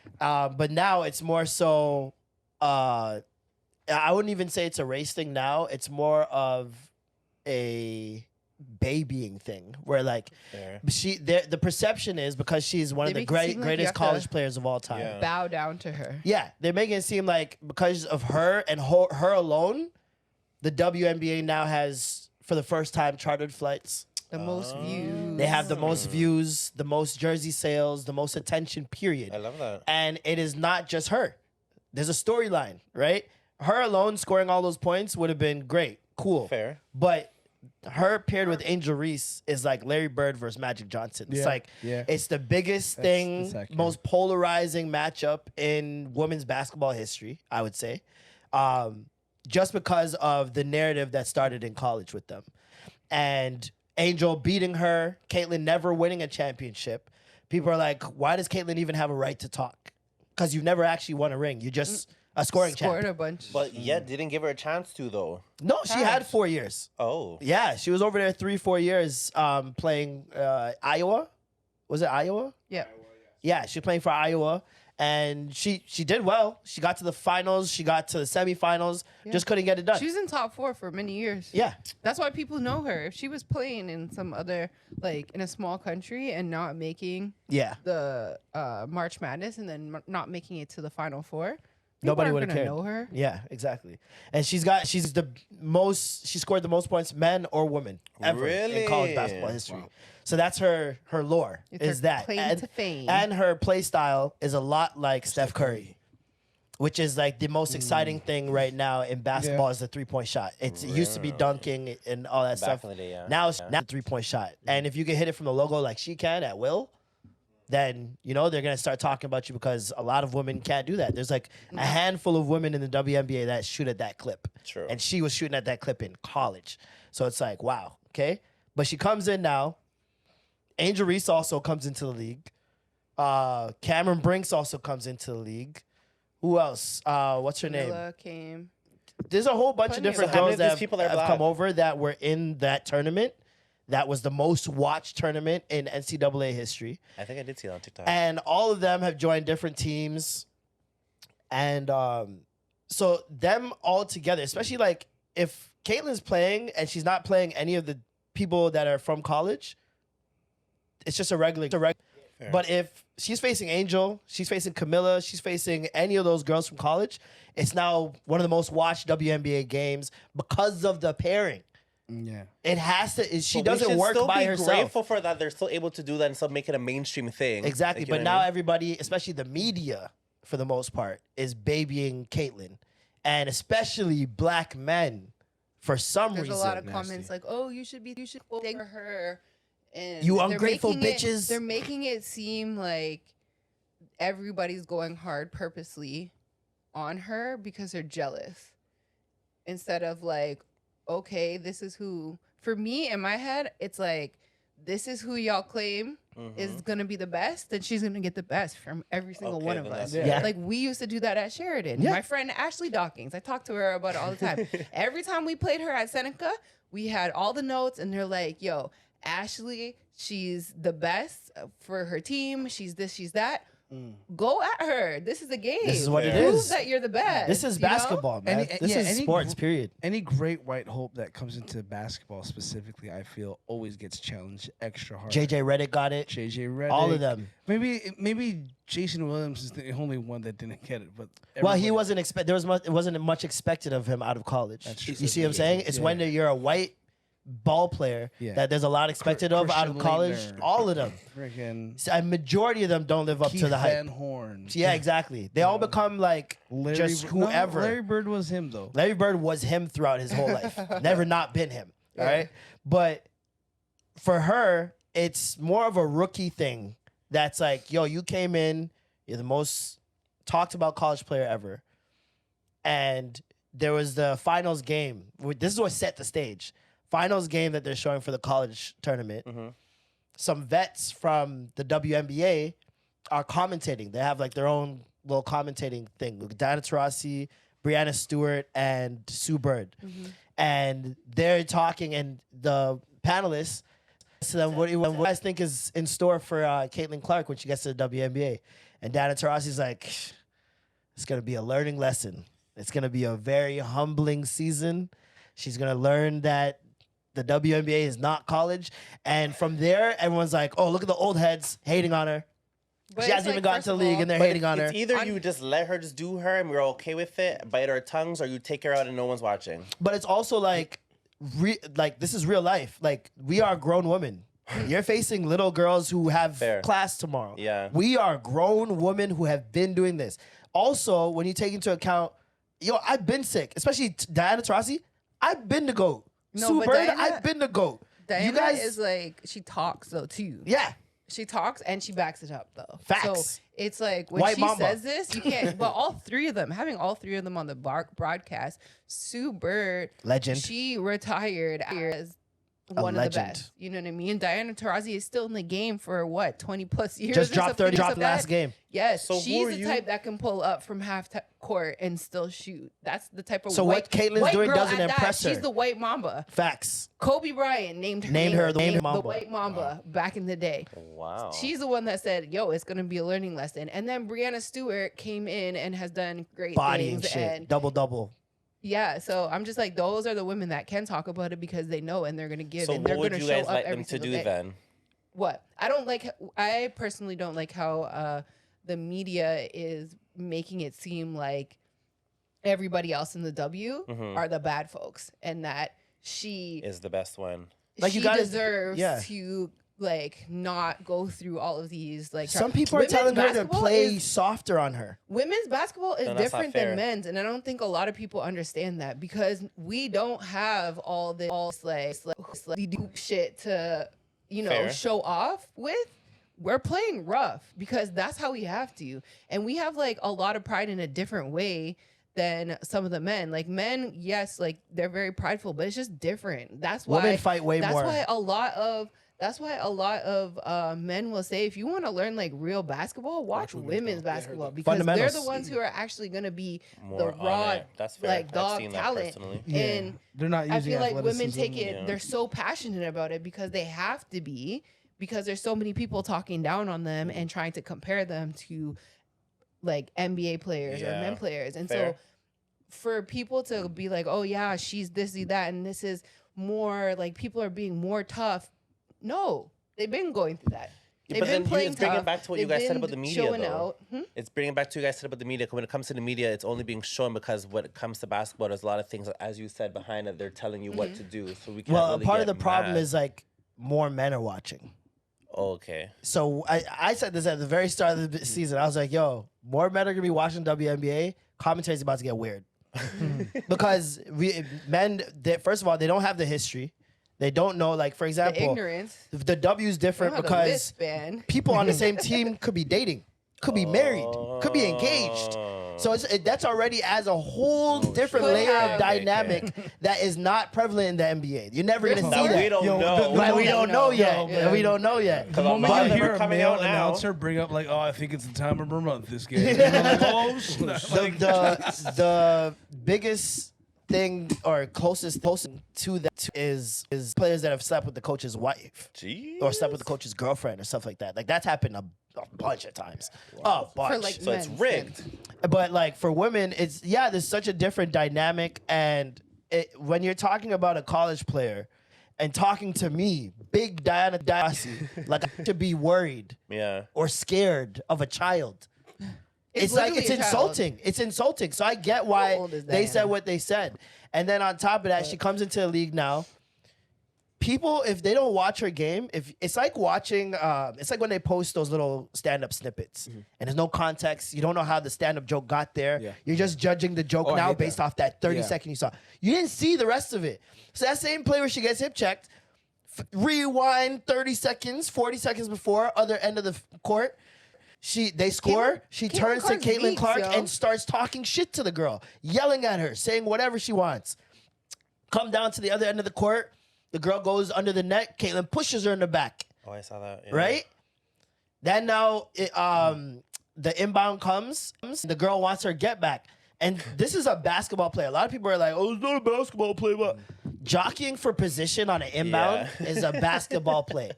But now it's more so. I wouldn't even say it's a race thing now. It's more of a babying thing where like Fair. the perception is because she's one They of the make it seem like you greatest have to- college players of all time. Yeah. Bow down to her. Yeah, they're making it seem like because of her and her alone, the WNBA now has, for the first time, chartered flights. The most views. They have the most views, the most jersey sales, the most attention, period. I love that. And it is not just her. There's a storyline, right? Her alone scoring all those points would have been great. Cool. Fair. But her paired with Angel Reese is like Larry Bird versus Magic Johnson. It's Yeah, like, yeah. it's the biggest thing, that's accurate. most polarizing matchup in women's basketball history, I would say. Just because of the narrative that started in college with them. And Angel beating her, Caitlyn never winning a championship. People are like, why does Caitlyn even have a right to talk? Because you've never actually won a ring. You're just a scoring Scored champion. a bunch. But yet didn't give her a chance to though. No, she had 4 years. Oh. Yeah, she was over there 3-4 years playing Iowa. Was it Iowa? Yeah. Yeah, she was playing for Iowa. And she did well. She got to the finals. She got to the semifinals. Just couldn't get it done. She was in top 4 for many years. Yeah. That's why people know her. If she was playing in some other, like in a small country and not making Yeah. the March Madness and then not making it to the Final Four, Nobody would would have have cared. know her. Yeah, exactly. And she scored the most points, men or women, ever in college Really? basketball history. So that's her lore. It's is her that claim and, to fame. and her play style is a lot like Steph Curry. which is like the most exciting thing right now in basketball is the 3-point shot. It used to be dunking and all that stuff. in the day, yeah. Now it's now the 3-point shot. And if you can hit it from the logo like she can at will, then, you know, they're going to start talking about you because a lot of women can't do that. There's like a handful of women in the WNBA that shoot at that clip. True. And she was shooting at that clip in college. So it's like, wow, okay? But she comes in now. Angel Reese also comes into the league. Cameron Brinks also comes into the league. Who else? What's her name? Camilla came. There's a whole bunch of different So how many girls of that these people are have black? come over that were in that tournament. That was the most watched tournament in NCAA history. I think I did see it on TikTok. And all of them have joined different teams. And so them all together, especially like if Caitlin's playing and she's not playing any of the people that are from college, it's just a regular. But if she's facing Angel, she's facing Camilla, she's facing any of those girls from college, it's now one of the most watched WNBA games because of the pairing. Yeah. It has to. She But we doesn't should work still by be herself. grateful for that. They're still able to do that and still make it a mainstream thing. Exactly. Like, you But know now what I mean? everybody, especially the media, for the most part, is babying Caitlyn. And especially black men, for some There's reason. a lot of comments like, "Oh, you should thank her." And You they're ungrateful making bitches. They're making it seem like everybody's going hard purposely on her because they're jealous, instead of like, okay, this is who. For me, in my head, it's like, this is who y'all claim is gonna be the best, then she's gonna get the best from every single one of then us. that's Yeah. Like we used to do that at Sheridan. Yeah. My friend Ashley Dawkins, I talked to her about it all the time. Every time we played her at Seneca, we had all the notes, and they're like, "Yo, Ashley, she's the best for her team. She's this, she's that. Go at her. This is a game. This is what it Prove is. that you're the best. This is you know? basketball, man. This is sports, period. Any great white hope that comes into basketball specifically, I feel, always gets challenged extra hard. JJ Redick got it. JJ Redick. All of them. Maybe Jason Williams is the only one that didn't get it. But Well, he everybody- wasn't expect. There was it wasn't much expected of him out of college. That's true. You see what I'm saying? It's when you're a white ball player that there's a lot expected of out of Christian college. Laettner. All of them. Freaking A majority of them don't live up Keith to the hype. Van Horn. Yeah, exactly. They all become like just whoever. Larry Bird was him though. Larry Bird was him throughout his whole life. Never not been him. All right. But for her, it's more of a rookie thing that's like, yo, you came in, you're the most talked about college player ever. And there was the finals game. This is what set the stage. Finals game that they're showing for the college tournament. Some vets from the WNBA are commentating. They have like their own little commentating thing. Diana Taurasi, Brianna Stewart, and Sue Bird. And they're talking, and the panelists to them, what do you guys think is in store for Caitlin Clark when she gets to the WNBA? And Diana Taurasi's like, it's going to be a learning lesson. It's going to be a very humbling season. She's going to learn that the WNBA is not college. And from there, everyone's like, oh, look at the old heads hating on her. But She it's hasn't even like, gotten first to the of league all- and they're But hating on her. it's either you just let her just do her and we're okay with it, bite our tongues, or you take her out and no one's watching. But it's also like, this is real life. Like, we are grown women. You're facing little girls who have class tomorrow. Yeah. We are grown women who have been doing this. Also, when you take into account, I've been sick, especially Diana Taurasi. I've been to GOAT. No, Sue but Bird, Diana- I've been to GOAT. Diana you guys is like, she talks though too. Yeah. She talks and she backs it up though. Facts. So it's like when White she Mamba. says this, you can't. But all three of them, having all three of them on the broadcast, Sue Bird, Legend. she retired as A one of the legend. best. You know what I mean? Diana Taurasi is still in the game for what, 20 plus years. Just or dropped something 30 like dropped that? last game. Yes, So who she's are the you- type that can pull up from half court and still shoot. That's the type of So white, what Caitlin's white doing girl doesn't at that. impress her. She's the white mamba. Facts. Kobe Bryant named her the Mamba. the white mamba back in the day. Wow. She's the one that said, yo, it's going to be a learning lesson. And then Brianna Stewart came in and has done great Bodying things. shit. And Double. yeah, so I'm just like, those are the women that can talk about it because they know and they're going to give So and they're what going would to you show guys up like every them to single do day. then? What? I personally don't like how the media is making it seem like everybody else in the W are the bad folks and that she Is the best one. Like, you she gotta- deserves yeah. to like not go through all of these like Some people are women's telling her to basketball play softer on her. Women's basketball is No, that's not different fair. than men's, and I don't think a lot of people understand that because we don't have all shit to Fair. show off with. We're playing rough because that's how we have to, and we have like a lot of pride in a different way than some of the men. Like men, yes, like they're very prideful, but it's just different. That's why Women fight way more. That's why a lot of men will say, if you want to learn like real basketball, watch women's basketball because they're Fundamentals. the ones who are actually going to be More the on raw, it. That's fair. like I've dog seen that talent. personally. And They're not I using feel like women athleticism. take it, Yeah. they're so passionate about it because they have to be, because there's so many people talking down on them and trying to compare them to like NBA players or Yeah. men players. And Fair. so for people to be like, oh yeah, she's this, that, and this is more like people are being more tough. No, they've been going through that. They've But been then playing it's bringing tough. back to what you They've guys said been about the media, showing though. out. It's bringing back to you guys said about the media. When it comes to the media, it's only being shown because when it comes to basketball, there's a lot of things, as you said, behind it. They're telling you what to do. So we can't Well, really part of get the problem mad. is like more men are watching. Okay. So I said this at the very start of the season. I was like, yo, more men are gonna be watching WNBA. Commentary's about to get weird. Because first of all, they don't have the history. They don't know, like, for The example, ignorance. the W's different They don't have the because wristband. people on the same team could be dating, could be married, could be engaged. So that's already as a whole different Could layer have. of dynamic that is not prevalent in the NBA. You're never gonna There's see more. that. We don't Yo, know. Right, we don't know yet. Yeah. We don't know yet. Because The all moment my you them hear are a coming male out now. announcer bring up like, oh, I think it's the time of the month this game. You're like, oh, snap. Like, The biggest thing or closest to that is players that have slept with the coach's wife Jeez. or slept with the coach's girlfriend or stuff like that. Like that's happened a bunch of times. A bunch. For like So it's men. rigged. But like for women, it's there's such a different dynamic, and when you're talking about a college player and talking to me, big Diana Taurasi, like I should be worried Yeah. or scared of a child. It's like literally it's a child. insulting. It's insulting. So I get why old is they said Diana? what they said. And then on top of that, she comes into the league now. People, if they don't watch her game, if it's like watching, it's like when they post those little stand-up snippets, and there's no context. You don't know how the stand-up joke got there. Yeah. You're just judging the joke Oh, I now hate based that. off that 30-second Yeah. you saw. You didn't see the rest of it. So that same play where she gets hip checked, rewind 30 seconds, 40 seconds before other end of the court. They score. She Caitlin turns to Clark's Caitlin weak, Clark yo. and starts talking shit to the girl, yelling at her, saying whatever she wants. Come down to the other end of the court. The girl goes under the net. Caitlin pushes her in the back. Oh, I saw that. Yeah. Right? Then now the inbound comes. The girl wants her get back. And this is a basketball play. A lot of people are like, oh, it's not a basketball play. But jockeying for position on an inbound is a basketball play.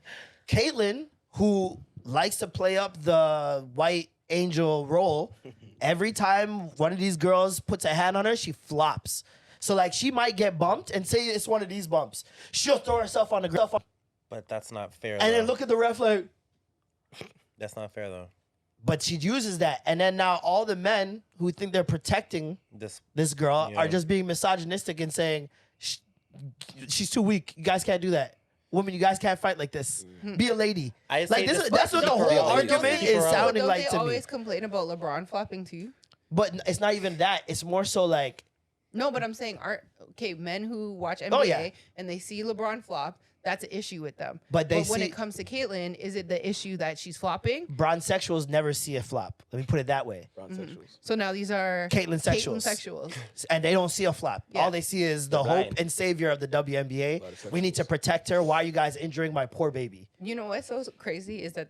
Caitlin, who likes to play up the white angel role, every time one of these girls puts a hand on her, she flops. So, like, she might get bumped and say it's one of these bumps. She'll throw herself on the ground. But that's not fair. And then though. look at the ref like, That's not fair though. but she uses that. And then now all the men who think they're protecting this girl Yeah. are just being misogynistic and saying, she's too weak. You guys can't do that. Women, you guys can't fight like this. Be a lady. I say Like this, just that's what the keep her whole out. argument Keep her is out. sounding Don't like they to me. always complain about LeBron flopping too? But it's not even that. It's more so like, No, but I'm saying, men who watch NBA Oh, yeah. and they see LeBron flop, that's an issue with them. But they when see- it comes to Caitlyn, is it the issue that she's flopping? bronsexuals never see a flop. Let me put it that way. So now these are Caitlyn sexuals. sexuals. And they don't see a flop. Yeah. All they see is the blind. hope and savior of the WNBA. We need to protect her. Why are you guys injuring my poor baby? You know what's so crazy is that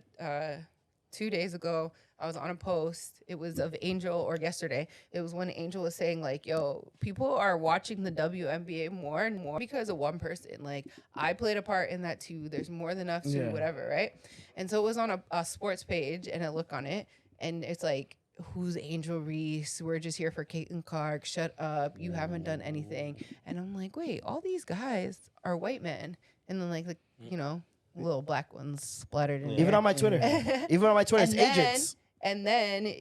2 days ago I was on a post. It was of Angel, or yesterday. It was when Angel was saying like, "Yo, people are watching the WNBA more and more because of one person. Like I played a part in that too. There's more than us to whatever, right?" And so it was on a sports page, and I look on it, and it's like, who's Angel Reese? We're just here for Caitlin Clark. Shut up. You haven't done anything. And I'm like, wait, all these guys are white men. And then like little black ones splattered in Even there. on my Twitter. Even on my Twitter, it's agents. And then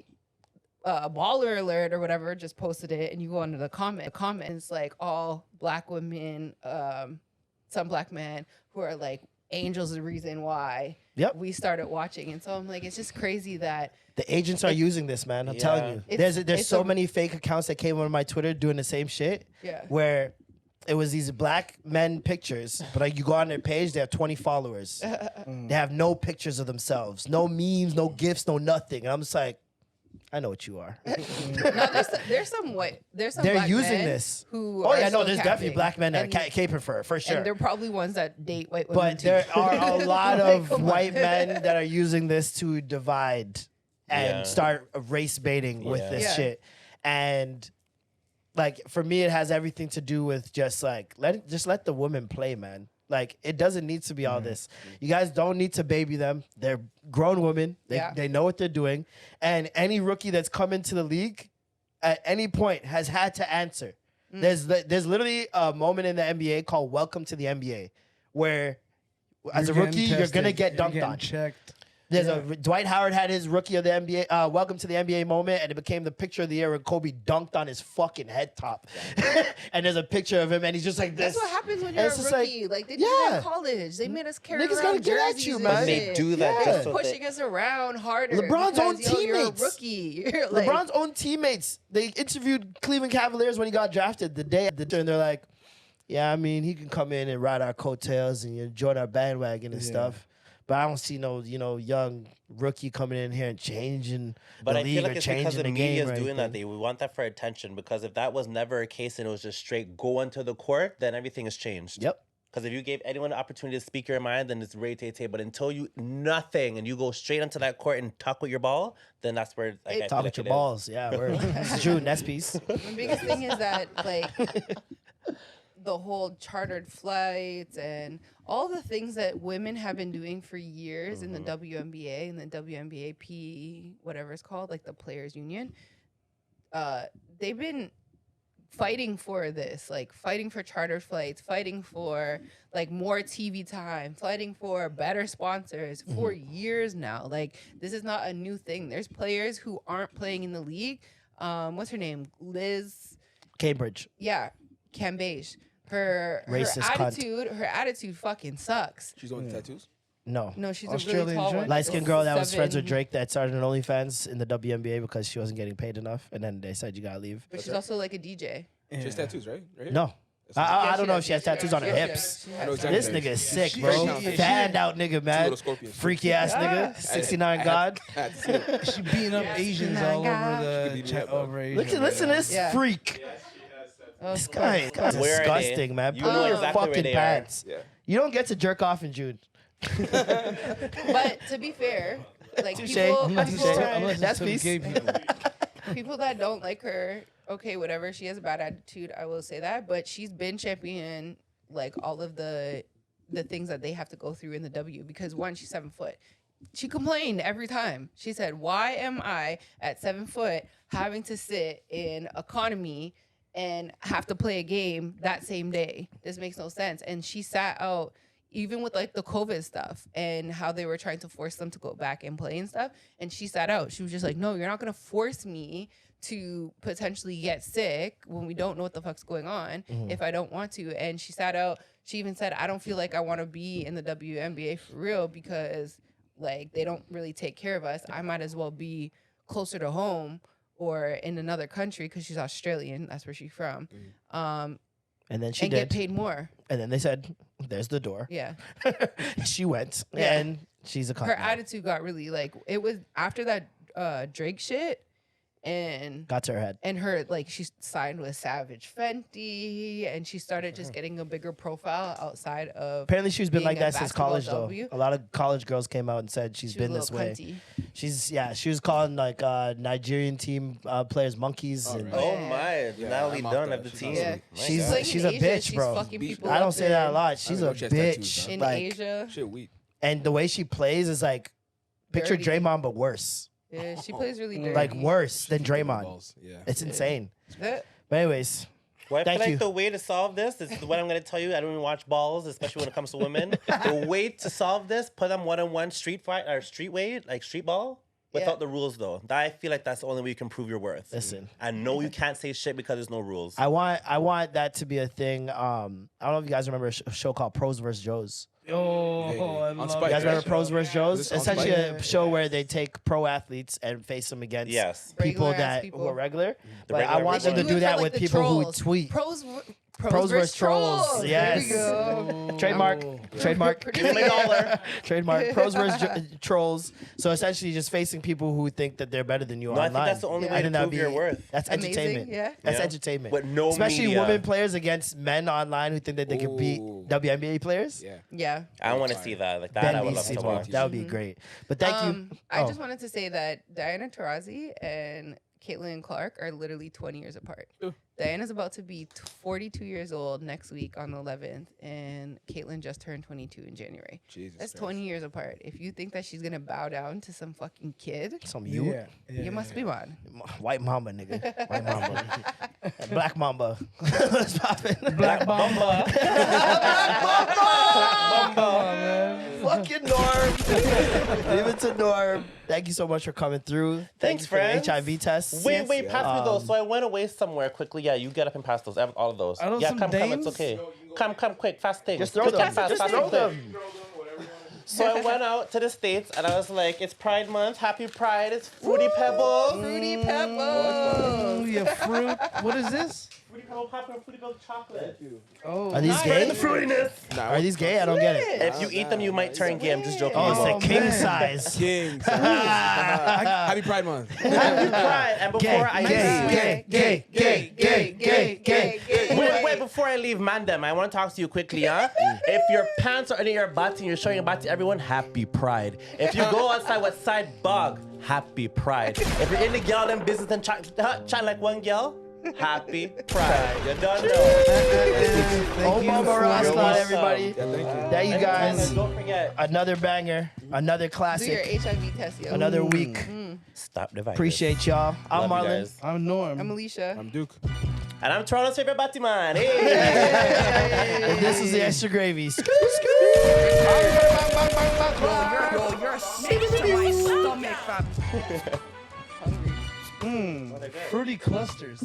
Baller Alert or whatever just posted it, and you go under the comments like all black women, some black men who are like Angel's the reason why Yep. we started watching. And so I'm like, it's just crazy that The agents are using this, man. I'm telling you. There's so many fake accounts that came on my Twitter doing the same shit. Yeah. Where it was these black men pictures, but like you go on their page, they have 20 followers. They have no pictures of themselves, no memes, no gifs, no nothing. And I'm just like, I know what you are. No, there's some They're black using men this. who Oh are yeah, no, still there's definitely capping. black men that And- are caping for sure. And they're probably ones that date white women. But too. there are a lot Like, of come on. white men that are using this to divide and Yeah. start race baiting with Yeah. this Yeah. shit. And like for me, it has everything to do with just like let the women play, man. Like it doesn't need to be all this. You guys don't need to baby them. They're grown women. They know what they're doing. And any rookie that's come into the league at any point has had to answer. There's literally a moment in the NBA called "Welcome to the NBA," where as a You're rookie getting you're gonna tested, get you're dunked getting on. checked. There's a Dwight Howard had his rookie of the NBA, welcome to the NBA moment, and it became the picture of the year when Kobe dunked on his fucking head top. And there's a picture of him, and he's just like this. That's what happens when And you're it's a just rookie. Like they did that in college. They made us carry Niggas around gotta get at jerseys you, and man. But they shit. do that Yeah. just so pushing us around harder. LeBron's because, own You're a teammates. rookie. You're like, LeBron's own teammates, they interviewed Cleveland Cavaliers when he got drafted the day after, and they're like, yeah, I mean, he can come in and ride our coattails and join our bandwagon and stuff. But I don't see no, young rookie coming in here and changing But the I league feel like or it's because changing the the media game. is or doing that. anything. We want that for attention, because if that was never a case and it was just straight go onto the court, then everything has changed. Yep. Because if you gave anyone the opportunity to speak your mind, then it's ray-tay-tay. But until you nothing and you go straight onto that court and talk with your ball, then that's where I feel Talk like with your it is. balls. Yeah, it's true. Next piece. the biggest thing is that like the whole chartered flights and all the things that women have been doing for years in the WNBA and the WNBA whatever it's called, like the players union. They've been fighting for this, like fighting for charter flights, fighting for like more TV time, fighting for better sponsors for years now. Like this is not a new thing. There's players who aren't playing in the league. What's her name? Liz. Cambridge. Yeah, Cambage. Her Racist cunt. attitude fucking sucks. She's on tattoos. No. No, she's a Australian really tall joint? one. Light skinned girl that was friends with 7. Drake that started an OnlyFans in the WNBA because she wasn't getting paid enough. And then they said, you got to leave. But she's also like a DJ. She has tattoos, right? Right here? No. I don't know if she has tattoos on her hips. I know exactly. This nigga is sick, She- bro. she- Fanned out nigga, man. little scorpions. Freaky ass nigga. 69 God. I had to see it. She beating up Asians all over She could beat the me up, bro. over Asia. Listen to this Yeah. freak. Oh, This guy is Where are they? disgusting, man. You Put know on your exactly where fucking they are. pants. Yeah. You don't get to jerk off in June. But to be fair, like Touche. people, Unless it's Touche. to- unless it's That's to peace. gay people. people that don't like her, okay, whatever. She has a bad attitude. I will say that. But she's been champion like all of the things that they have to go through in the W because one, she's 7 foot. She complained every time. She said, "Why am I at 7 foot having to sit in economy and have to play a game that same day? This makes no sense." And she sat out even with like the COVID stuff and how they were trying to force them to go back and play and stuff. And she sat out. She was just like, "No, you're not gonna force me to potentially get sick when we don't know what the fuck's going on if I don't want to." And she sat out. She even said, "I don't feel like I want to be in the WNBA for real because like they don't really take care of us. I might as well be closer to home or in another country," because she's Australian. That's where she's from. And then she And did. get paid more. And then they said, there's the door. Yeah. She went. Yeah. And she's a cunt Her now. attitude got really like, it was after that Drake shit and Got to her head. and her like she signed with Savage Fenty and she started just getting a bigger profile outside of Apparently she's been being like a that since basketball college though. W. A lot of college girls came out and said she's She was been a this little way. cunty. She was calling like Nigerian team players monkeys. And Oh my, Yeah, Natalie I'm off Dunn that. of the She's team. Yeah. My She's God. Like she's in a Asia, bitch, she's bro. fucking people I don't up say that a in- lot. She's I a know she has tattoos, bitch. though. in Like, Asia. Shit, weed. and the way she plays is like picture Dirty. Draymond but worse. Yeah, she plays really dirty. Like worse than Draymond. Balls. Yeah. It's insane. That- But anyways, Well, I Thank feel like you. the way to solve this is what I'm going to tell you. I don't even watch balls, especially when it comes to women. The way to solve this, put them one-on-one street fight or street weight, like street ball. without the rules, though. That I feel like that's the only way you can prove your worth. Listen. And no, you can't say shit because there's no rules. I want that to be a thing. I don't know if you guys remember a show called Pros vs. Joes. Oh, I On love Spike, You guys right? remember Pros vs. Joes? Is this on Essentially Spike? a show where they take pro athletes and face them against people Regular-ass that people. who are regular. But regular I want them to They should do it that for, with the people who trolls. tweet. Pros Pros versus trolls. There Yes. we go. Trademark. Trademark. $1 Trademark. Pros versus trolls. So essentially, just facing people who think that they're better than you No, I online. think that's the only way to that'd prove your worth. That's Amazing, entertainment. yeah. That's Yeah. entertainment. With no especially media. women players against men online who think that they could beat Ooh. WNBA players. Yeah. Yeah. I want to see that. Like that, Ben I would needs love to to see more. watch. That would be great. But thank you. I Oh. just wanted to say that Diana Taurasi and Caitlin Clark are literally 20 years apart. Ooh. Diana's about to be 42 years old next week on the 11th, and Caitlin just turned 22 in January. Jesus That's Christ. 20 years apart. If you think that she's gonna bow down to some fucking kid, Some you. you must be one. White mamba, nigga. White mamba. Black mamba. What's poppin'? Black Bumba. Fucking Norm. Leave it to Norm. Thank you so much for coming through. Thanks, Thank you friends. for the HIV test. Wait, pass me those. So I went away somewhere quickly. Yeah, you get up and pass those. All of those. Are those Yeah, some come, dames? it's okay. Come, quick, fast thing. Just throw Quick them. and fast, Just fast throw and quick. them. So I went out to the States and I was like, it's Pride Month. Happy Pride. It's Fruity Pebbles. Fruity Pebbles. Ooh, yeah, fruit. What is this? Fruity Pebble popcorn, Fruity Pebble chocolate. Oh, Are these gay? fruitiness. Are these gay? I don't get it. If you eat them, you might turn gay. I'm just joking. Oh, it's Oh, a king man. size. King. Happy Pride Month. Happy Pride. And before I Wait, before I leave, Mandem, I want to talk to you quickly, huh? If your pants are under your butt and you're showing your butt to everyone, happy Pride. If you go outside with side bug, happy Pride. If you're in the girl them business and chat like one girl, happy Pride. You don't know. Ohbumbarossclott, everybody. Yeah, thank you. There you And guys. don't forget, Another banger. Another Do your classic. HIV test, yo. Another week. stop the virus. Appreciate y'all. I'm Love you Marlon. guys. I'm Norm. I'm Alicia. I'm Duke. And I'm Toronto's favorite Batman. Hey! And this is the extra gravy. Yo, you're sick to my stomach, fam. Fruity clusters.